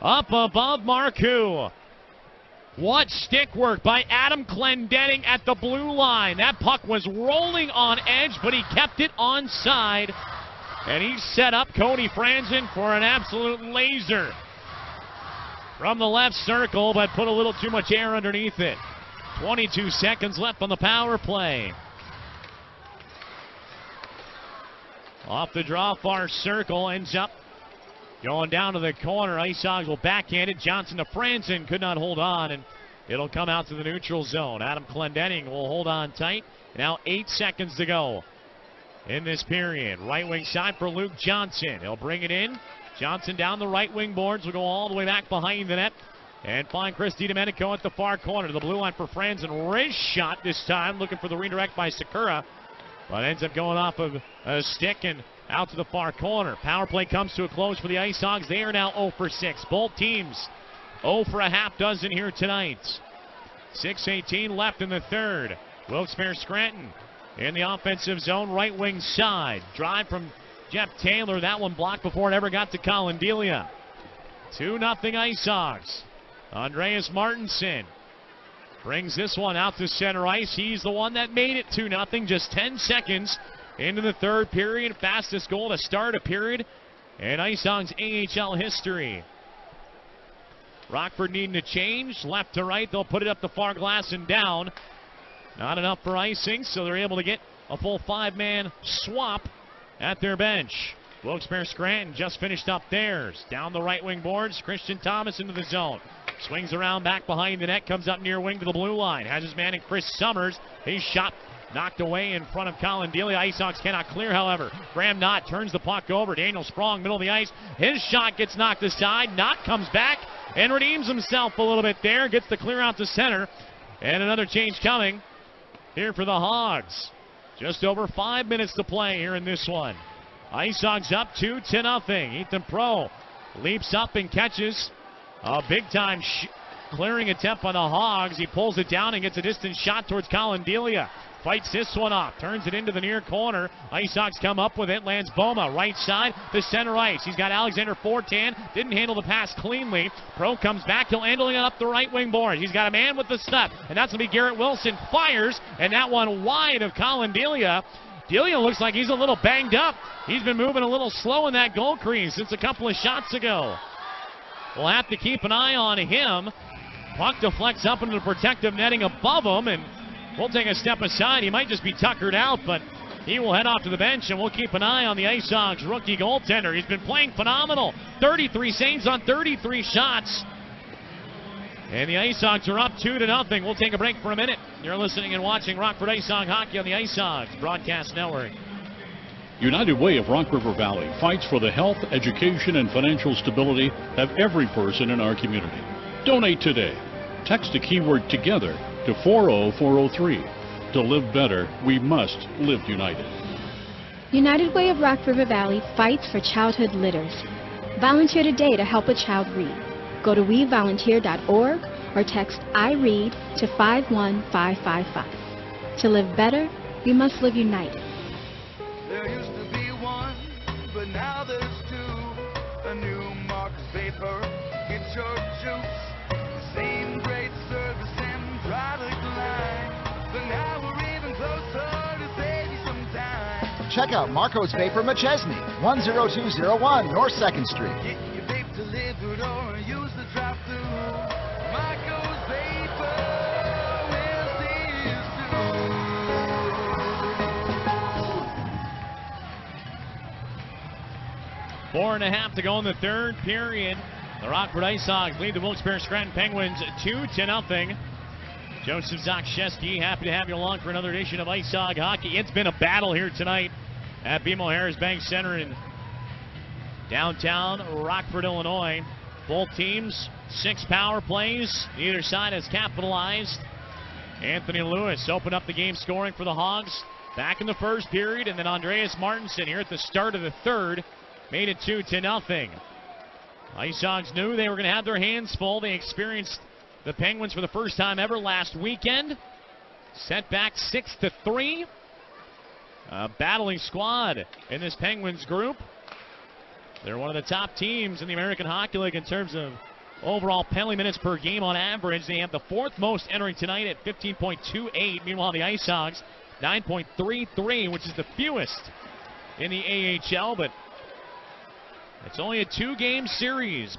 A: Up above Marcoux. What stick work by Adam Clendenning at the blue line. That puck was rolling on edge, but he kept it onside. And he set up Cody Franson for an absolute laser from the left circle, but put a little too much air underneath it. 22 seconds left on the power play. Off the draw, far circle, ends up going down to the corner. IceHogs will backhand it. Johnson to Franson, could not hold on, and it'll come out to the neutral zone. Adam Clendenning will hold on tight. Now 8 seconds to go in this period. Right wing side for Luke Johnson. He'll bring it in. Johnson down the right wing boards. Will go all the way back behind the net and find Chris DiDomenico at the far corner. To the blue line for Franson. Wrist shot this time, looking for the redirect by Sakura, but ends up going off of a stick and out to the far corner. Power play comes to a close for the IceHogs. They are now 0 for 6. Both teams 0 for a half dozen here tonight. 6:18 left in the third. Wilkes-Barre Scranton in the offensive zone, right wing side. Drive from Jeff Taylor. That one blocked before it ever got to Collin Delia. 2-0 IceHogs. Andreas Martinson brings this one out to center ice. He's the one that made it 2-0. Just 10 seconds into the third period. Fastest goal to start a period in IceHogs AHL history. Rockford needing to change. Left to right. They'll put it up the far glass and down. Not enough for icing, so they're able to get a full 5-man swap at their bench. Wilkes-Barre Scranton just finished up theirs. Down the right wing boards. Christian Thomas into the zone. Swings around back behind the net. Comes up near wing to the blue line. Has his man in Chris Summers. His shot knocked away in front of Collin Delia. IceHogs cannot clear, however. Graham Knott turns the puck over. Daniel Sprong, middle of the ice. His shot gets knocked aside. Knott comes back and redeems himself a little bit there. Gets the clear out to center. And another change coming here for the Hogs. Just over 5 minutes to play here in this one. IceHogs up 2-0. Ethan Pro leaps up and catches a big-time clearing attempt by the Hogs. He pulls it down and gets a distant shot towards Collin Delia. Fights this one off. Turns it into the near corner. IceHogs come up with it. Lands Boma right side to center ice. He's got Alexander Fortan. Didn't handle the pass cleanly. Pro comes back. He'll handle it up the right wing board. He's got a man with the step, and that's going to be Garrett Wilson. Fires, and that one wide of Collin Delia. Delia looks like he's a little banged up. He's been moving a little slow in that goal crease since a couple of shots ago. We'll have to keep an eye on him. Puck deflects up into the protective netting above him, and we'll take a step aside. He might just be tuckered out, but he will head off to the bench, and we'll keep an eye on the IceHogs rookie goaltender. He's been playing phenomenal. 33 saves on 33 shots. And the IceHogs are up 2-0. We'll take a break for a minute. You're listening and watching Rockford IceHog Hockey on the IceHogs Broadcast Network.
Q: United Way of Rock River Valley fights for the health, education, and financial stability of every person in our community. Donate today. Text the keyword TOGETHER to 40403. To live better, we must live united.
R: United Way of Rock River Valley fights for childhood litters. Volunteer today to help a child read. Go to wevolunteer.org or text I READ to 51555. To live better, We must live united.
G: There used to be one, but now there's two. A new Marcus Vapor, get your juice. The same great service and product line, but now we're even closer to save you some time.
I: Check out Marco's Vapor McChesney, 10201 North 2nd Street.
G: Get your vape delivered or use the drive-thru. Marco's Vapor will see you through.
A: 4.5 to go in the third period. The Rockford IceHogs lead the Wilkes-Barre Scranton Penguins 2-0. Joseph Zakshesky, happy to have you along for another edition of IceHog Hockey. It's been a battle here tonight at BMO Harris Bank Center in downtown Rockford, Illinois. Both teams, 6 power plays. Neither side has capitalized. Anthony Lewis opened up the game scoring for the Hogs back in the first period, and then Andreas Martinson here at the start of the third made it 2-0. IceHogs knew they were going to have their hands full. They experienced the Penguins for the first time ever last weekend. Set back 6-3. A battling squad in this Penguins group. They're one of the top teams in the American Hockey League in terms of overall penalty minutes per game on average. They have the 4th most entering tonight at 15.28. Meanwhile, the IceHogs 9.33, which is the fewest in the AHL, but it's only a 2-game series,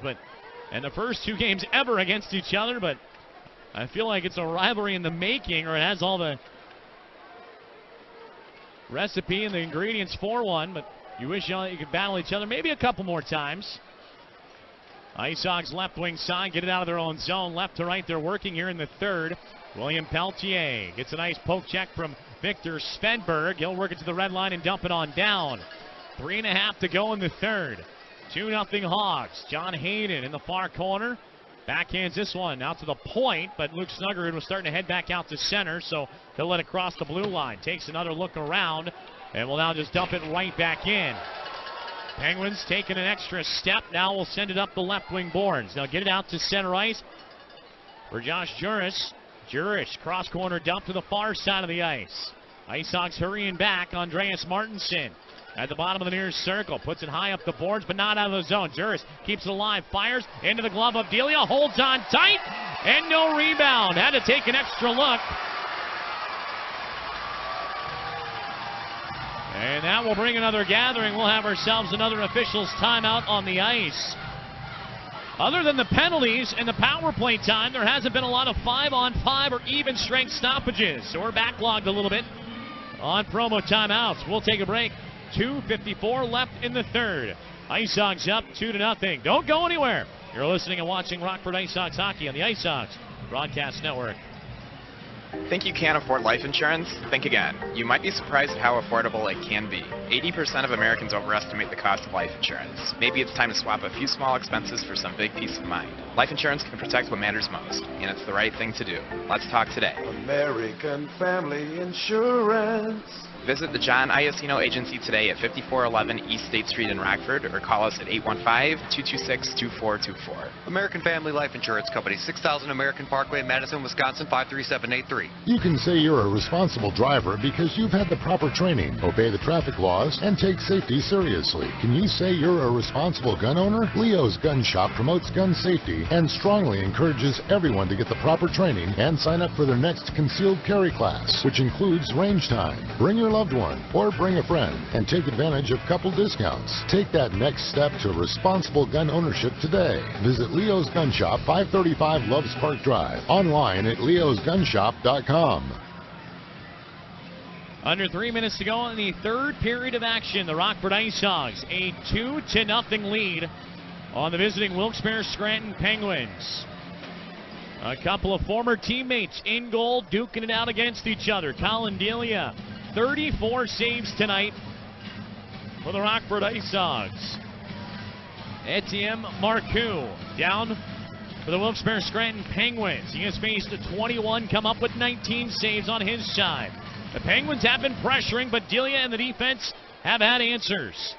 A: and the first 2 games ever against each other, but I feel like it's a rivalry in the making, or it has all the recipe and the ingredients for one, but you wish you could battle each other maybe a couple more times. IceHogs left wing side, get it out of their own zone. Left to right, they're working here in the third. William Peltier gets a nice poke check from Victor Svedberg. He'll work it to the red line and dump it on down. 3.5 to go in the third. 2-0 Hogs. John Hayden in the far corner. Backhands this one out to the point, but Luke Snuggerud was starting to head back out to center, so he'll let it cross the blue line. Takes another look around, and will now just dump it right back in. Penguins taking an extra step. Now we'll send it up the left wing boards. Now get it out to center ice for Josh Juris. Juris cross corner dump to the far side of the ice. IceHogs hurrying back. Andreas Martinson at the bottom of the near circle. Puts it high up the boards, but not out of the zone. Juris keeps it alive. Fires into the glove of Delia. Holds on tight. And no rebound. Had to take an extra look. And that will bring another gathering. We'll have ourselves another officials timeout on the ice. Other than the penalties and the power play time, there hasn't been a lot of 5-on-5 or even strength stoppages. So we're backlogged a little bit on promo timeouts. We'll take a break. 2:54 left in the third. IceHogs up 2-0. Don't go anywhere. You're listening and watching Rockford IceHogs hockey on the IceHogs Broadcast Network.
F: Think you can't afford life insurance? Think again. You might be surprised at how affordable it can be. 80% of Americans overestimate the cost of life insurance. Maybe it's time to swap a few small expenses for some big peace of mind. Life insurance can protect what matters most, and it's the right thing to do. Let's talk today.
G: American Family Insurance.
F: Visit the John Iacino Agency today at 5411 East State Street in Rockford, or call us at 815-226-2424.
H: American Family Life Insurance Company, 6000 American Parkway, Madison, Wisconsin, 53783.
S: You can say you're a responsible driver because you've had the proper training, obey the traffic laws, and take safety seriously. Can you say you're a responsible gun owner? Leo's Gun Shop promotes gun safety and strongly encourages everyone to get the proper training and sign up for their next concealed carry class, which includes range time. Bring your loved one or bring a friend and take advantage of couple discounts. Take that next step to responsible gun ownership today. Visit Leo's Gun Shop, 535 Loves Park Drive. Online at leosgunshop.com.
A: Under 3 minutes to go in the third period of action. The Rockford IceHogs a 2-0 lead on the visiting Wilkes-Barre Scranton Penguins. A couple of former teammates in goal, duking it out against each other. Collin Delia, 34 saves tonight for the Rockford IceHogs. Etienne Marcoux down for the Wilkes-Barre Scranton Penguins. He has faced 21, come up with 19 saves on his side. The Penguins have been pressuring, but Delia and the defense have had answers.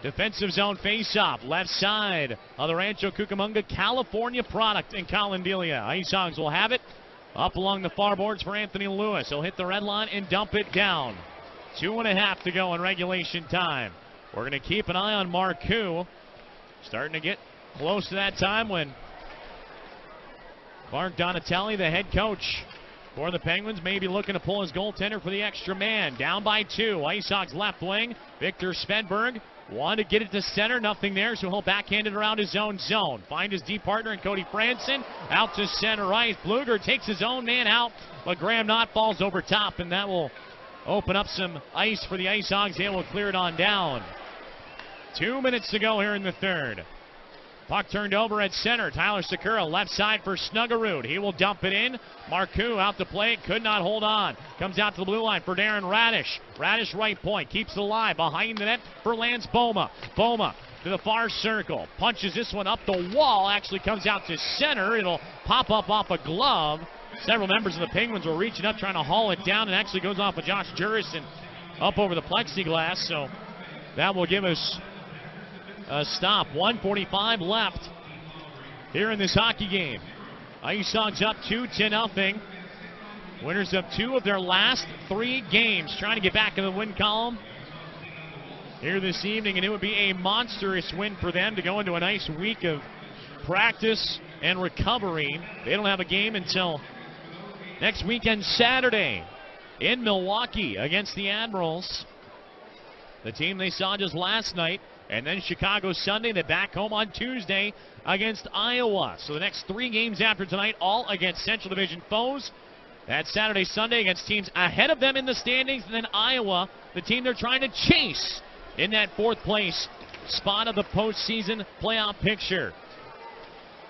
A: Defensive zone face-off, left side of the Rancho Cucamonga, California product in Collin Delia. IceHogs will have it Up along the far boards for Anthony Lewis. He'll hit the red line and dump it down. 2.5 to go in regulation time. We're going to keep an eye on Marcoux. Starting to get close to that time when Mark Donatelli, the head coach for the Penguins, may be looking to pull his goaltender for the extra man. Down by 2. IceHogs left wing. Victor Svedberg wanted to get it to center. Nothing there, so he'll backhand it around his own zone. Find his deep partner in Cody Franson. Out to center ice. Bluger takes his own man out, but Graham Knott falls over top, and that will open up some ice for the IceHogs. They will clear it on down. 2 minutes to go here in the third. Puck turned over at center. Tyler Sakura left side for Snuggerud. He will dump it in. Marcoux out to play it. Could not hold on. Comes out to the blue line for Darren Radish. Radish right point. Keeps it alive. Behind the net for Lance Boma. Boma to the far circle. Punches this one up the wall. Actually comes out to center. It'll pop up off a glove. Several members of the Penguins were reaching up trying to haul it down. And actually goes off of Josh Jurison up over the plexiglass. So that will give us a stop. 1:45 left here in this hockey game. IceHogs up 2-0. Winners of 2 of their last 3 games. Trying to get back in the win column here this evening, and it would be a monstrous win for them to go into a nice week of practice and recovery. They don't have a game until next weekend, Saturday, in Milwaukee against the Admirals, the team they saw just last night. And then Chicago Sunday. They're back home on Tuesday against Iowa. So the next 3 games after tonight, all against Central Division foes. That's Saturday, Sunday against teams ahead of them in the standings. And then Iowa, the team they're trying to chase in that 4th place spot of the postseason playoff picture.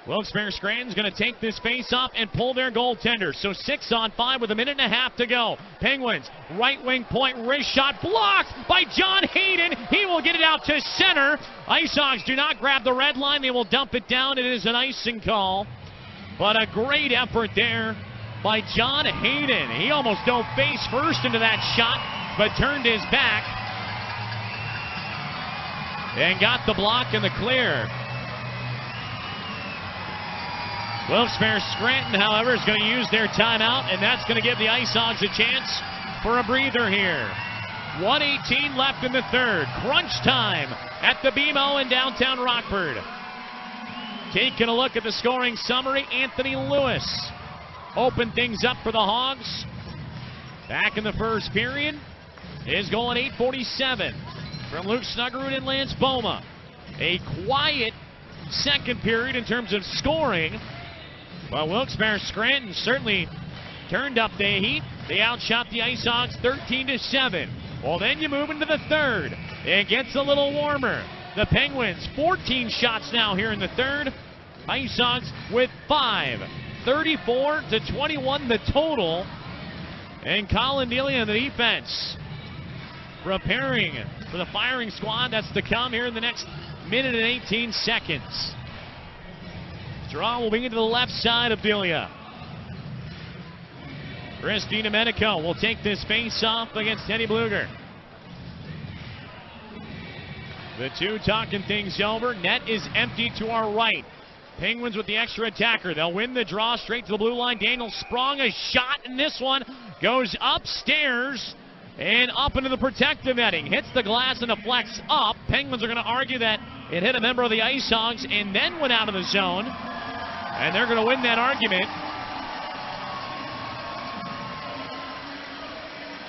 A: Wilkes-Barre Scranton's going to take this face-off and pull their goaltender. So 6-on-5 with 1.5 minutes to go. Penguins, right wing point, wrist shot blocked by John Hayden. He will get it out to center. IceHogs do not grab the red line. They will dump it down. It is an icing call. But a great effort there by John Hayden. He almost dove face first into that shot, but turned his back and got the block and the clear. Wilkes-Barre Scranton, however, is going to use their timeout, and that's going to give the IceHogs a chance for a breather here. 1:18 left in the third. Crunch time at the BMO in downtown Rockford. Taking a look at the scoring summary, Anthony Lewis opened things up for the Hogs. Back in the first period. His goal at 8:47 from Luke Snuggerud and Lance Boma. A quiet second period in terms of scoring. Well, Wilkes-Barre Scranton certainly turned up the heat. They outshot the IceHogs 13-7. Well, then you move into the third. It gets a little warmer. The Penguins, 14 shots now here in the third. IceHogs with 5. 34-21 the total. And Collin Delia in the defense, preparing for the firing squad that's to come here in the next minute and 18 seconds. Draw will be into the left side of Delia. Chris DiDomenico will take this face-off against Teddy Bluger. The 2 talking things over. Net is empty to our right. Penguins with the extra attacker. They'll win the draw straight to the blue line. Daniel Sprong, a shot, and this one goes upstairs and up into the protective netting. Hits the glass and deflects up. Penguins are going to argue that it hit a member of the IceHogs and then went out of the zone. And they're going to win that argument.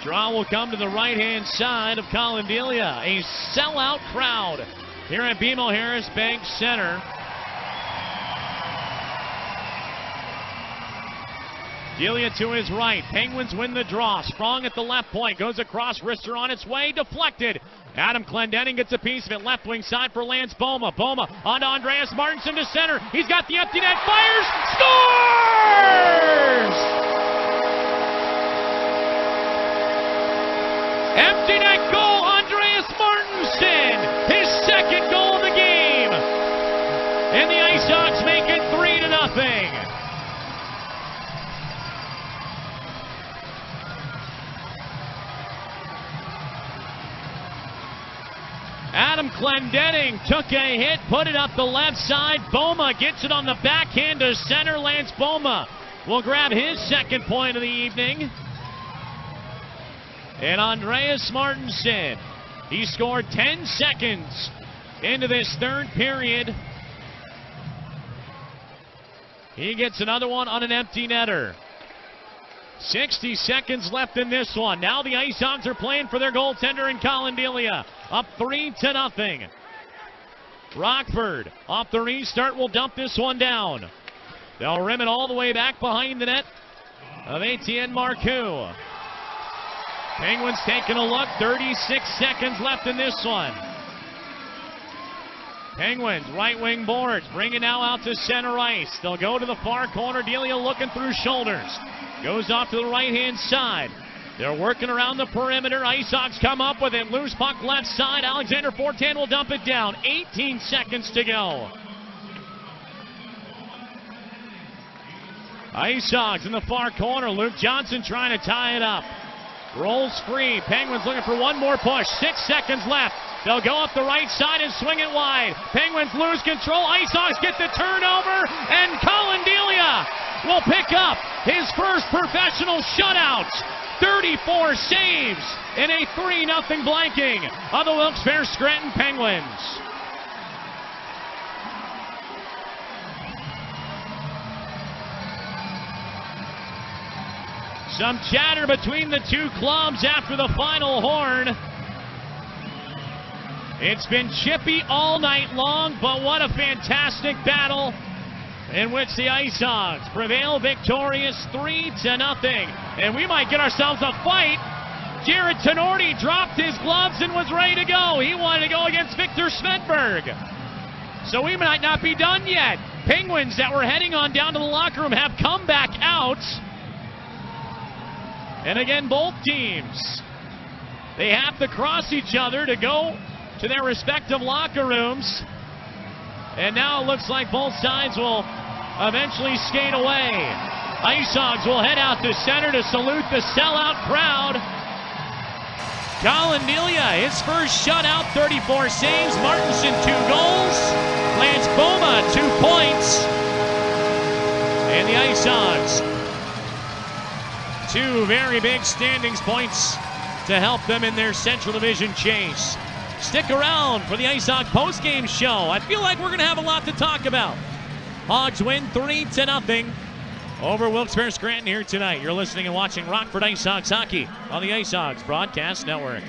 A: Draw will come to the right-hand side of Collin Delia. A sellout crowd here at BMO Harris Bank Center. Delia to his right. Penguins win the draw. Sprong at the left point. Goes across. Wrister on its way. Deflected. Adam Clendenning gets a piece of it. Left wing side for Lance Boma. Boma on to Andreas Martinson to center. He's got the empty net. Fires. Scores! Empty net goal. Andreas Martinson. His second goal of the game. And the IceHogs make it 3-0. Adam Clendenning took a hit, put it up the left side. Boma gets it on the backhand to center. Lance Boma will grab his second point of the evening. And Andreas Martinson, he scored 10 seconds into this third period. He gets another one on an empty netter. 60 seconds left in this one. Now the IceHogs are playing for their goaltender in Collin Delia. Up 3-0. Rockford off the restart will dump this one down. They'll rim it all the way back behind the net of Etienne Marcoux. Penguins taking a look. 36 seconds left in this one. Penguins, right wing boards, bring it now out to center ice. They'll go to the far corner. Delia looking through shoulders. Goes off to the right-hand side. They're working around the perimeter. IceHogs come up with it. Loose puck left side. Alexander Fortin will dump it down. 18 seconds to go. IceHogs in the far corner. Luke Johnson trying to tie it up. Rolls free. Penguins looking for one more push. 6 seconds left. They'll go up the right side and swing it wide. Penguins lose control. IceHogs get the turnover, and Collin Delia will pick up his first professional shutout. 34 saves in a 3-0 blanking of the Wilkes-Barre Scranton Penguins. Some chatter between the two clubs after the final horn. It's been chippy all night long, but what a fantastic battle in which the IceHogs prevail victorious 3-0. And we might get ourselves a fight. Jared Tenorti dropped his gloves and was ready to go. He wanted to go against Victor Svedberg. So we might not be done yet. Penguins that were heading on down to the locker room have come back out. And again, both teams, they have to cross each other to go to their respective locker rooms. And now it looks like both sides will eventually skate away. IceHogs will head out to center to salute the sellout crowd. Collin Delia, his first shutout, 34 saves. Martinson, 2 goals. Lance Boma, 2 points. And the IceHogs, 2 very big standings points to help them in their Central Division chase. Stick around for the IceHogs postgame show. I feel like we're going to have a lot to talk about. Hogs win 3-0 over Wilkes-Barre Scranton here tonight. You're listening and watching Rockford IceHogs hockey on the IceHogs Broadcast Network.